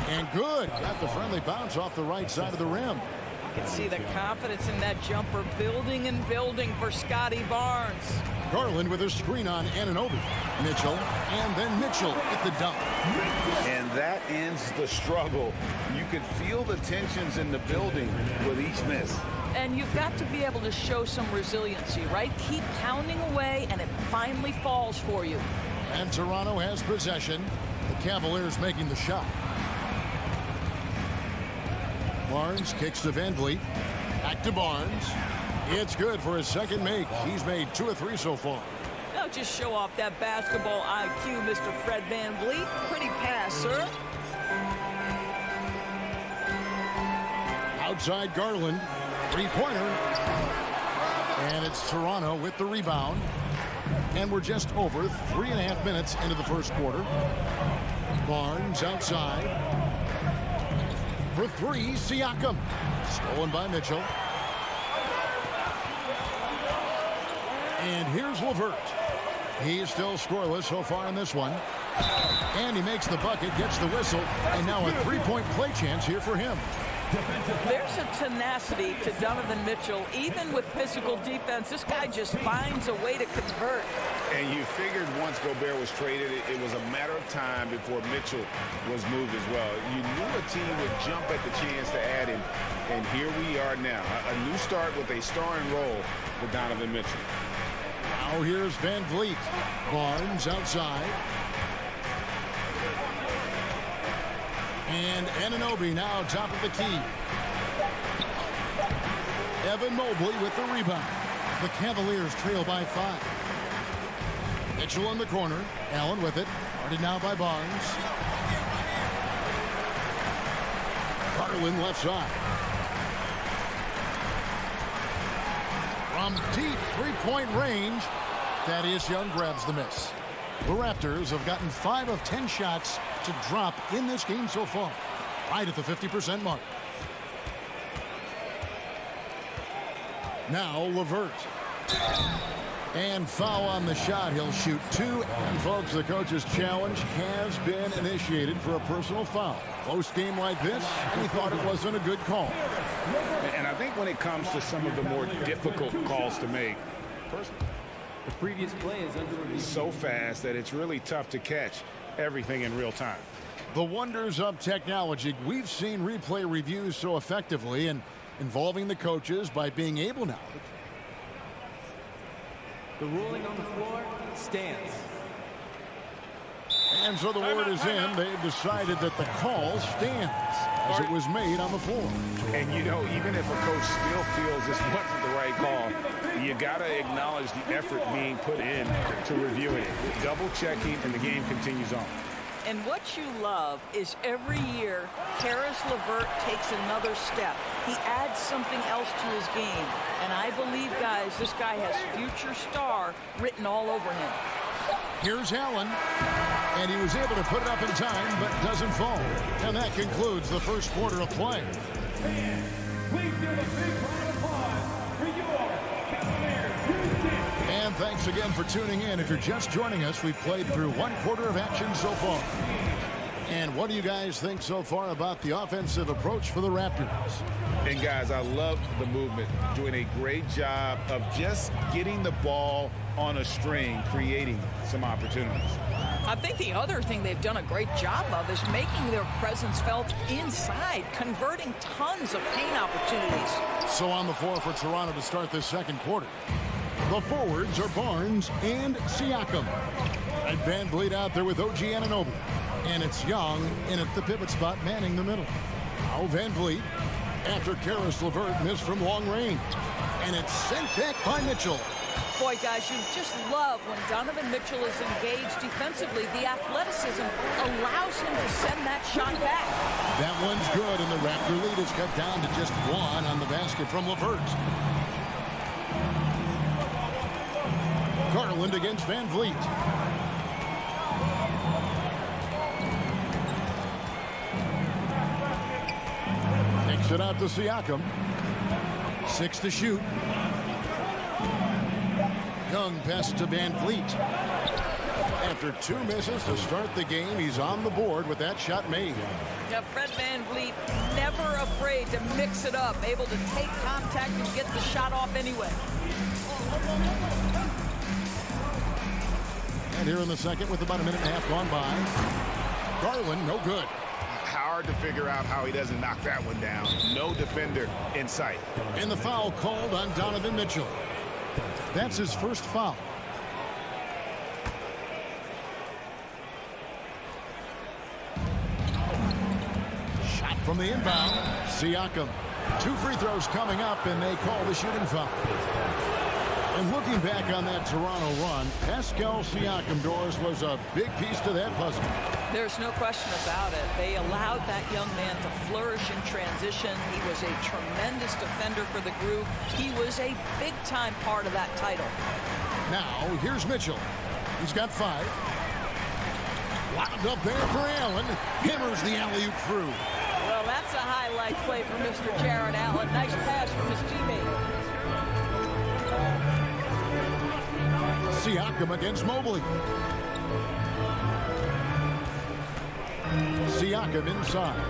And good. Got the friendly bounce off the right side of the rim. You can see the confidence in that jumper building and building for Scotty Barnes. Garland with a screen on Anunoby. Mitchell. And then Mitchell at the dunk. And that ends the struggle. You can feel the tensions in the building with each miss. And you've got to be able to show some resiliency, right? Keep pounding away, and it finally falls for you. And Toronto has possession. The Cavaliers making the shot. Barnes kicks to VanVleet. Back to Barnes. It's good for his second make. He's made 2 of 3 so far. Now just show off that basketball IQ, Mr. Fred VanVleet. Pretty pass, sir. Outside Garland. Three-pointer. And it's Toronto with the rebound. And we're just over 3.5 minutes into the first quarter. Barnes outside. For 3, Siakam. Stolen by Mitchell. And here's LeVert. He's still scoreless so far in this one. And he makes the bucket, gets the whistle, and now a three-point play chance here for him. There's a tenacity to Donovan Mitchell. Even with physical defense, this guy just finds a way to convert. And you figured once Gobert was traded, it was a matter of time before Mitchell was moved as well. You knew a team would jump at the chance to add him, and here we are now. A new start with a starring role for Donovan Mitchell. Now here's VanVleet. Barnes outside. And Anunoby now top of the key. Evan Mobley with the rebound. The Cavaliers trail by 5. Mitchell in the corner. Allen with it. Guarded now by Barnes. Garland left side. From deep three-point range, Thaddeus Young grabs the miss. The Raptors have gotten 5 of 10 shots to drop in this game so far, right at the 50% mark. Now LeVert. And foul on the shot. He'll shoot 2. And folks, the coach's challenge has been initiated for a personal foul. Close game like this, and he thought it wasn't a good call. And I think when it comes to some of the more difficult calls to make, the previous play is under review. So fast that it's really tough to catch everything in real time. The wonders of technology. We've seen replay reviews so effectively and involving the coaches by being able now. The ruling on the floor stands. And so the word is in. They've decided that the call stands as it was made on the floor. And, you know, even if a coach still feels this wasn't the right call, you got to acknowledge the effort being put in to reviewing it. Double-checking, and the game continues on. And what you love is every year, Caris LeVert takes another step. He adds something else to his game. And I believe, guys, this guy has future star written all over him. Here's Allen. And he was able to put it up in time, but doesn't fall. And that concludes the first quarter of play. Please give a big round of applause for your Cavaliers. And thanks again for tuning in. If you're just joining us, we've played through one quarter of action so far. And what do you guys think so far about the offensive approach for the Raptors? And, guys, I love the movement. Doing a great job of just getting the ball on a string, creating some opportunities. I think the other thing they've done a great job of is making their presence felt inside, converting tons of paint opportunities. So on the floor for Toronto to start this second quarter. The forwards are Barnes and Siakam. And Van Vliet out there with OG Anunoby. And it's Young in at the pivot spot, manning the middle. Now Van Vliet after Caris LeVert missed from long range. And it's sent back by Mitchell. Boy, guys, you just love when Donovan Mitchell is engaged defensively. The athleticism allows him to send that shot back. That one's good, and the Raptor lead is cut down to just 1 on the basket from LeVert. Garland against Van Vliet. Takes it out to Siakam. 6 to shoot. Young passes to Van Vliet. After 2 misses to start the game, he's on the board with that shot made. Now, Fred Van Vliet, never afraid to mix it up, able to take contact and get the shot off anyway. And here in the second with about a minute and a half gone by. Garland, no good. Hard to figure out how he doesn't knock that one down. No defender in sight. And the foul called on Donovan Mitchell. That's his first foul. Shot from the inbound. Siakam. 2 free throws coming up, and they call the shooting foul. And looking back on that Toronto run, Pascal Siakam, Doris, was a big piece to that puzzle. There's no question about it. They allowed that young man to flourish in transition. He was a tremendous defender for the group. He was a big-time part of that title. Now, here's Mitchell. He's got 5. Wound up there for Allen. Hammers the alley-oop through. Well, that's a highlight play for Mr. Jared Allen. Nice pass from his teammate. Siakam against Mobley. Siakam inside.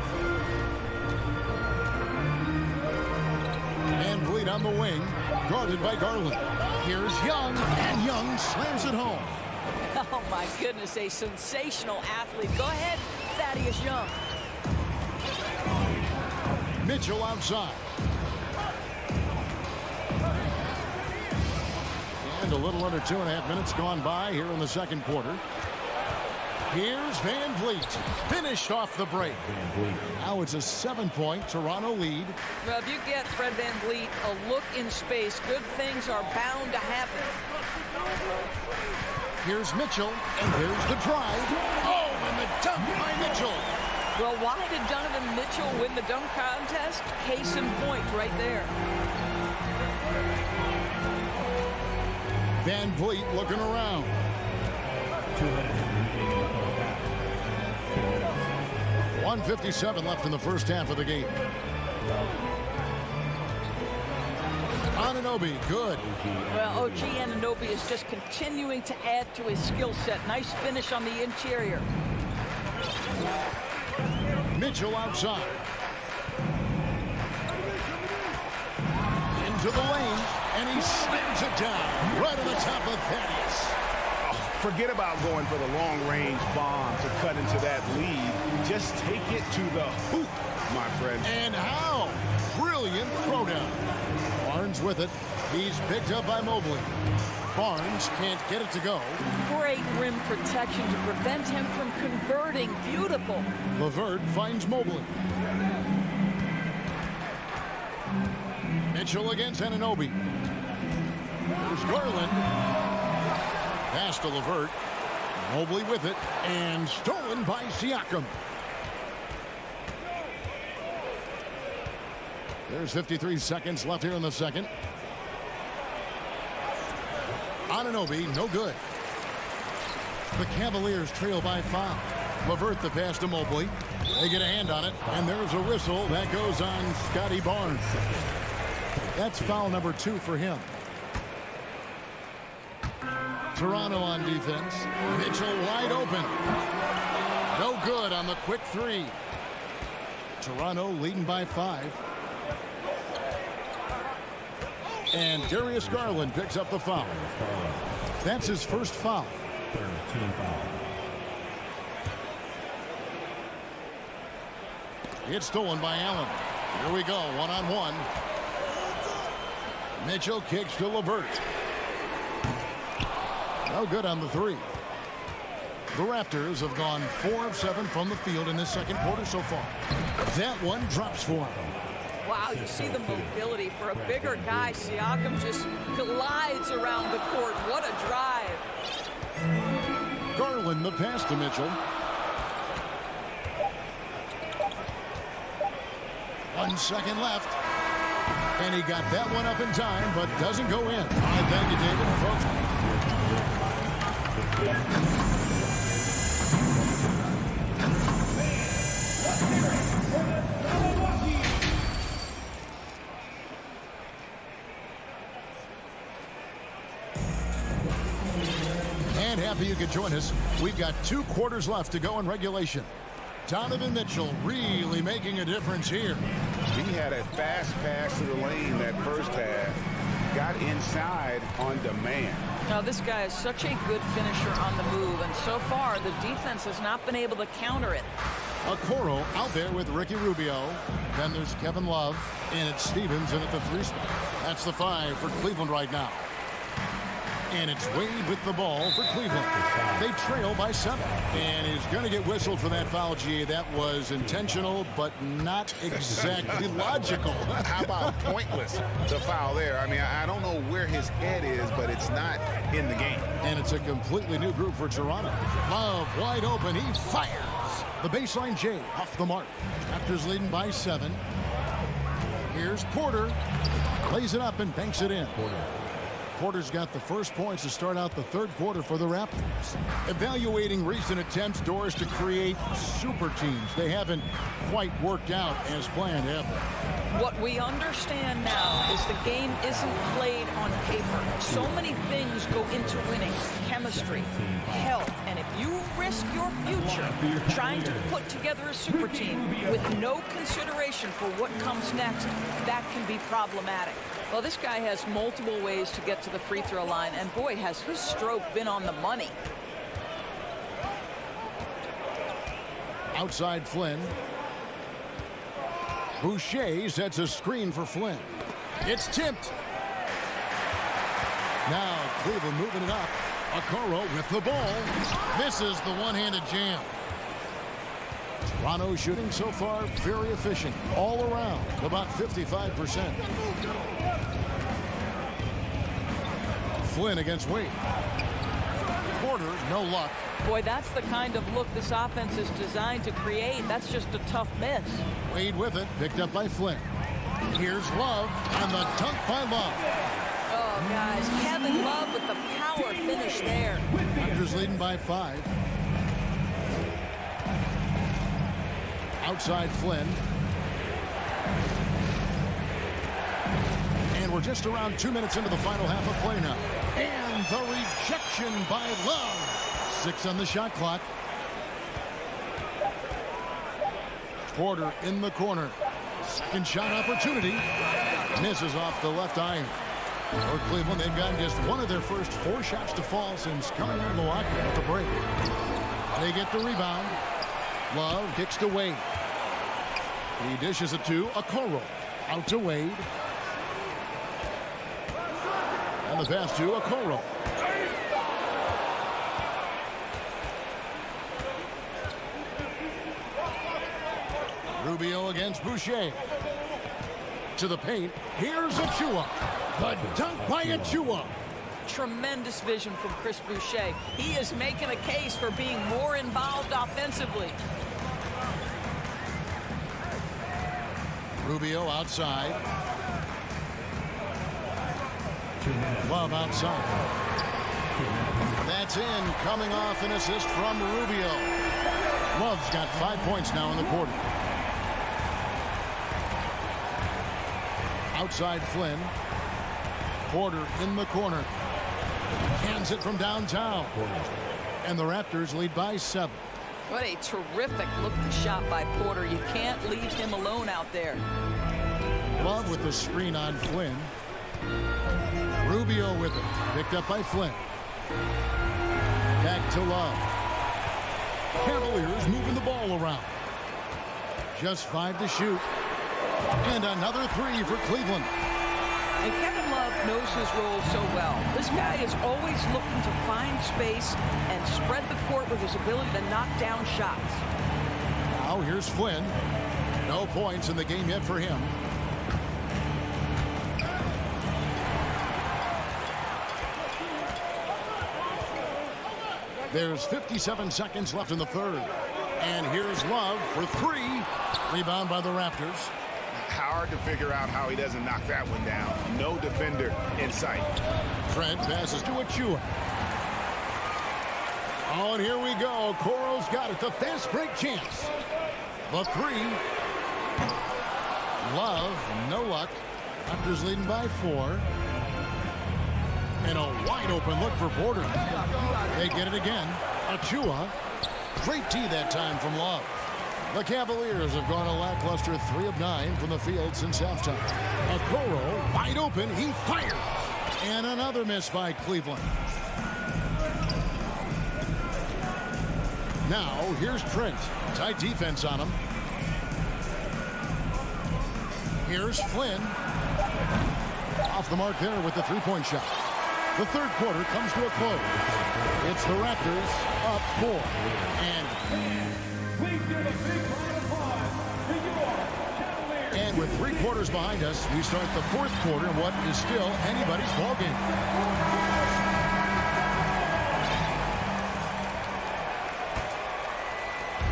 And Vliet on the wing, guarded by Garland. Here's Young, and Young slams it home. Oh, my goodness, a sensational athlete. Go ahead, Thaddeus Young. Mitchell outside. And a little under 2.5 minutes gone by here in the second quarter. Here's Van Vliet. Finished off the break. Now it's a 7-point Toronto lead. Well, if you get Fred Van Vliet a look in space, good things are bound to happen. Here's Mitchell, and there's the drive. Oh, and the dunk by Mitchell. Well, why did Donovan Mitchell win the dunk contest? Case in point right there. Van Vliet looking around. 1:57 left in the first half of the game. Anunoby, good. Well, OG Anunoby is just continuing to add to his skill set. Nice finish on the interior. Mitchell outside. Into the lane, and he slams it down right on the top of Thaddeus. Forget about going for the long-range bomb to cut into that lead. Just take it to the hoop, my friend. And how? Brilliant throwdown. Barnes with it. He's picked up by Mobley. Barnes can't get it to go. Great rim protection to prevent him from converting. Beautiful. LeVert finds Mobley. Mitchell against Anunoby. There's Garland. Pass to LeVert. Mobley with it. And stolen by Siakam. There's 53 seconds left here in the second. Anunoby, no good. The Cavaliers trail by 5. LeVert the pass to Mobley. They get a hand on it, and there's a whistle that goes on Scotty Barnes. That's foul number 2 for him. Toronto on defense. Mitchell wide open. No good on the quick 3. Toronto leading by 5. And Darius Garland picks up the foul. That's his first foul. It's stolen by Allen. Here we go, one-on-one. Mitchell kicks to LeVert. No good on the 3. The Raptors have gone 4 of 7 from the field in this second quarter so far. That one drops for him. Wow, you see the mobility for a bigger guy. Siakam just glides around the court. What a drive. Garland the pass to Mitchell. 1 second left. And he got that one up in time, but doesn't go in. I thank you, David. And happy you could join us. We've got 2 quarters left to go in regulation. Donovan Mitchell really making a difference here. He had a fast pass to the lane that first half. Got inside on demand. Now, this guy is such a good finisher on the move, and so far the defense has not been able to counter it. Okoro out there with Ricky Rubio. Then there's Kevin Love, and it's Stevens in at the 3 spot. That's the 5 for Cleveland right now. And it's Wade with the ball for Cleveland. They trail by 7. And he's going to get whistled for that foul, G. That was intentional, but not exactly logical. How about pointless, the foul there? I mean, I don't know where his head is, but it's not in the game. And it's a completely new group for Toronto. Love wide open. He fires. The baseline J off the mark. Raptors leading by 7. Here's Porter. Plays it up and banks it in. Porter's got the first points to start out the third quarter for the Raptors. Evaluating recent attempts, Doris, to create super teams. They haven't quite worked out as planned, have they? What we understand now is the game isn't played on paper. So many things go into winning. Chemistry, health, and if you risk your future trying to put together a super team with no consideration for what comes next, that can be problematic. Well, this guy has multiple ways to get to the free throw line, and boy, has his stroke been on the money. Outside Flynn. Boucher sets a screen for Flynn. It's tipped. Now Cleveland moving it up. Okoro with the ball. Misses the one-handed jam. Toronto shooting so far very efficient all around, about 55%. Flynn against Wade. Porter, no luck. Boy, that's the kind of look this offense is designed to create. That's just a tough miss. Wade with it, picked up by Flynn. Here's Love, and the dunk by Love. Oh, guys. Kevin Love with the power finish there. Raptors leading by 5. Outside Flynn. And we're just around 2 minutes into the final half of play now. And the rejection by Love. 6 on the shot clock. Porter in the corner. Second shot opportunity. Misses off the left iron. For Cleveland, they've gotten just one of their first 4 shots to fall since coming out of the lockout at the break. They get the rebound. Love kicks to Wade. He dishes it to Okoro. Out to Wade. And the pass to Okoro. Rubio against Boucher. To the paint. Here's Achua. The dunk by Achua. Tremendous vision from Chris Boucher. He is making a case for being more involved offensively. Rubio outside. Love outside. That's in. Coming off an assist from Rubio. Love's got 5 points now in the quarter. Outside Flynn. Porter in the corner. Cans it from downtown. And the Raptors lead by 7. What a terrific looking shot by Porter. You can't leave him alone out there. Love with the screen on Flynn. Rubio with it. Picked up by Flynn. Back to Love. Cavaliers moving the ball around. Just 5 to shoot. And another 3 for Cleveland. And Kevin Love knows his role so well. This guy is always looking to find space and spread the court with his ability to knock down shots. Now here's Flynn. No points in the game yet for him. There's 57 seconds left in the third. And here's Love for 3. Rebound by the Raptors. Hard to figure out how he doesn't knock that one down. No defender in sight. Trent passes to Achua. Oh, and here we go. Okoro's got it. The fast break chance. The 3. Love, no luck. Raptors leading by 4. And a wide open look for Porter. They get it again. Achua. Great tee that time from Love. The Cavaliers have gone a lackluster 3 of 9 from the field since halftime. Okoro wide open. He fires. And another miss by Cleveland. Now here's Trent. Tight defense on him. Here's Flynn. Off the mark there with the 3-point shot. The third quarter comes to a close. It's the Raptors up 4. And with 3 quarters behind us, we start the fourth quarter in what is still anybody's ball game.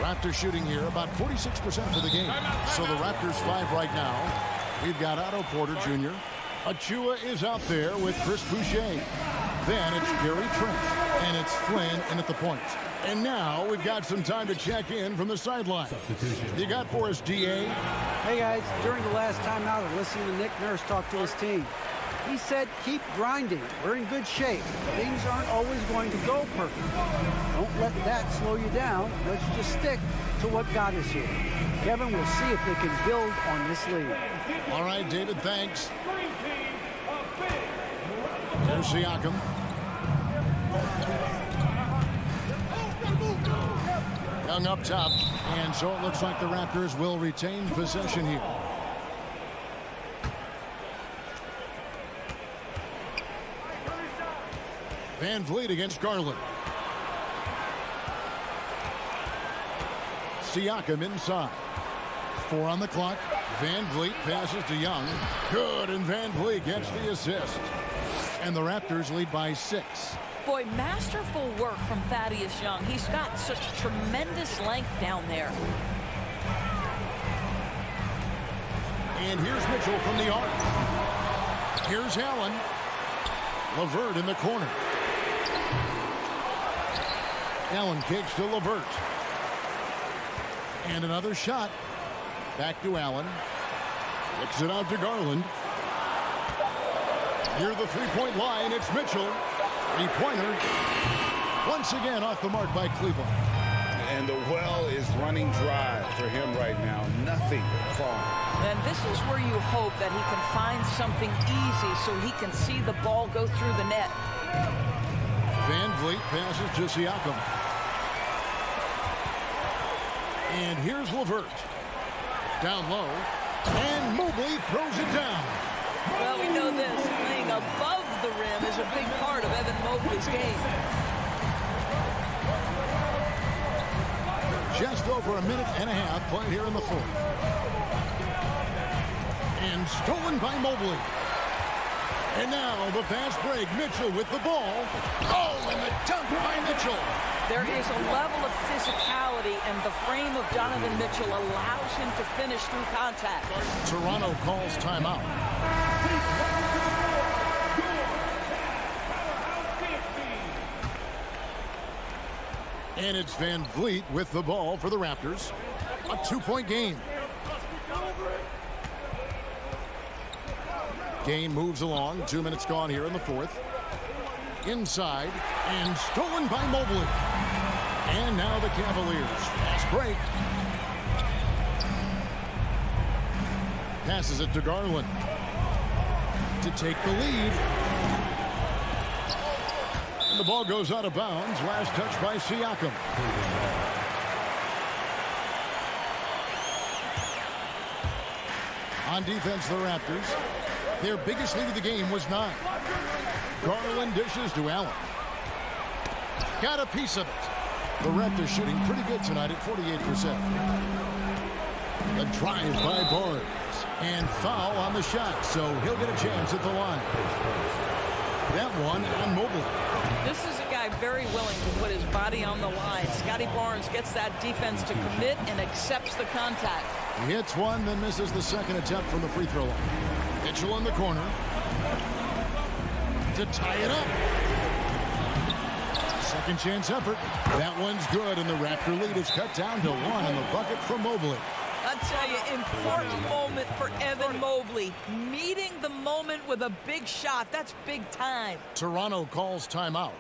Raptors shooting here about 46% for the game. So the Raptors 5 right now. We've got Otto Porter Jr. Achua is out there with Chris Boucher. Then it's Gary Trent. And it's Flynn in at the point. And now we've got some time to check in from the sideline. You got for us, D.A.? Hey, guys. During the last timeout, I listened to Nick Nurse talk to his team. He said, keep grinding. We're in good shape. Things aren't always going to go perfect. Don't let that slow you down. Let's just stick to what got us here. Kevin, we'll see if they can build on this lead. All right, David, thanks. There's Siakam. Young up top. And so it looks like the Raptors will retain possession here. Van Vliet against Garland. Siakam inside. 4 on the clock. Van Vliet passes to Young. Good, and Van Vliet gets the assist. And the Raptors lead by 6. Boy, masterful work from Thaddeus Young. He's got such tremendous length down there. And here's Mitchell from the arc. Here's Allen. LeVert in the corner. Allen kicks to LeVert. And another shot. Back to Allen. Kicks it out to Garland. Near the three-point line, it's Mitchell. Three-pointer. Once again off the mark by Cleveland. And the well is running dry for him right now. Nothing falling. And this is where you hope that he can find something easy so he can see the ball go through the net. Van Vliet passes to Siakam. And here's LeVert. Down low. And Mobley throws it down. Well, we know this. Playing above the rim is a big part of Evan Mobley's game. Just over a minute and a half played here in the fourth. And stolen by Mobley. And now the fast break. Mitchell with the ball. Oh, and the dunk by Mitchell. There is a level of physicality, and the frame of Donovan Mitchell allows him to finish through contact. Toronto calls timeout. And it's Van Vliet with the ball for the Raptors. A two-point game. Game moves along. 2 minutes gone here in the fourth. Inside and stolen by Mobley. And now the Cavaliers. Fast break. Passes it to Garland to take the lead. And the ball goes out of bounds. Last touch by Siakam. On defense, the Raptors. Their biggest lead of the game was 9. Garland dishes to Allen. Got a piece of it. The Raptors shooting pretty good tonight at 48%. A drive by Barnes. And foul on the shot, so he'll get a chance at the line. That one on Mobley. This is a guy very willing to put his body on the line. Scotty Barnes gets that defense to commit and accepts the contact. He hits one, then misses the second attempt from the free throw line. Mitchell in the corner to tie it up. Second chance effort. That one's good, and the Raptor lead is cut down to 1 on the bucket from Mobley. I'll tell you, important moment for Evan Mobley. Meeting the moment with a big shot. That's big time. Toronto calls timeout.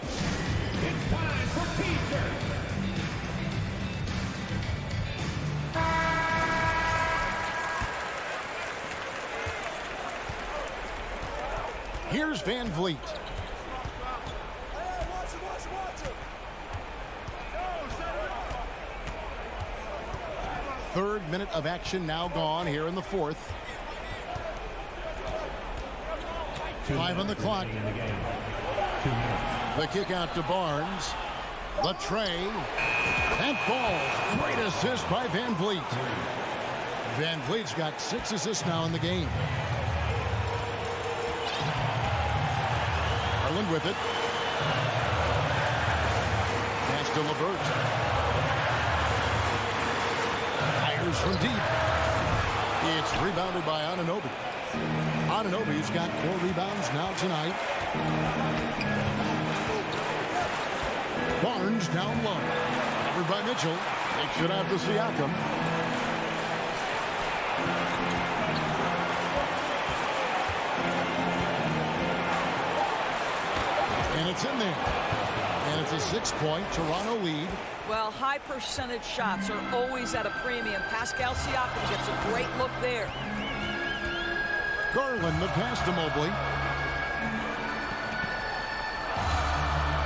It's time for T-shirts. Here's Van Vliet. Third minute of action now gone here in the fourth. 5 on the clock. The kick out to Barnes. The tray. And falls. Great assist by Van Vliet. Van Vliet's got 6 assists now in the game. Garland with it. Pass to LeVert. Fires from deep. It's rebounded by Anunoby. Anunoby's got 4 rebounds now tonight. Barnes down low. Covered by Mitchell. Takes it out to Siakam. And it's in there. And it's a 6-point Toronto lead. Well, high percentage shots are always at a premium. Pascal Siakam gets a great look there. Garland, the pass to Mobley.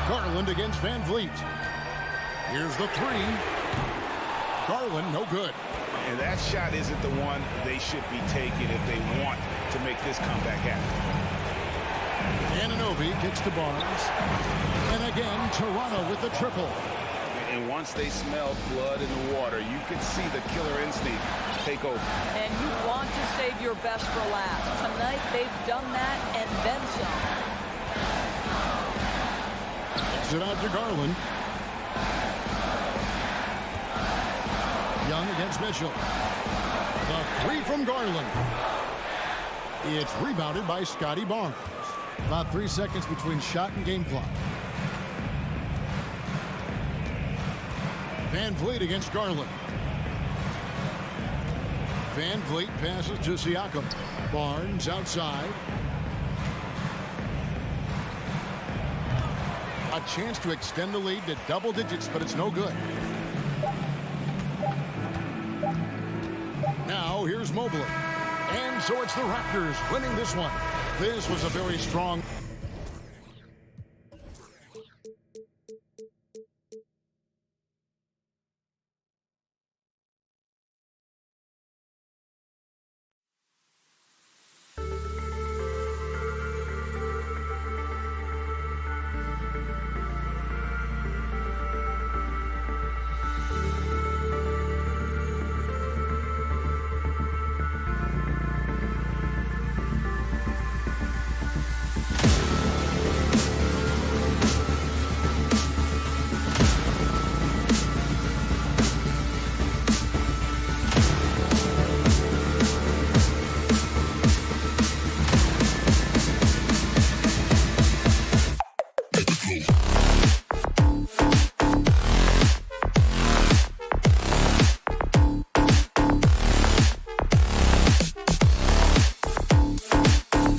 Garland against Van Vliet. Here's the 3. Garland, no good. And that shot isn't the one they should be taking if they want to make this comeback happen. Anunoby kicks to Barnes. And again, Toronto with the triple. And once they smell blood in the water, you can see the killer instinct take over. And you want to save your best for last. Tonight, they've done that and then some. Kicks it out to Garland. Young against Mitchell. The three from Garland. It's rebounded by Scotty Barnes. About 3 seconds between shot and game clock. Van Vliet against Garland. Van Vliet passes to Siakam. Barnes outside. A chance to extend the lead to double digits, but it's no good. Now here's Mobley. And so it's the Raptors winning this one. This was a very strong